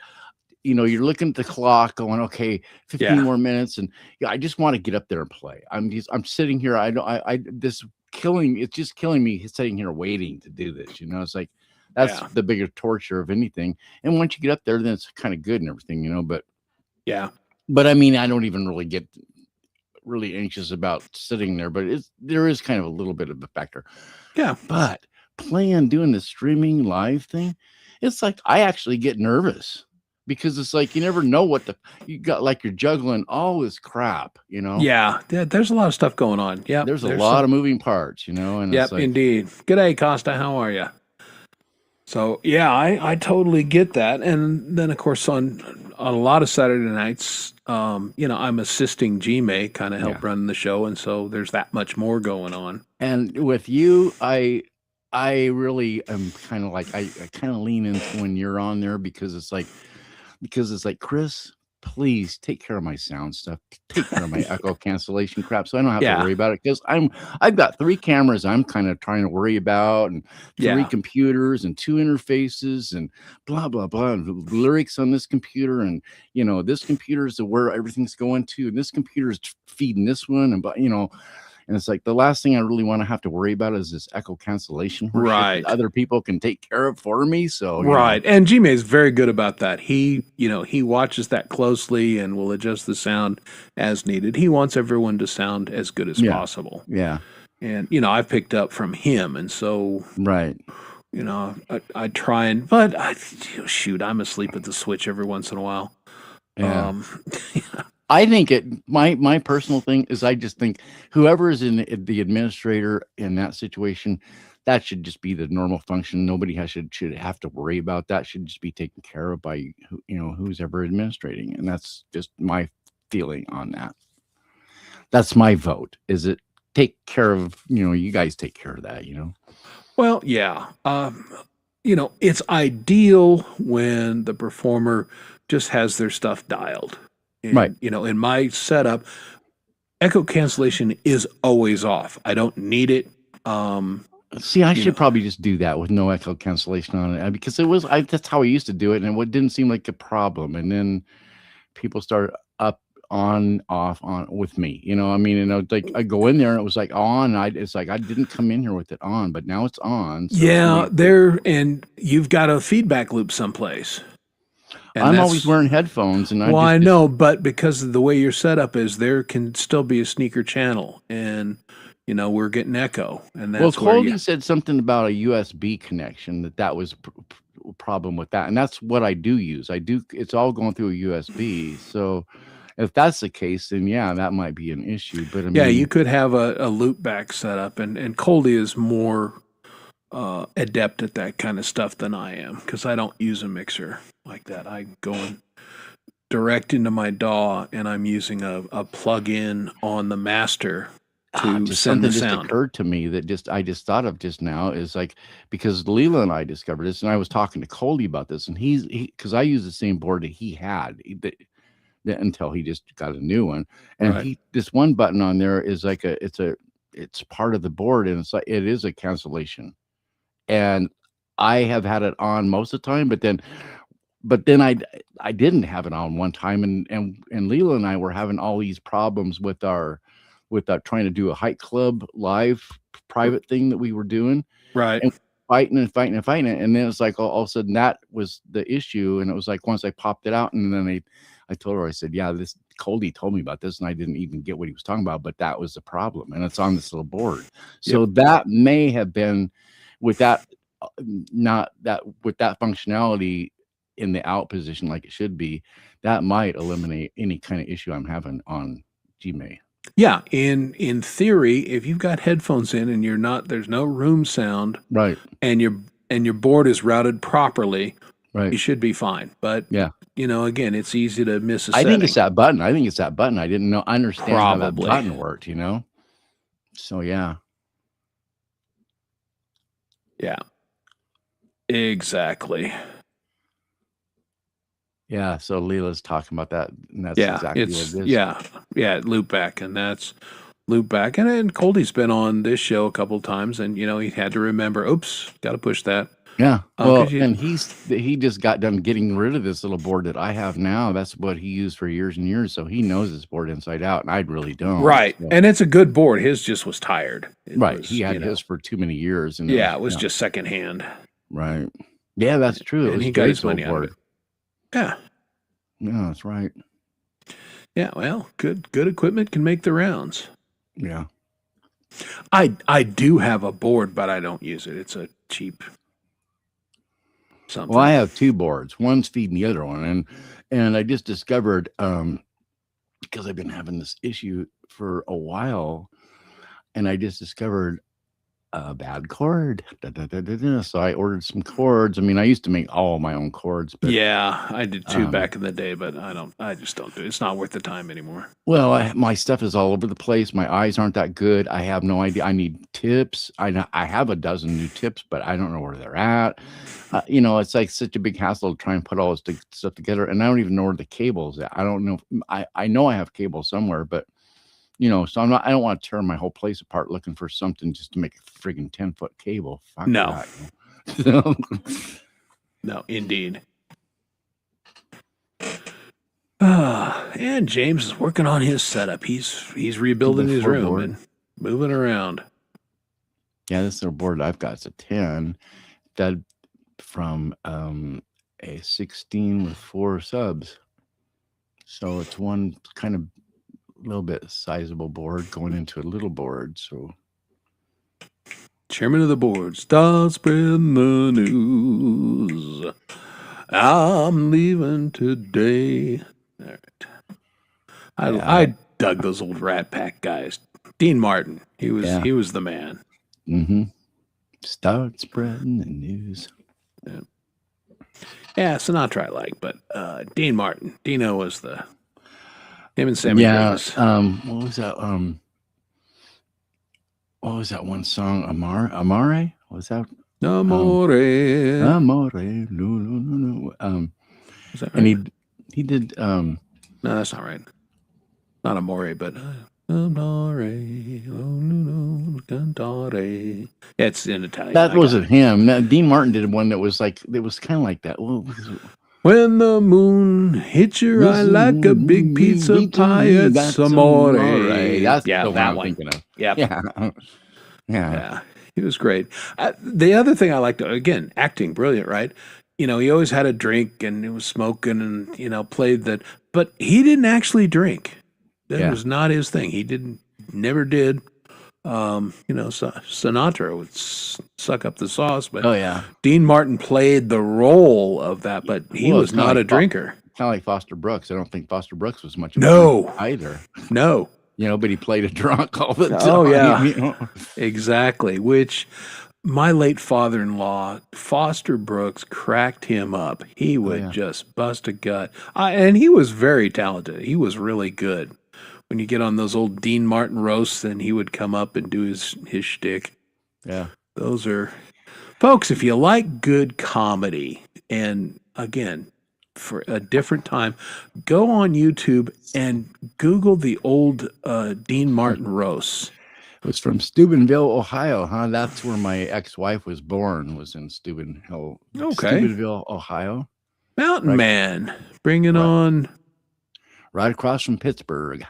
you're looking at the clock going, okay, 15 more minutes. And I just want to get up there and play. I'm sitting here. It's just killing me sitting here waiting to do this. It's like, that's the bigger torture of anything. And once you get up there, then it's kind of good and everything, but I mean, I don't even really get really anxious about sitting there, but there is kind of a little bit of a factor. Yeah. But doing the streaming live thing, it's like, I actually get nervous. Because it's like you never know what you got, like you're juggling all this crap, Yeah, there's a lot of stuff going on. Yeah, there's a lot of moving parts, and yep, it's like, indeed. G'day, Costa. How are you? So yeah, I totally get that. And then of course on a lot of Saturday nights, I'm assisting G-May, kind of help run the show, and so there's that much more going on. And with you, I really am kind of like I kind of lean into when you're on there because it's like, Chris, please take care of my sound stuff. Take care of my echo cancellation crap, so I don't have to worry about it. Because I've got 3 cameras I'm kind of trying to worry about, and 3 computers and 2 interfaces and blah blah blah. And lyrics on this computer, and this computer is where everything's going to, and this computer is feeding this one, and And it's like the last thing I really want to have to worry about is this echo cancellation horseshit Right. that other people can take care of for me. So Right. And G-May is very good about that. He watches that closely and will adjust the sound as needed. He wants everyone to sound as good as Yeah. possible. Yeah. And, I've picked up from him. And so, Right. I try but shoot, I'm asleep at the switch every once in a while. Yeah. I think my personal thing is I just think whoever is in the administrator in that situation, that should just be the normal function. Nobody should have to worry about that. Should just be taken care of by who's ever administrating, and that's just my feeling on that. That's my vote. Is it take care of you guys take care of that? Well, yeah. It's ideal when the performer just has their stuff dialed. And, Right. In my setup, echo cancellation is always off. I don't need it. See, I should probably just do that with no echo cancellation on it because that's how I used to do it, and it didn't seem like a problem. And then people started up, on, off, on with me. Like I go in there and it was like on. It's like I didn't come in here with it on, but now it's on. So yeah, and you've got a feedback loop someplace. And I'm always wearing headphones, and I know, but because of the way your setup is, there can still be a sneaker channel, and we're getting echo, and that's Cody said something about a USB connection that was a problem with that, and that's what I do use. It's all going through a USB. So if that's the case, then yeah, that might be an issue. But you could have a loop back setup, and Coldy is more adept at that kind of stuff than I am because I don't use a mixer like that. I go in direct into my DAW, and I'm using a plug-in on the master to send the sound. Just occurred to me that I just thought of just now is like, because Leela and I discovered this, and I was talking to Coldy about this, and because I use the same board that he had until he just got a new one, and Right. this one button on there is like it's part of the board, and it is a cancellation. And I have had it on most of the time, but then I didn't have it on one time, and Leela and I were having all these problems with trying to do a hike club live private thing that we were doing, Right. and fighting, and then it's like all of a sudden that was the issue, and it was like once I popped it out, and then I told her, I said, yeah, this Coldy told me about this, and I didn't even get what he was talking about, but that was the problem, and it's on this little board. So that may have been with that, with that functionality in the out position like it should be, that might eliminate any kind of issue I'm having on Gmail. Yeah, in theory, if you've got headphones in and there's no room sound, right, and your board is routed properly, right, you should be fine. But yeah, again, it's easy to miss a setting. I think it's that button. I didn't understand how that button worked. So yeah. Yeah, exactly. Yeah, so Leela's talking about that, and that's exactly what it is. Yeah, loop back, and that's loop back. And Coldy's been on this show a couple times, and he had to remember, oops, got to push that. Yeah, and he just got done getting rid of this little board that I have now. That's what he used for years and years, so he knows this board inside out, and I really don't. Right, so. And it's a good board. His just was tired. He had his for too many years, and it was just secondhand. Right. Yeah, that's true. And he got his money out of it. Yeah. Yeah, that's right. Yeah, well, good equipment can make the rounds. Yeah. I do have a board, but I don't use it. It's a cheap something. Well, I have two boards. One's feeding the other one, and I just discovered because I've been having this issue for a while, and I just discovered a bad cord. So I ordered some cords. I mean, I used to make all my own cords, but yeah, I did too back in the day, but I just don't do it. It's not worth the time anymore. Well, my stuff is all over the place. My eyes aren't that good. I have no idea. I need tips. I have a dozen new tips, but I don't know where they're at. It's like such a big hassle to try and put all this stuff together, and I don't even know where the cable's at. I don't know. I know I have cable somewhere, but so I don't want to tear my whole place apart looking for something just to make a friggin' 10-foot cable. Fuck no. That, No, indeed. And James is working on his setup. He's rebuilding his room, and moving around. Yeah, this little board I've got is a 10. That from a 16 with 4 subs. So it's one kind of little bit sizable board going into a little board. So Chairman of the board, start spreading the news. I'm leaving today. All right. I dug those old Rat Pack guys. Dean Martin, he was the man. Mm-hmm. Start spreading the news. Yeah, Sinatra I like, but Dean Martin, Dino was him and Sammy Davis. What was that one song? Amare? Was that? Amore. Amore. No. Is that right? And he did. No, that's not right. Not Amore, but Amore. Cantare. Yeah, it's in Italian. That wasn't him. Dean Martin did one that was like, it was kind of like that. When the moon hits your eye like a big pizza pie, it's amore. That's the one I'm thinking of. Yep. Yeah. He was great. The other thing I liked, again, acting, brilliant, right? He always had a drink and he was smoking and, played that. But he didn't actually drink. That was not his thing. He never did. Sinatra would suck up the sauce, but Dean Martin played the role of that, but he was not a drinker. Kind of like Foster Brooks. I don't think Foster Brooks was much of a either. No. But he played a drunk all the time. Oh, yeah. Exactly. Which my late father-in-law, Foster Brooks, cracked him up. He would just bust a gut. And he was very talented. He was really good. When you get on those old Dean Martin roasts, then he would come up and do his shtick. Yeah. Those are... Folks, if you like good comedy, and again, for a different time, go on YouTube and Google the old Dean Martin roasts. It was from Steubenville, Ohio, huh? That's where my ex-wife was born, was in Steubenville. Okay. Steubenville, Ohio. Mountain Man, bringing on... Right across from Pittsburgh.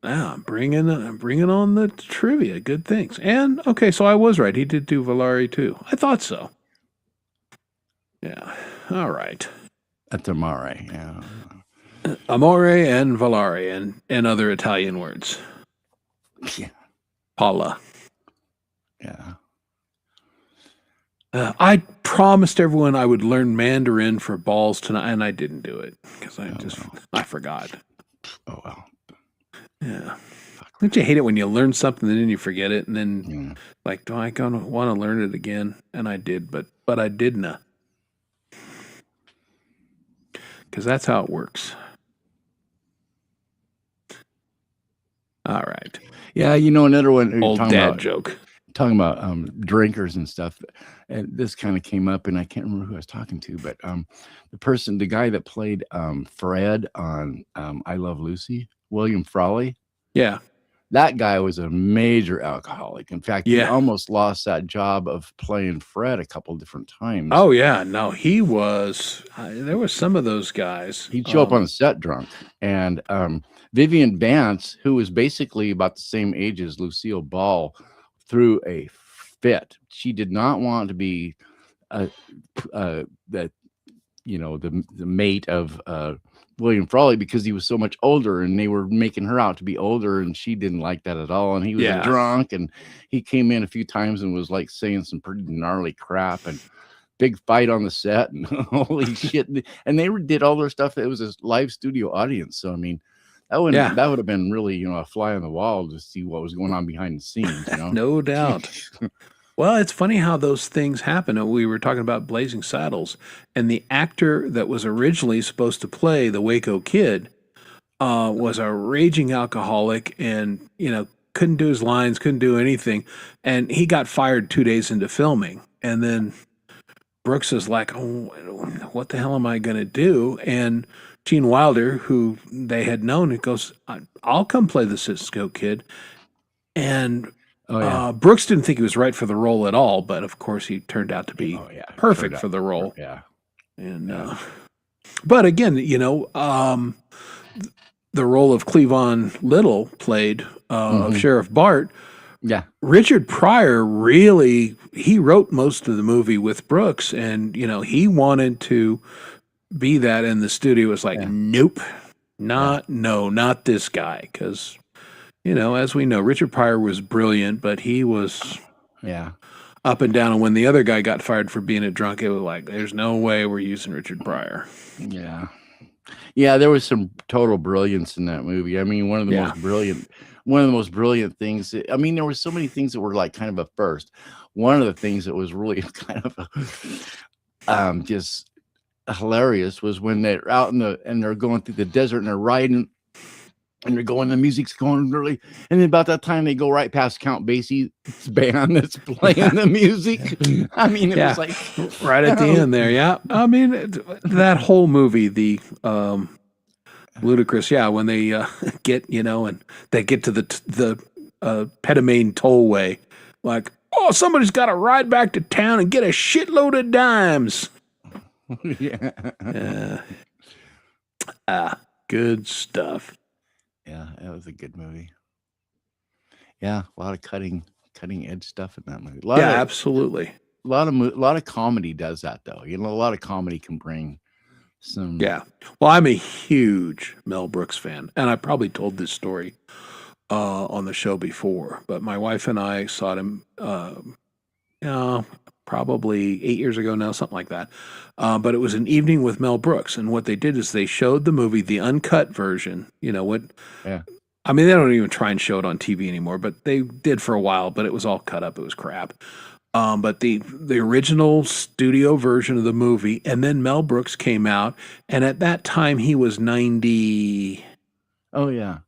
Yeah, bringing on the trivia. Good things. And, okay, so I was right. He did do Valari, too. I thought so. Yeah. All right. That's Amare, yeah. Amore and Valari and other Italian words. Yeah. Paula. Yeah. I promised everyone I would learn Mandarin for balls tonight, and I didn't do it because I forgot. Oh, well. Yeah. Don't you hate it when you learn something and then you forget it, and then do I want to learn it again? And I did, but I didn't. Because that's how it works. All right. Yeah, another one. Old dad joke. Talking about drinkers and stuff. And this kind of came up, and I can't remember who I was talking to, but the guy that played Fred on I Love Lucy, William Frawley. Yeah. That guy was a major alcoholic. In fact, he almost lost that job of playing Fred a couple different times. Oh, yeah. No, he was. There were some of those guys. He'd show up on the set drunk. And Vivian Vance, who was basically about the same age as Lucille Ball, threw a fit. She did not want to be the mate of William Frawley because he was so much older, and they were making her out to be older, and she didn't like that at all. And he was a drunk, and he came in a few times and was like saying some pretty gnarly crap, and big fight on the set, and holy shit. And they did all their stuff. It was a live studio audience. So, I mean, that would have been really, a fly on the wall to see what was going on behind the scenes, No doubt. Well, it's funny how those things happen. We were talking about Blazing Saddles, and the actor that was originally supposed to play the Waco Kid was a raging alcoholic and, couldn't do his lines, couldn't do anything. And he got fired 2 days into filming. And then Brooks is like, oh, what the hell am I going to do? And Gene Wilder, who they had known, it goes, I'll come play the Cisco Kid. And Brooks didn't think he was right for the role at all, but of course he turned out to be perfect for the role. Yeah. And but again, the role of Cleavon Little played of Sheriff Bart, Yeah. Richard Pryor he wrote most of the movie with Brooks, and he wanted to be that, and the studio was like, Yeah. nope, not this guy, because as we know, Richard Pryor was brilliant, but he was Yeah. up and down, and when the other guy got fired for being a drunk, it was like, there's no way we're using Richard Pryor. Yeah. Yeah, there was some total brilliance in that movie. I mean, one of the most brilliant things. I mean, there were so many things that were like kind of a first. One of the things that was really kind of just hilarious was when they're out and they're going through the desert and they're riding and they're going, the music's going really, and then about that time they go right past Count Basie's band that's playing the music. I mean, it was like right at the end there. Yeah. I mean, that whole movie, the ludicrous. Yeah. When they get, and they get to the Petamane tollway, like, oh, somebody's got to ride back to town and get a shitload of dimes. Yeah. Good stuff. Yeah, that was a good movie. Yeah, a lot of cutting edge stuff in that movie. Absolutely. A lot of comedy does that though. A lot of comedy can bring some. Yeah. Well, I'm a huge Mel Brooks fan, and I probably told this story on the show before, but my wife and I saw him probably 8 years ago now, something like that. But it was an evening with Mel Brooks, and what they did is they showed the movie, the uncut version. Yeah. I mean, they don't even try and show it on TV anymore, but they did for a while. But it was all cut up; it was crap. But the original studio version of the movie, and then Mel Brooks came out, and at that time he was 92, Oh yeah.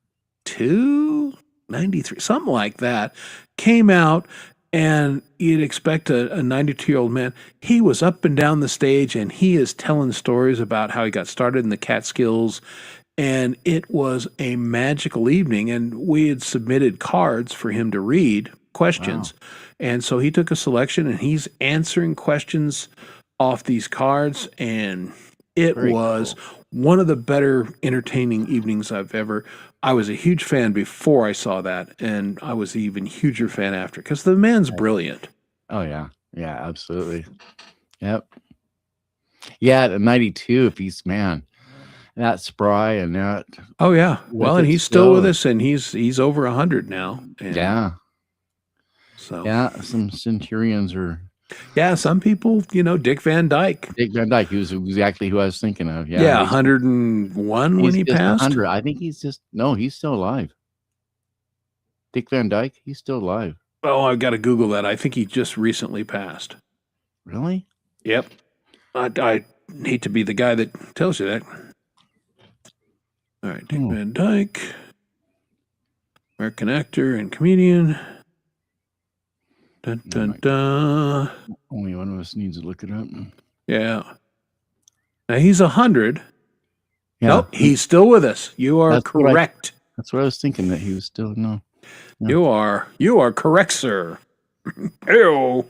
93, something like that. Came out. And you'd expect a 92-year-old man. He was up and down the stage, and he is telling stories about how he got started in the Catskills. And it was a magical evening. And we had submitted cards for him to read, questions. Wow. And so he took a selection, and he's answering questions off these cards. And it was one of the better entertaining evenings I've ever. I was a huge fan before I saw that, and I was an even huger fan after, because the man's brilliant. Oh yeah, yeah, absolutely. Yep. Yeah, at 92, if he's that spry and that. Oh yeah, well, and he's still with us, and he's over 100 now. And yeah. So yeah, some centurions are. Yeah, some people, Dick Van Dyke. Dick Van Dyke, he was exactly who I was thinking of. Yeah, 101 when he passed. 100. I think he's still alive. Dick Van Dyke, he's still alive. Oh, I've got to Google that. I think he just recently passed. Really? Yep. I hate to be the guy that tells you that. All right, Dick Van Dyke, American actor and comedian. Dun, dun, dun. Only one of us needs to look it up. Yeah. Now he's 100. Yeah. Nope, he's still with us. You are correct. That's what I was thinking, that he was still no. You are correct, sir. Ew.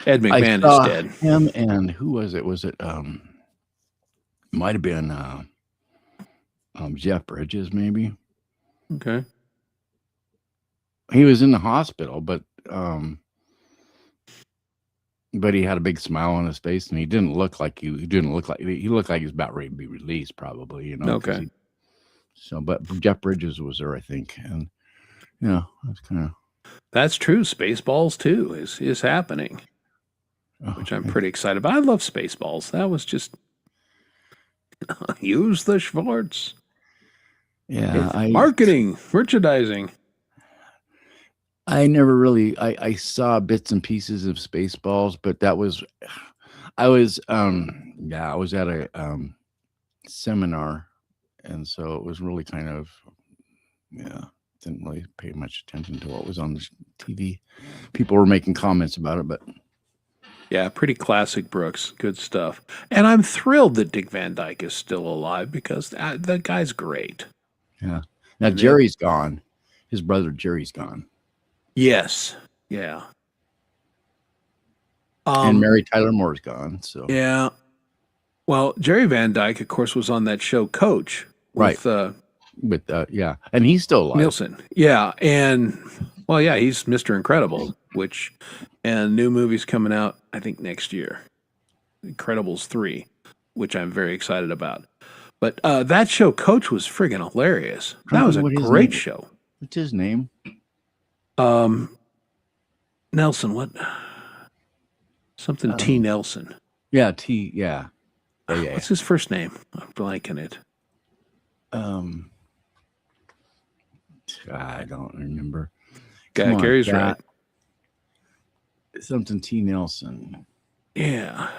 Ed McMahon is dead. Him and who was it? Was it might have been Jeff Bridges, maybe. Okay. He was in the hospital, but he had a big smile on his face, and he looked like he was about ready to be released, probably. Okay. But Jeff Bridges was there, I think, and that's kind of. That's true. Spaceballs 2 is happening, which I'm pretty excited about. I love Spaceballs. That was just use the Schwartz. Yeah, marketing, merchandising. I never really. I saw bits and pieces of Spaceballs, but I was at a seminar, and so it was really kind of didn't really pay much attention to what was on the TV. People were making comments about it, but yeah, pretty classic Brooks. Good stuff. And I'm thrilled that Dick Van Dyke is still alive, because that guy's great. Yeah. Now Jerry's gone. His brother Jerry's gone. Yes. Yeah. And Mary Tyler Moore's gone. So yeah. Well, Jerry Van Dyke, of course, was on that show Coach with with yeah, and he's still alive. Nielsen. Yeah, and well, yeah, he's Mr. Incredible, which and new movie's coming out I think next year. Incredibles 3, which I'm very excited about. But that show, Coach, was friggin' hilarious. That was a great show. What's his name? Nelson, what? Something T. Nelson. Yeah, T. Yeah. Oh, yeah. What's his first name? I'm blanking it. I don't remember. Gary's right. Something T. Nelson. Yeah.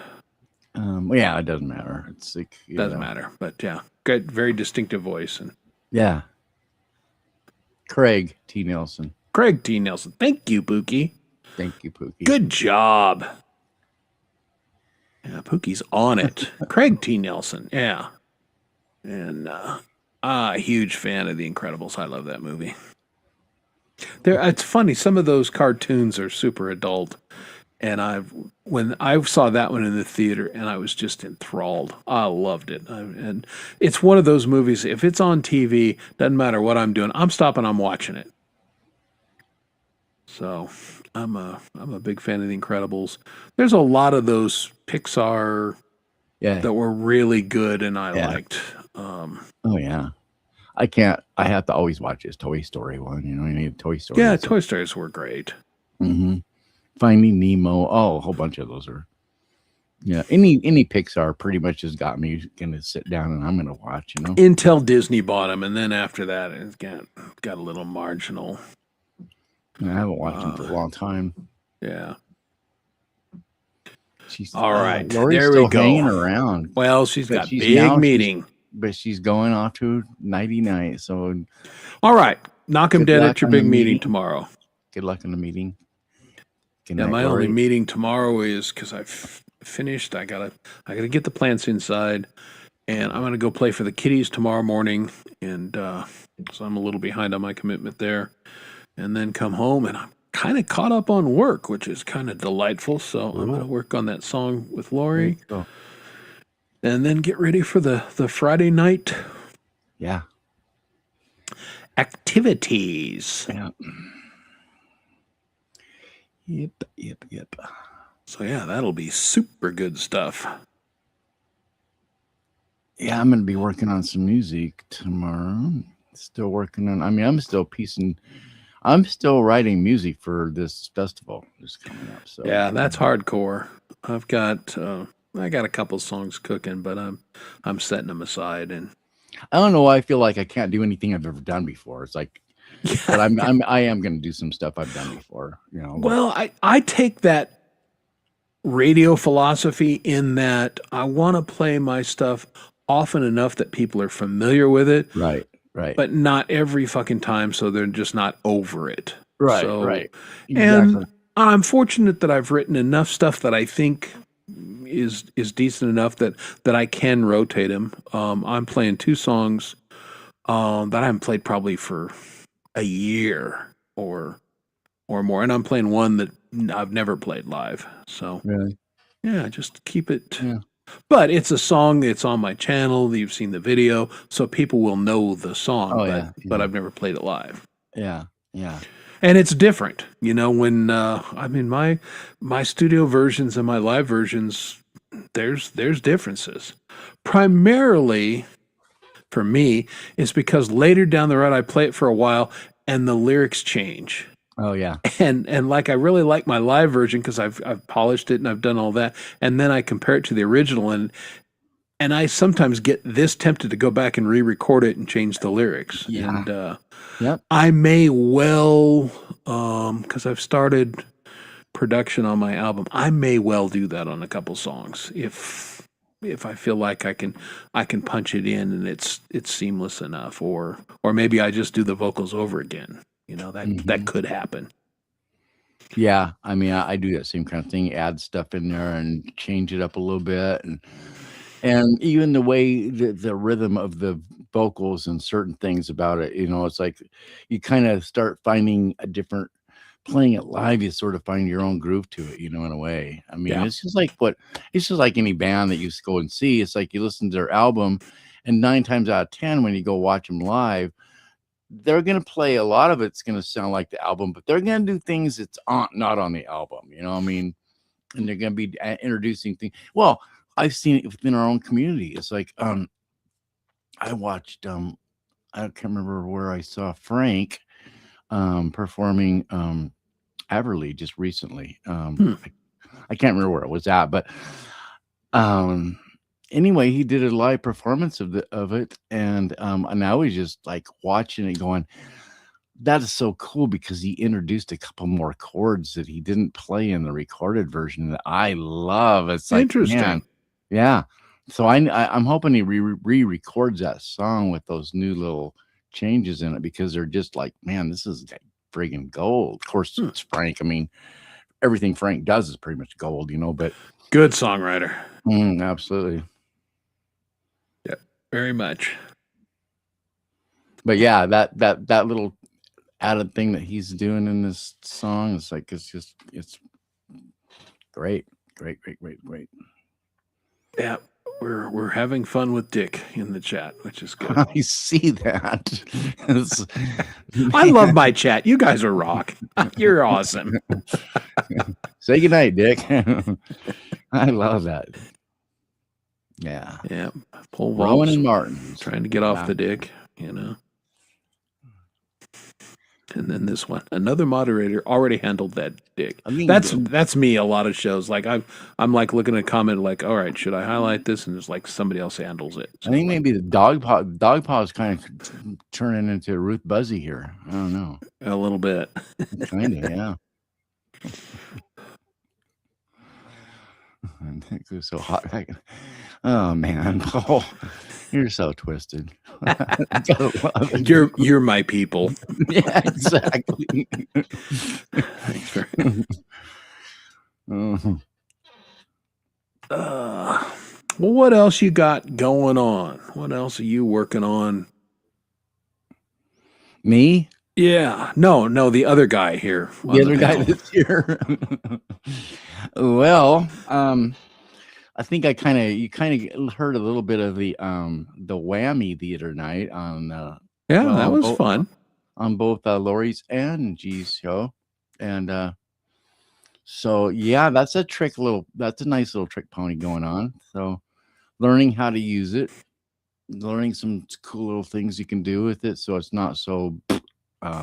Yeah, it doesn't matter. It's like doesn't matter, but yeah, good, very distinctive voice, and yeah. Craig T. Nelson. Craig T. Nelson. Thank you, Pookie. Thank you, Pookie. Good job. Yeah, Pookie's on it. Craig T. Nelson. Yeah, and a huge fan of The Incredibles. I love that movie. It's funny. Some of those cartoons are super adult. And when I saw that one in the theater, and I was just enthralled. I loved it, and it's one of those movies. If it's on TV, doesn't matter what I'm doing. I'm stopping. I'm watching it. So I'm a big fan of The Incredibles. There's a lot of those Pixar that were really good, and I liked. Oh yeah, I have to always watch this Toy Story one. You know, you need Toy Story. Yeah, Toy Stories were great. Mm-hmm. Finding Nemo. Oh, a whole bunch of those are. Yeah, any Pixar pretty much has got me gonna sit down and I'm gonna watch. You know, until Disney bought them, and then after that, it's got a little marginal. I haven't watched them for a long time. Yeah. She's all right. Lori's there still we go. Hanging around. Well, she's got big meeting, but she's going off to nighty night. So, all right, knock him dead at your big meeting tomorrow. Good luck in the meeting. Yeah, my only meeting tomorrow is because I've finished. I gotta get the plants inside, and I'm gonna go play for the kiddies tomorrow morning, and so I'm a little behind on my commitment there, and then come home, and I'm kind of caught up on work, which is kind of delightful. So I'm gonna work on that song with Lori, and then get ready for the Friday night. Yeah. Activities. Yeah. Yep. So yeah, that'll be super good stuff. Yeah, I'm going to be working on some music tomorrow. Still working on. I mean, I'm still writing music for this festival that's coming up. So yeah, that's hardcore. I got a couple songs cooking, but I'm setting them aside, and I don't know why I feel like I can't do anything I've ever done before. It's like. But I am going to do some stuff I've done before, you know. Well, I take that radio philosophy in that I want to play my stuff often enough that people are familiar with it. Right. But not every fucking time, so they're just not over it. Right. Exactly. And I'm fortunate that I've written enough stuff that I think is decent enough that I can rotate them. I'm playing 2 songs that I haven't played probably for a year or more, and I'm playing one that I've never played live. So really, yeah, just keep it. Yeah. But it's a song that's on my channel. You've seen the video, so people will know the song. But I've never played it live. Yeah. And it's different, you know. When my studio versions and my live versions, there's differences. Primarily. For me, it's because later down the road I play it for a while and the lyrics change. Oh yeah, and like I really like my live version because I've polished it and I've done all that, and then I compare it to the original, and I sometimes get this tempted to go back and re-record it and change the lyrics. Yeah, and I may well because I've started production on my album. I may well do that on a couple songs if I feel like I can punch it in and it's seamless enough, or maybe I just do the vocals over again. You know, that could happen. Yeah, I mean, I do that same kind of thing. Add stuff in there and change it up a little bit, and even the way the rhythm of the vocals and certain things about it. You know, it's like you kind of start finding a different. Playing it live, you sort of find your own groove to it, you know, in a way. I mean, it's just like any band that you go and see. It's like you listen to their album And 9 times out of 10, when you go watch them live, they're going to play a lot of it's going to sound like the album, but they're going to do things that's not on the album. You know what I mean? And they're going to be introducing things. Well, I've seen it within our own community. It's like, I watched, I can't remember where I saw Frank performing Everly just recently. I can't remember where it was at, but anyway, he did a live performance of it, and I was just like watching it, going, "That is so cool," because he introduced a couple more chords that he didn't play in the recorded version that I love. It's like, Interesting. man, yeah. So I'm hoping he re-records that song with those new little changes in it, because they're just like, man, this is like friggin' gold. Of course, it's Frank. I mean, everything Frank does is pretty much gold, you know. But Good songwriter. absolutely. Yeah, very much. But yeah, that little added thing that he's doing in this song is like, it's great. Yeah, we're having fun with Dick in the chat, which is good. I see that. I love my chat. You guys are rock. You're awesome. Say goodnight, Dick. I love that. Yeah. Yeah, Paul Rowan Waltz and Martin trying to get off the Dick, you know. And then this one, another moderator already handled that Dick. I mean, That's me. A lot of shows, like I'm like looking at a comment, like, all right, should I highlight this? And it's like somebody else handles it. I think maybe the dog paw is kind of turning into Ruth Buzzy here. I don't know. A little bit. Kind of, yeah. And it was so hot. Oh man, Paul, you're so twisted. You're my people. Yeah, exactly. Thanks for. Well, what else you got going on? What else are you working on? Me? Yeah, no, the other guy here. The other guy that's here. Well, I think you kind of heard a little bit of the Whammy the other night on that was fun on both Lori's and G's show, and so yeah, that's a nice little trick pony going on. So learning how to use it, learning some cool little things you can do with it, so it's not so I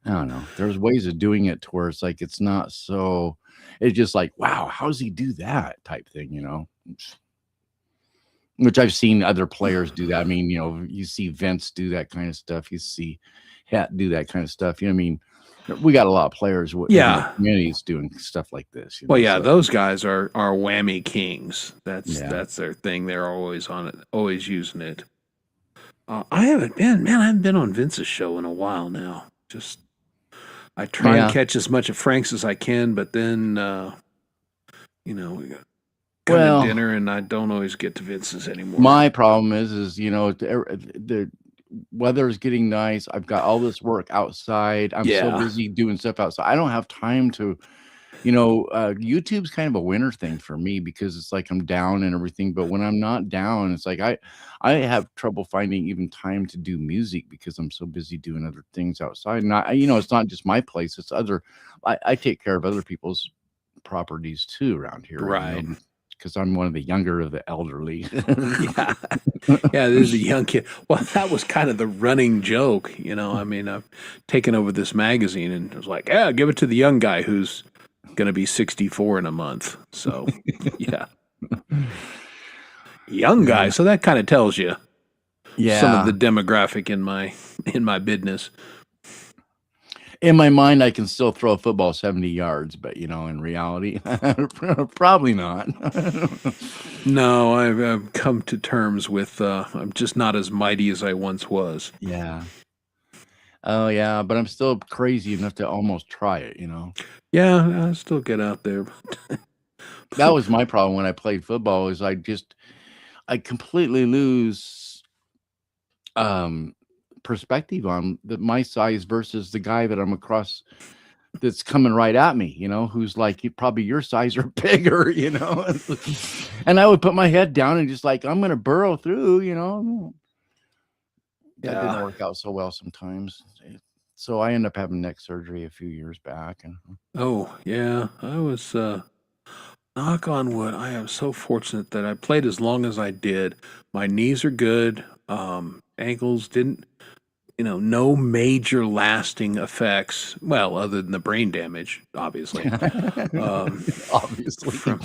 don't know. There's ways of doing it to where it's like it's not so. It's just like, wow, how does he do that type thing, you know? Which I've seen other players do that. I mean, you know, you see Vince do that kind of stuff. You see Hat do that kind of stuff. You know what I mean? We got a lot of players in the communities doing stuff like this. Well, yeah, those guys are whammy kings. That's their thing. They're always on it, always using it. I haven't been on Vince's show in a while now. Just I try and catch as much of Frank's as I can, but then we got dinner, and I don't always get to Vince's anymore. My problem is the weather's getting nice. I've got all this work outside. I'm so busy doing stuff outside. I don't have time to, YouTube's kind of a winter thing for me because it's like I'm down and everything. But when I'm not down, it's like I have trouble finding even time to do music because I'm so busy doing other things outside. And it's not just my place. It's I take care of other people's properties too around here. Right. Because I'm one of the younger of the elderly. Yeah, there's a young kid. Well, that was kind of the running joke, I mean, I've taken over this magazine and it was like, yeah, give it to the young guy who's going to be 64 in a month. So, yeah. Young guy. So that kind of tells you some of the demographic in my business. In my mind, I can still throw a football 70 yards, but in reality, probably not. No, I've come to terms with I'm just not as mighty as I once was. Yeah. Oh yeah, but I'm still crazy enough to almost try it. Yeah, I still get out there. That was my problem when I played football. Is I completely lose perspective on my size versus the guy that I'm across that's coming right at me, who's like probably your size or bigger, and I would put my head down and just like, I'm going to burrow through, that didn't work out so well sometimes. So I ended up having neck surgery a few years back. And Oh, yeah. I was, knock on wood, I am so fortunate that I played as long as I did. My knees are good. Ankles didn't, no major lasting effects. Well, other than the brain damage, obviously, obviously, from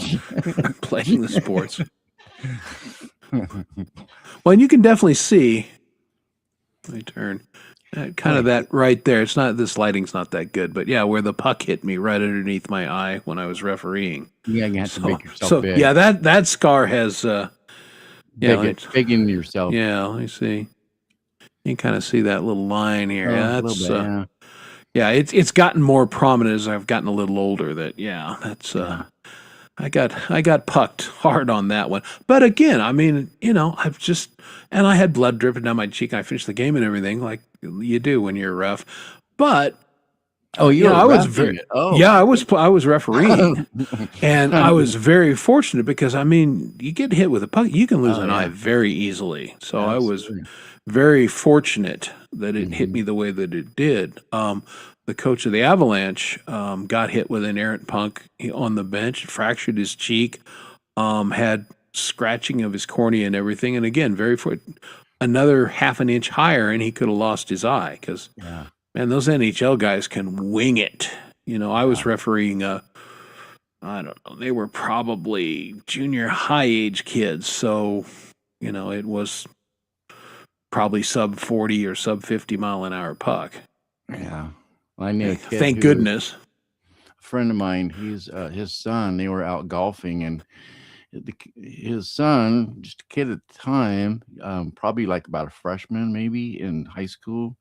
playing the sports. Well, and you can definitely see, let me turn, kind of that right there. It's not, this lighting's not that good, but yeah, where the puck hit me right underneath my eye when I was refereeing. Yeah, you have to make yourself big. Yeah, that scar has, big in yourself. Yeah, let me see. You can kind of see that little line here. A little bit, yeah, it's gotten more prominent as I've gotten a little older. I got pucked hard on that one. But again, I mean, and I had blood dripping down my cheek. And I finished the game and everything, like you do when you're a ref. But I was refereeing, and I was very fortunate because I mean, you get hit with a puck, you can lose an eye very easily. So I was very fortunate that it hit me the way that it did. The coach of the Avalanche got hit with an errant puck on the bench, fractured his cheek, had scratching of his cornea and everything. And again, another half an inch higher, and he could have lost his eye because, man, those NHL guys can wing it. I was refereeing I don't know, they were probably junior high age kids. So, it was probably sub 40 or sub 50 mile an hour puck. Yeah. I knew a kid. Thank goodness. A friend of mine, his son, they were out golfing, and his son, just a kid at the time, probably like about a freshman maybe in high school,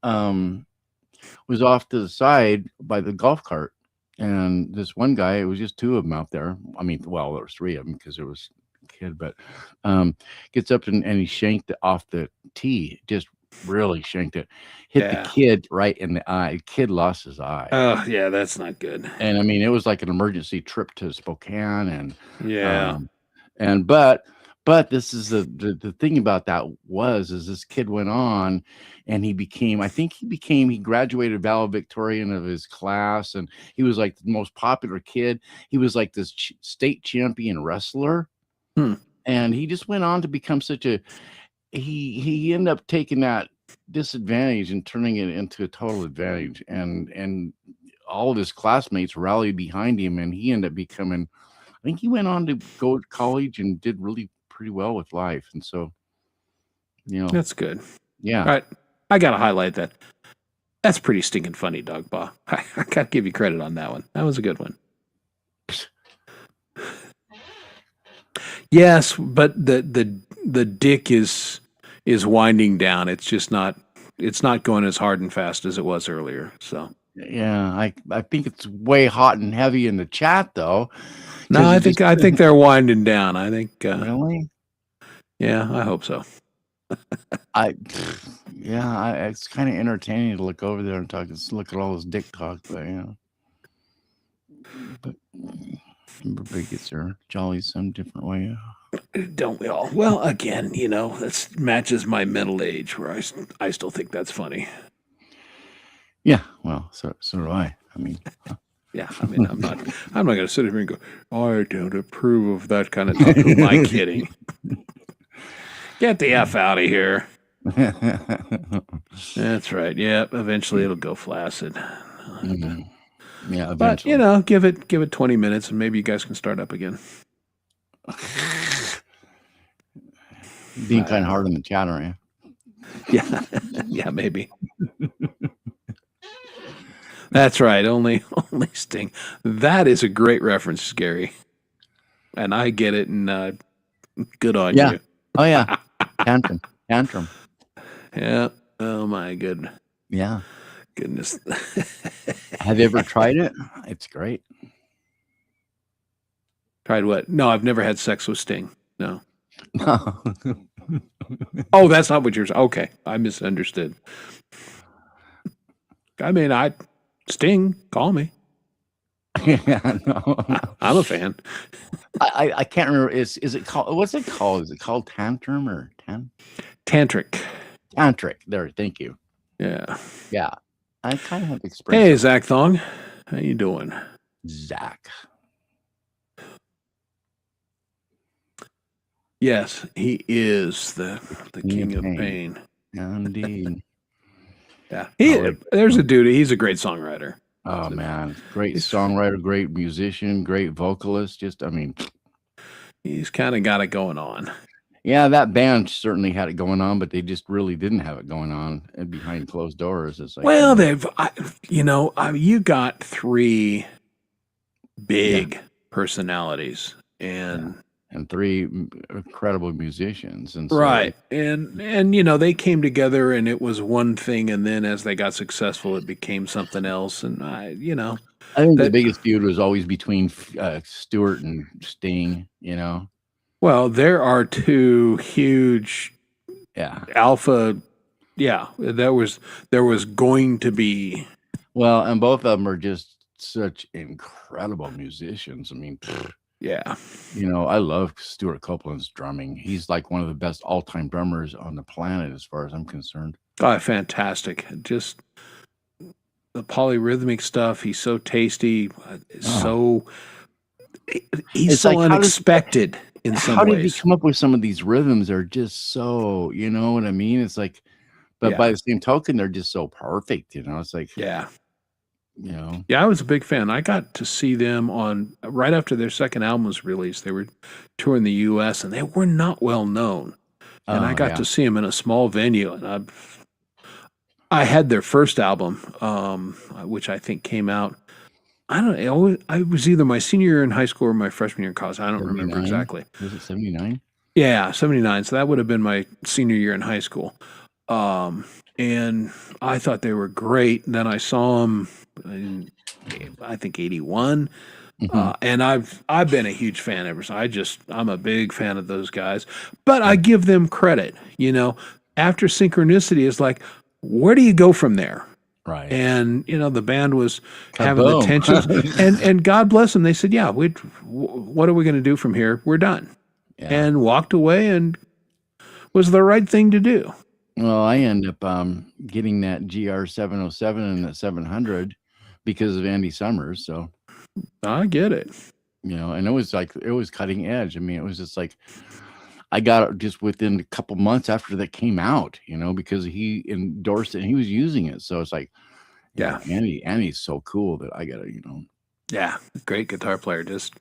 was off to the side by the golf cart. And this one guy, it was just two of them out there. I mean, well, there was three of them because there was a kid, but gets up and he shanked it off the tee, just really shanked it, hit the kid right in the eye. The kid lost his eye. Oh, yeah, that's not good. And I mean, it was like an emergency trip to Spokane, and but this is the thing about that is this kid went on and he graduated valedictorian of his class, and he was like the most popular kid. He was like this state champion wrestler. And he just went on to become he ended up taking that disadvantage and turning it into a total advantage, and all of his classmates rallied behind him, and he ended up becoming, I think he went on to go to college and did really pretty well with life. And so, that's good. Yeah. All right. I got to highlight that. That's pretty stinking funny, Dog Paw. I got to give you credit on that one. That was a good one. Yes, but the dick is winding down. It's just not going as hard and fast as it was earlier. So yeah, I think it's way hot and heavy in the chat though. No, I think they're winding down. I think really. Yeah, I hope so. It's kind of entertaining to look over there and look at all this dick talk, but everybody gets their jollies some different way. Don't we all? Well, again, that matches my mental age, where I still think that's funny. Yeah, well, so do I. I mean, yeah, I mean, I'm not going to sit here and go, I don't approve of that kind of talk. Who am I kidding? Get the F out of here. That's right. Yeah, eventually it'll go flaccid. Mm-hmm. Yeah, eventually. But give it 20 minutes, and maybe you guys can start up again. Being kind of hard on the chat, aren't you? Yeah, maybe. That's right. Only Sting. That is a great reference, Gary, and I get it. And good on you. Oh yeah, tantrum. Yeah. Oh my goodness. Yeah. Goodness. Have you ever tried it? It's great. Tried what? No, I've never had sex with Sting. No. Oh, that's not what you're saying. Okay. I misunderstood. I mean, Sting, call me. Yeah, no. I'm a fan. I can't remember. Is it called? What's it called? Is it called Tantrum or Tantric. Tantric? There, thank you. Yeah. Yeah, I kind of have Hey, experience. Zach Thong, how you doing? Zach. Yes, he is the king of pain. Indeed. Yeah, Oh, there's a dude. He's a great songwriter. Oh man, great He's- songwriter, great musician, great vocalist. Just, I mean, He's kind of got it going on. yeah, that band certainly had it going on, but they just really didn't have it going on behind closed doors. It's like, Well, you got three big personalities, and three incredible musicians, and so, right, and they came together, and it was one thing, and then as they got successful, it became something else, and I think the that- biggest feud was always between Stewart and Sting. well, there are two huge Yeah. alpha. Yeah, there was going to be. Well, and both of them are just such incredible musicians. I mean, Yeah. I love Stuart Copeland's drumming. He's like one of the best all-time drummers on the planet, as far as I'm concerned. Oh, fantastic. Just the polyrhythmic stuff. He's so tasty. He's It's so like, how does- unexpected in some How did he ways. come up with some of these rhythms? They're just so, you know what I mean? It's like, but Yeah. by the same token, they're just so perfect. It's like, Yeah. you Yeah, I was a big fan. I got to see them on right after their second album was released. They were touring the U.S. and they were not well known. And I got yeah. to see them in a small venue. And I had their first album, which I think came out. I don't know. I was either my senior year in high school or my freshman year in college. I don't remember 79? exactly. Was it 79? Yeah, 79. So that would have been my senior year in high school. And I thought they were great. And then I saw them in, I think, 81. And I've been a huge fan ever since. I'm a big fan of those guys. But I give them credit. After Synchronicity is like, where do you go from there? Right. And the band was having the Kaboom. tensions, and God bless them. They said, "Yeah, what are we going to do from here? We're done," Yeah. and walked away, and was the right thing to do. Well, I end up getting that GR 707 and the 700 because of Andy Summers. So, I get it. and it was cutting edge. I mean, it was just like, I got it just within a couple months after that came out, because he endorsed it and he was using it. So it's like, Yeah. Andy's so cool that I gotta, Yeah, great guitar player. Just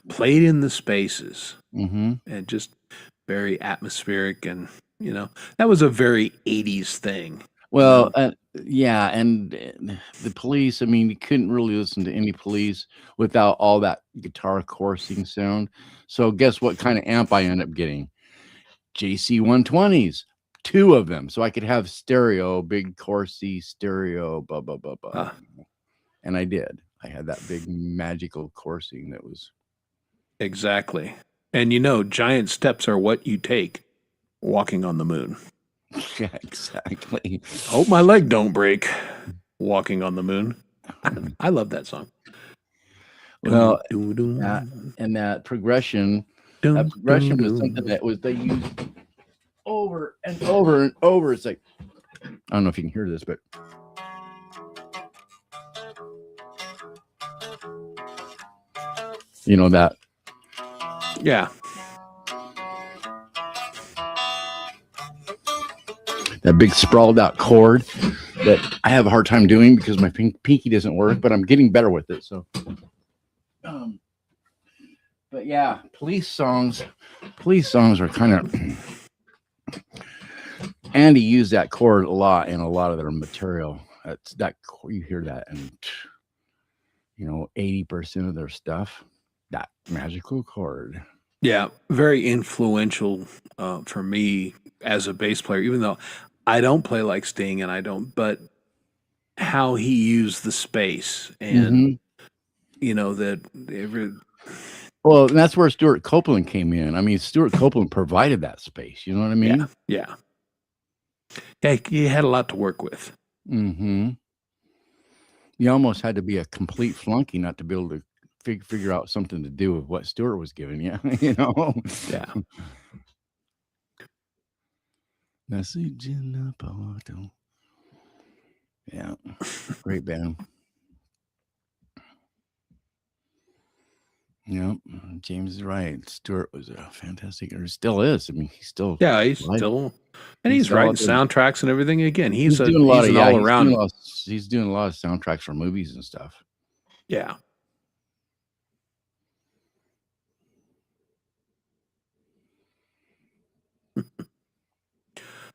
played in the spaces and just very atmospheric, and that was a very 80s thing. Well, yeah, and the Police. I mean, you couldn't really listen to any Police without all that guitar coursing sound. So, guess what kind of amp I end up getting? JC 120s, 2 of them, so I could have stereo, big coursey stereo, blah blah blah blah. And I did. I had that big magical coursing that was Exactly. And giant steps are what you take walking on the moon. yeah, exactly. Hope my leg don't break. Walking on the moon. I love that song. Well, Dun, dun, and that progression. dun, That progression dun, was dun. something that they used over and over and over. It's like, I don't know if you can hear this, but that. Yeah. That big sprawled out chord that I have a hard time doing because my pinky doesn't work, but I'm getting better with it. So, but yeah, police songs are kind of, Andy used that chord a lot in a lot of their material. That's that you hear that, and 80% of their stuff, that magical chord. Yeah. Very influential for me as a bass player, even though I don't play like Sting but how he used the space and, Well, and that's where Stuart Copeland came in. I mean, Stuart Copeland provided that space. You know what I mean? Yeah. Yeah, he had a lot to work with. Mm-hmm. You almost had to be a complete flunky not to be able to figure out something to do with what Stewart was giving you, you know? Yeah. Message in the bottle. Yeah. Great band. Yep. James is right. Stewart was a fantastic, or still is. I mean, he's still Yeah, he's live. still, and He's he's writing still out soundtracks and everything. Again, He's doing a lot he's of an all around. he's doing a lot of soundtracks for movies and stuff. Yeah.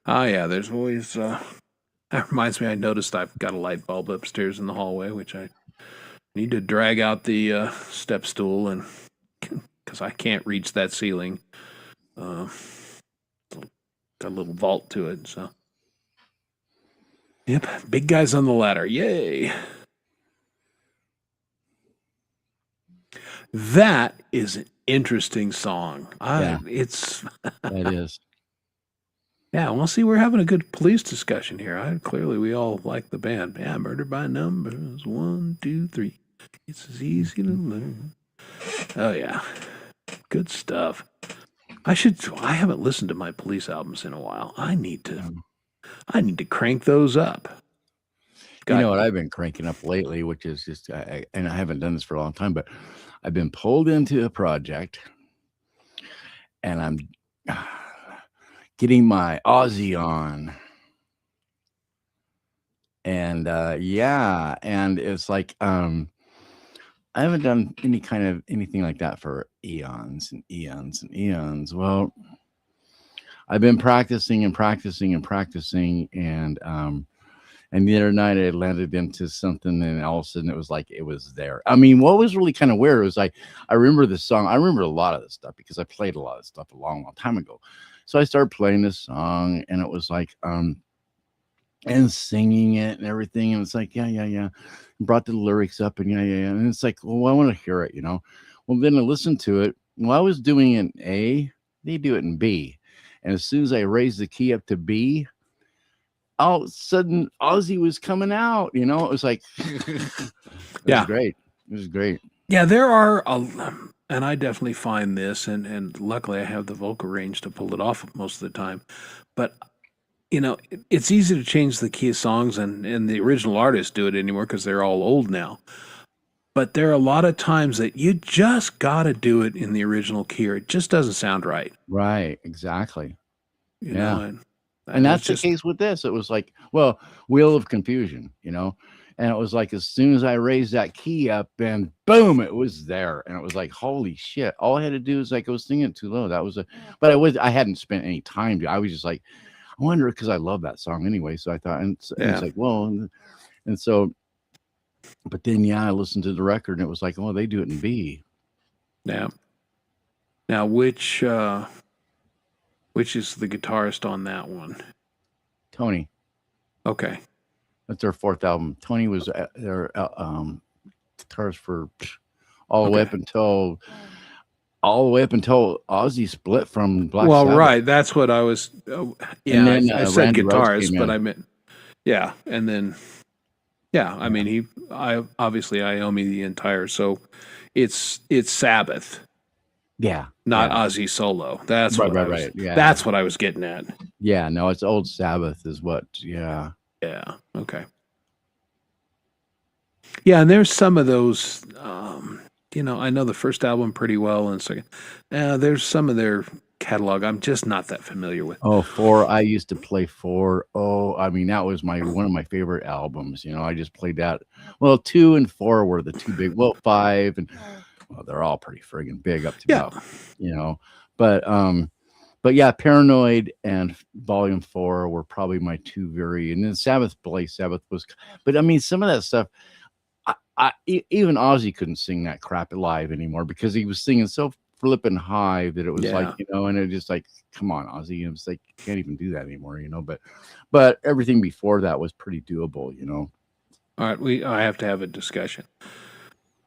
Oh yeah, there's always. That reminds me. I noticed I've got a light bulb upstairs in the hallway, which I need to drag out the step stool and because I can't reach that ceiling. Got a little vault to it, so. Yep, big guys on the ladder. Yay. That is an interesting song. Yeah. It's That is. yeah. Well, see, we're having a good police discussion here. Clearly, we all like the band. Yeah, Murder by Numbers. 1, 2, 3. It's as easy to learn. Oh yeah, good stuff. I haven't listened to my police albums in a while. I need to crank those up. You know what I've been cranking up lately, which is just, and I haven't done this for a long time, but I've been pulled into a project, and I'm getting my Aussie on, and yeah, and it's like I haven't done anything like that for eons and eons and eons. Well, I've been practicing and practicing and practicing, and the other night I landed into something, and all of a sudden it was there. I mean, what was really kind of weird was I remember the song. I remember a lot of this stuff because I played a lot of stuff a long, long time ago. So I started playing this song, and it was like and singing it and everything, and it's like yeah. Brought the lyrics up, and yeah, and it's like, well, I want to hear it, you know. Well, then I listened to it. Well, I was doing it in A, they do it in B, and as soon as I raised the key up to B, all of a sudden Aussie was coming out, you know. It was like it was great. It was great. Yeah, there are and I definitely find this, and luckily I have the vocal range to pull it off most of the time, but you know, it's easy to change the key of songs, and the original artists do it anymore because they're all old now. But there are a lot of times that you just got to do it in the original key, or it just doesn't sound right. Right, exactly. You know, and that's the case with this. It was like, well, Wheel of Confusion, you know, and it was like as soon as I raised that key up, and boom, it was there, and it was like, holy shit! All I had to do is like I was singing it too low. That was but I hadn't spent any time. I was just like, I wonder, because I love that song anyway. So I thought, and it's like, well, and so, but then I listened to the record, and it was like, oh, they do it in B. Yeah. Now, which is the guitarist on that one? Tony. Okay. That's their fourth album. Tony was their guitarist for all the way up until Ozzy split from Black Sabbath. Well, right. That's what I was. Then, I said Randy guitarist, but I meant, and then, I mean, I owe me the entire. So, it's Sabbath. Yeah. Not Ozzy solo. That's right. Yeah. That's what I was getting at. Yeah. No, it's old Sabbath is what. Yeah. Yeah. Okay. Yeah, and there's some of those. You know, I know the first album pretty well, and second, there's some of their catalog I'm just not that familiar with. Oh, 4. I used to play 4. Oh, I mean, that was one of my favorite albums. You know, I just played that. Well, 2 and 4 were the two big. Well, 5 and they're all pretty friggin' big up to about, you know. But yeah, Paranoid and Volume 4 were probably my two and then Sabbath was. But I mean, some of that stuff. Even Ozzy couldn't sing that crap live anymore because he was singing so flipping high that it was like, you know, and it just like, come on, Ozzy. And it was like, you can't even do that anymore, you know. But everything before that was pretty doable, you know. All right, I have to have a discussion.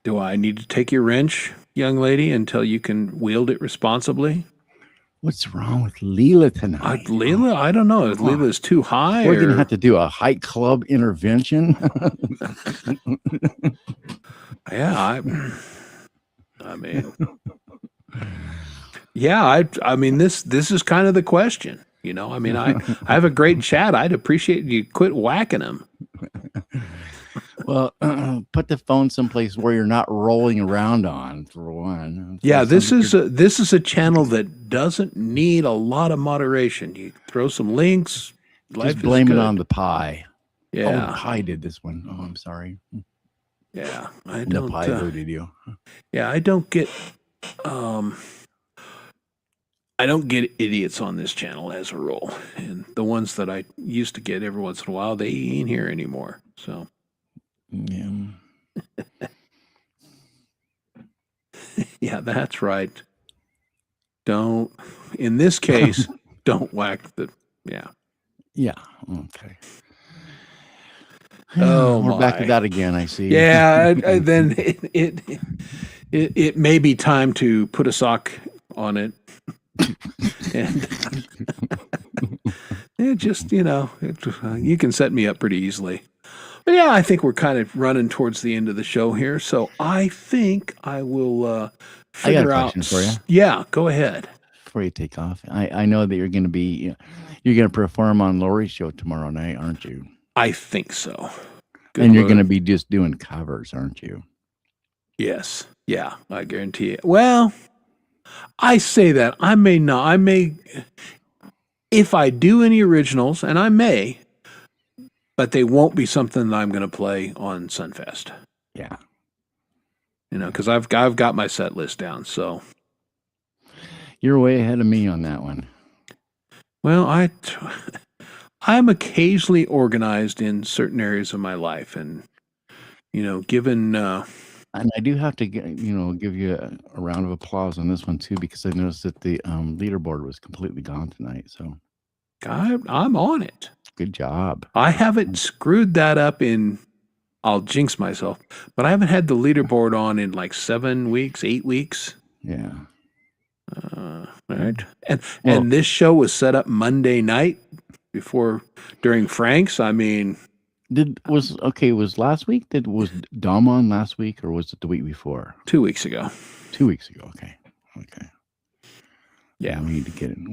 Do I need to take your wrench, young lady, until you can wield it responsibly? What's wrong with Leela tonight? Leela, I don't know. If Leela's too high, We're gonna or have to do a height club intervention. yeah, I mean, yeah, I mean this is kind of the question. You know, I mean, I have a great chat. I'd appreciate you quit whacking him. Well, put the phone someplace where you're not rolling around on, for one. Yeah, this is a channel that doesn't need a lot of moderation. You throw some links. Just blame it on the pie. Oh, Yeah, the pie did this one. Oh, I'm sorry. yeah. I The don't. pie booted you. Yeah, I don't get. I don't get idiots on this channel as a rule, and the ones that I used to get every once in a while, they ain't here anymore. So. Yeah. Yeah, that's right. Don't, in this case, don't whack the, yeah. Yeah. Okay. Oh, we're back my. to that again. I see. Yeah, then it may be time to put a sock on it. And it just, you know, you can set me up pretty easily. But yeah, I think we're kind of running towards the end of the show here. So I think I will figure out. question for you. Yeah, go ahead. Before you take off, I know that you're going to perform on Lori's show tomorrow night, aren't you? I think so. Good And you're luck. going to be just doing covers, aren't you? Yes. Yeah, I guarantee it. Well, I say that. I may not. I may, if I do any originals, and I may, but they won't be something that I'm going to play on Sunfest. Yeah. You know, because I've got my set list down. So, You're way ahead of me on that one. well, I'm occasionally organized in certain areas of my life, and you know, given And I do have to give you a round of applause on this one too, because I noticed that the leaderboard was completely gone tonight. So I'm on it. good job. I haven't screwed that up in. I'll jinx myself, but I haven't had the leaderboard on in like 7 weeks, 8 weeks. Yeah. Right, and this show was set up Monday night during Frank's. I mean, Was last week? Was Dom on last week, or was it the week before? 2 weeks ago. 2 weeks ago. Okay. Yeah. We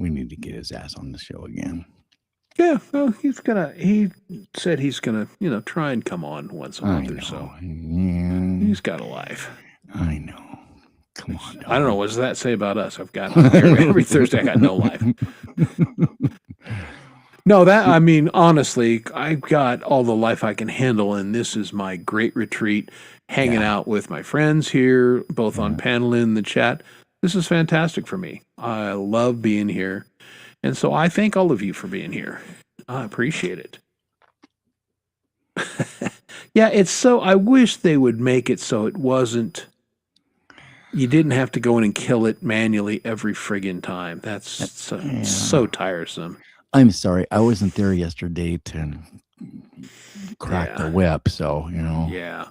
need to get his ass on the show again. Yeah, well, he said he's gonna, try and come on once a month or so. Yeah, He's got a life. I know. Come on. I don't know. What does that say about us? I've got every Thursday. I got no life. No, I mean, honestly, I've got all the life I can handle, and this is my great retreat, hanging out with my friends here, both on panel and in the chat. This is fantastic for me. I love being here. And so I thank all of you for being here. I appreciate it. Yeah, I wish they would make it so it wasn't, you didn't have to go in and kill it manually every friggin' time. That's so tiresome. I'm sorry. I wasn't there yesterday to crack the whip. So, Yeah.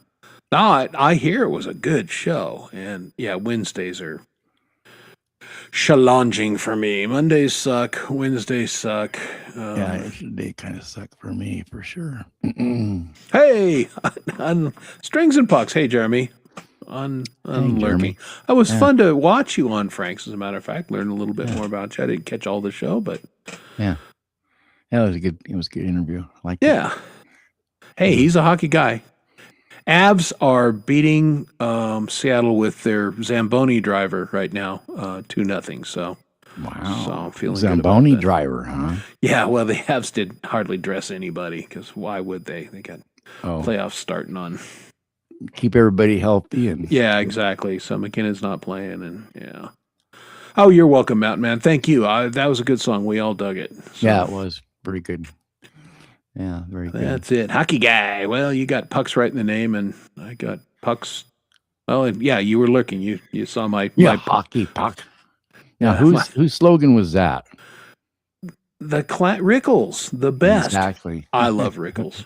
No, I hear it was a good show. And yeah, Wednesdays are challenging for me. Mondays suck. Wednesdays suck. Yesterday kind of sucked for me for sure. Hey, on Strings and Pucks. Hey, Jeremy. On Lurking. Jeremy. It was fun to watch you on Frank's, as a matter of fact. Learn a little bit more about you. I didn't catch all the show, but yeah, it was a good interview. I liked it. Hey, he's a hockey guy. Avs are beating Seattle with their Zamboni driver right now, 2-0. So, wow. So I'm feeling Zamboni good about that. driver, huh? Yeah. Well, the Avs did hardly dress anybody, because why would they? They got playoffs starting on. Keep everybody healthy and yeah, exactly. So McKinnon's not playing, and yeah. Oh, you're welcome, Mountain Man. Thank you. That was a good song. We all dug it. So. Yeah, it was pretty good. Yeah, very good. That's it. Hockey guy. Well, you got Pucks right in the name, and I got Pucks. Well, yeah, you were looking. You saw my hockey puck. Now, whose slogan was that? The Rickles, the best. Exactly. I love Rickles.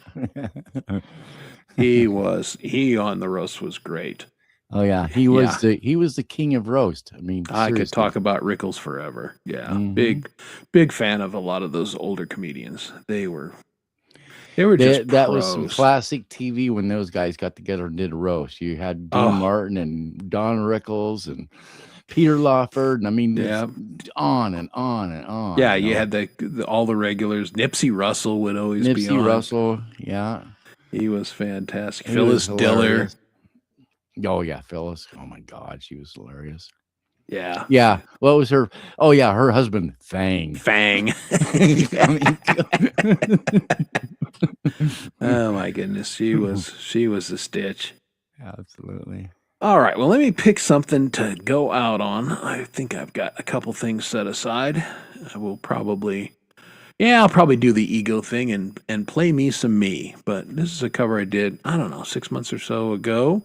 He on the roast was great. Oh yeah, he was the king of roast. I mean, I could seriously. talk about Rickles forever. Yeah, Mhm. big fan of a lot of those older comedians. They were just That was some pros. classic TV when those guys got together and did a roast. You had Dean Oh. Martin and Don Rickles and Peter Lawford, and I mean, Yeah. on and on and on. Yeah, you had all the regulars. Nipsey Russell would always be Nipsey on. Russell, yeah, He was fantastic. he Phyllis was Diller. hilarious. Oh yeah, Phyllis. Oh my God, she was hilarious. Yeah. Yeah. What was her? Oh yeah, her husband Fang. Fang. Oh my goodness, she was the stitch. Absolutely. All right, well, let me pick something to go out on. I think I've got a couple things set aside. I'll probably do the ego thing and play me some me. But this is a cover I did, I don't know, 6 months or so ago.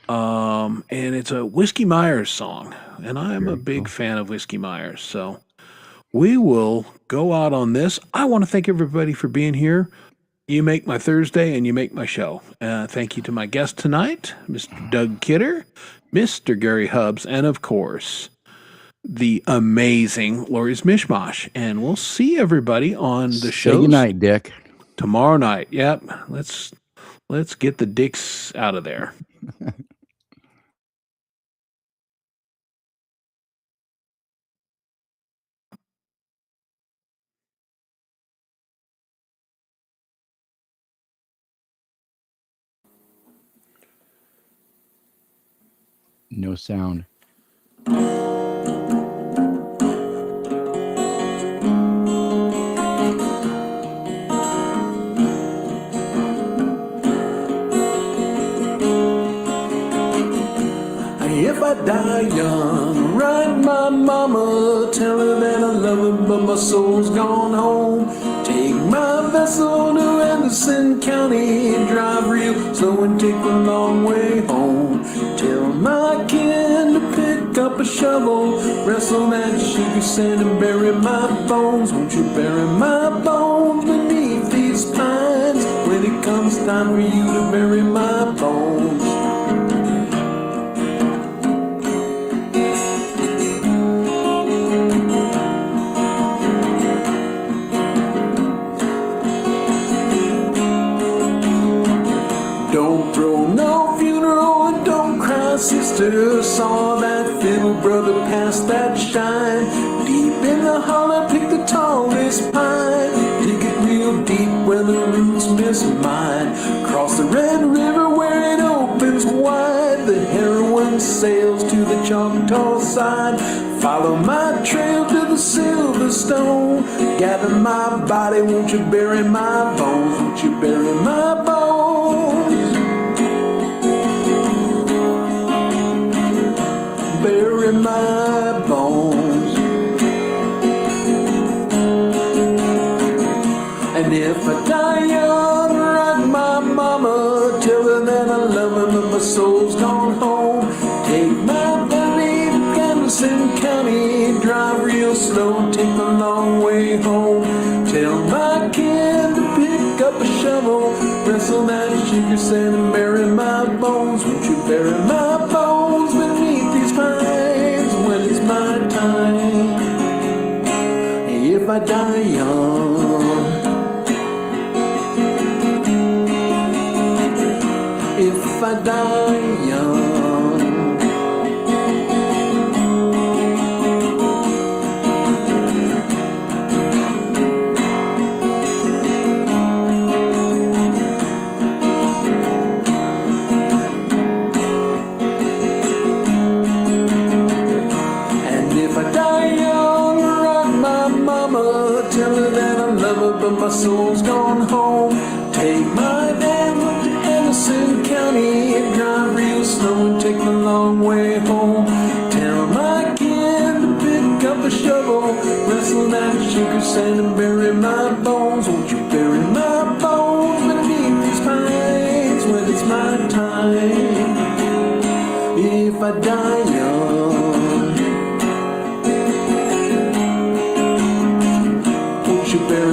And it's a Whiskey Myers song, and I'm a big fan of Whiskey Myers. So we will go out on this. I want to thank everybody for being here. You make my Thursday and you make my show. Thank you to my guest tonight, Mr. Doug Kidder, Mr. Gary Hubbs, and of course, the amazing Lori's Mishmash. And we'll see everybody on the show. Good night, Dick. Tomorrow night. Yep. Let's get the dicks out of there. No sound. If I die young, write my mama, tell her that I love her, but my soul's gone home. Take my vessel to Anderson County, drive real slow and take the long way home. Tell my kin to pick up a shovel, wrestle that sugar sand and bury my bones. Won't you bury my bones beneath these pines when it comes time for you to bury my bones? Don't throw no funeral and don't cry, sister. Saw that fiddle brother pass that shine. Deep in the hollow, pick the tallest pine. Dig it real deep where the roots miss mine. Cross the Red River where it opens wide. The heroine sails to the Choctaw side. Follow my trail to the Silver Stone. Gather my body, won't you bury my bones? Won't you bury my bones? Bury my bones. And if I die young, write my mama, tell her that I love her, but my soul's gone home. Take my belly to Anderson County, drive real slow, take the long way home. Tell my kid to pick up a shovel, wrestle that sugar sand and bury my bones. Won't you bury my bones beneath these pines when it's my time? If I die young, if I die young. And if I die young, write my mama, tell her that I love her, but my soul's gone home. Take my van to Anderson County and drive real slow and take the long way home. Tell my kid to pick up a shovel, wrestle that sugar sand and bury my bones. Won't you bury my bones beneath these pines when it's my time? If I die young, won't you bury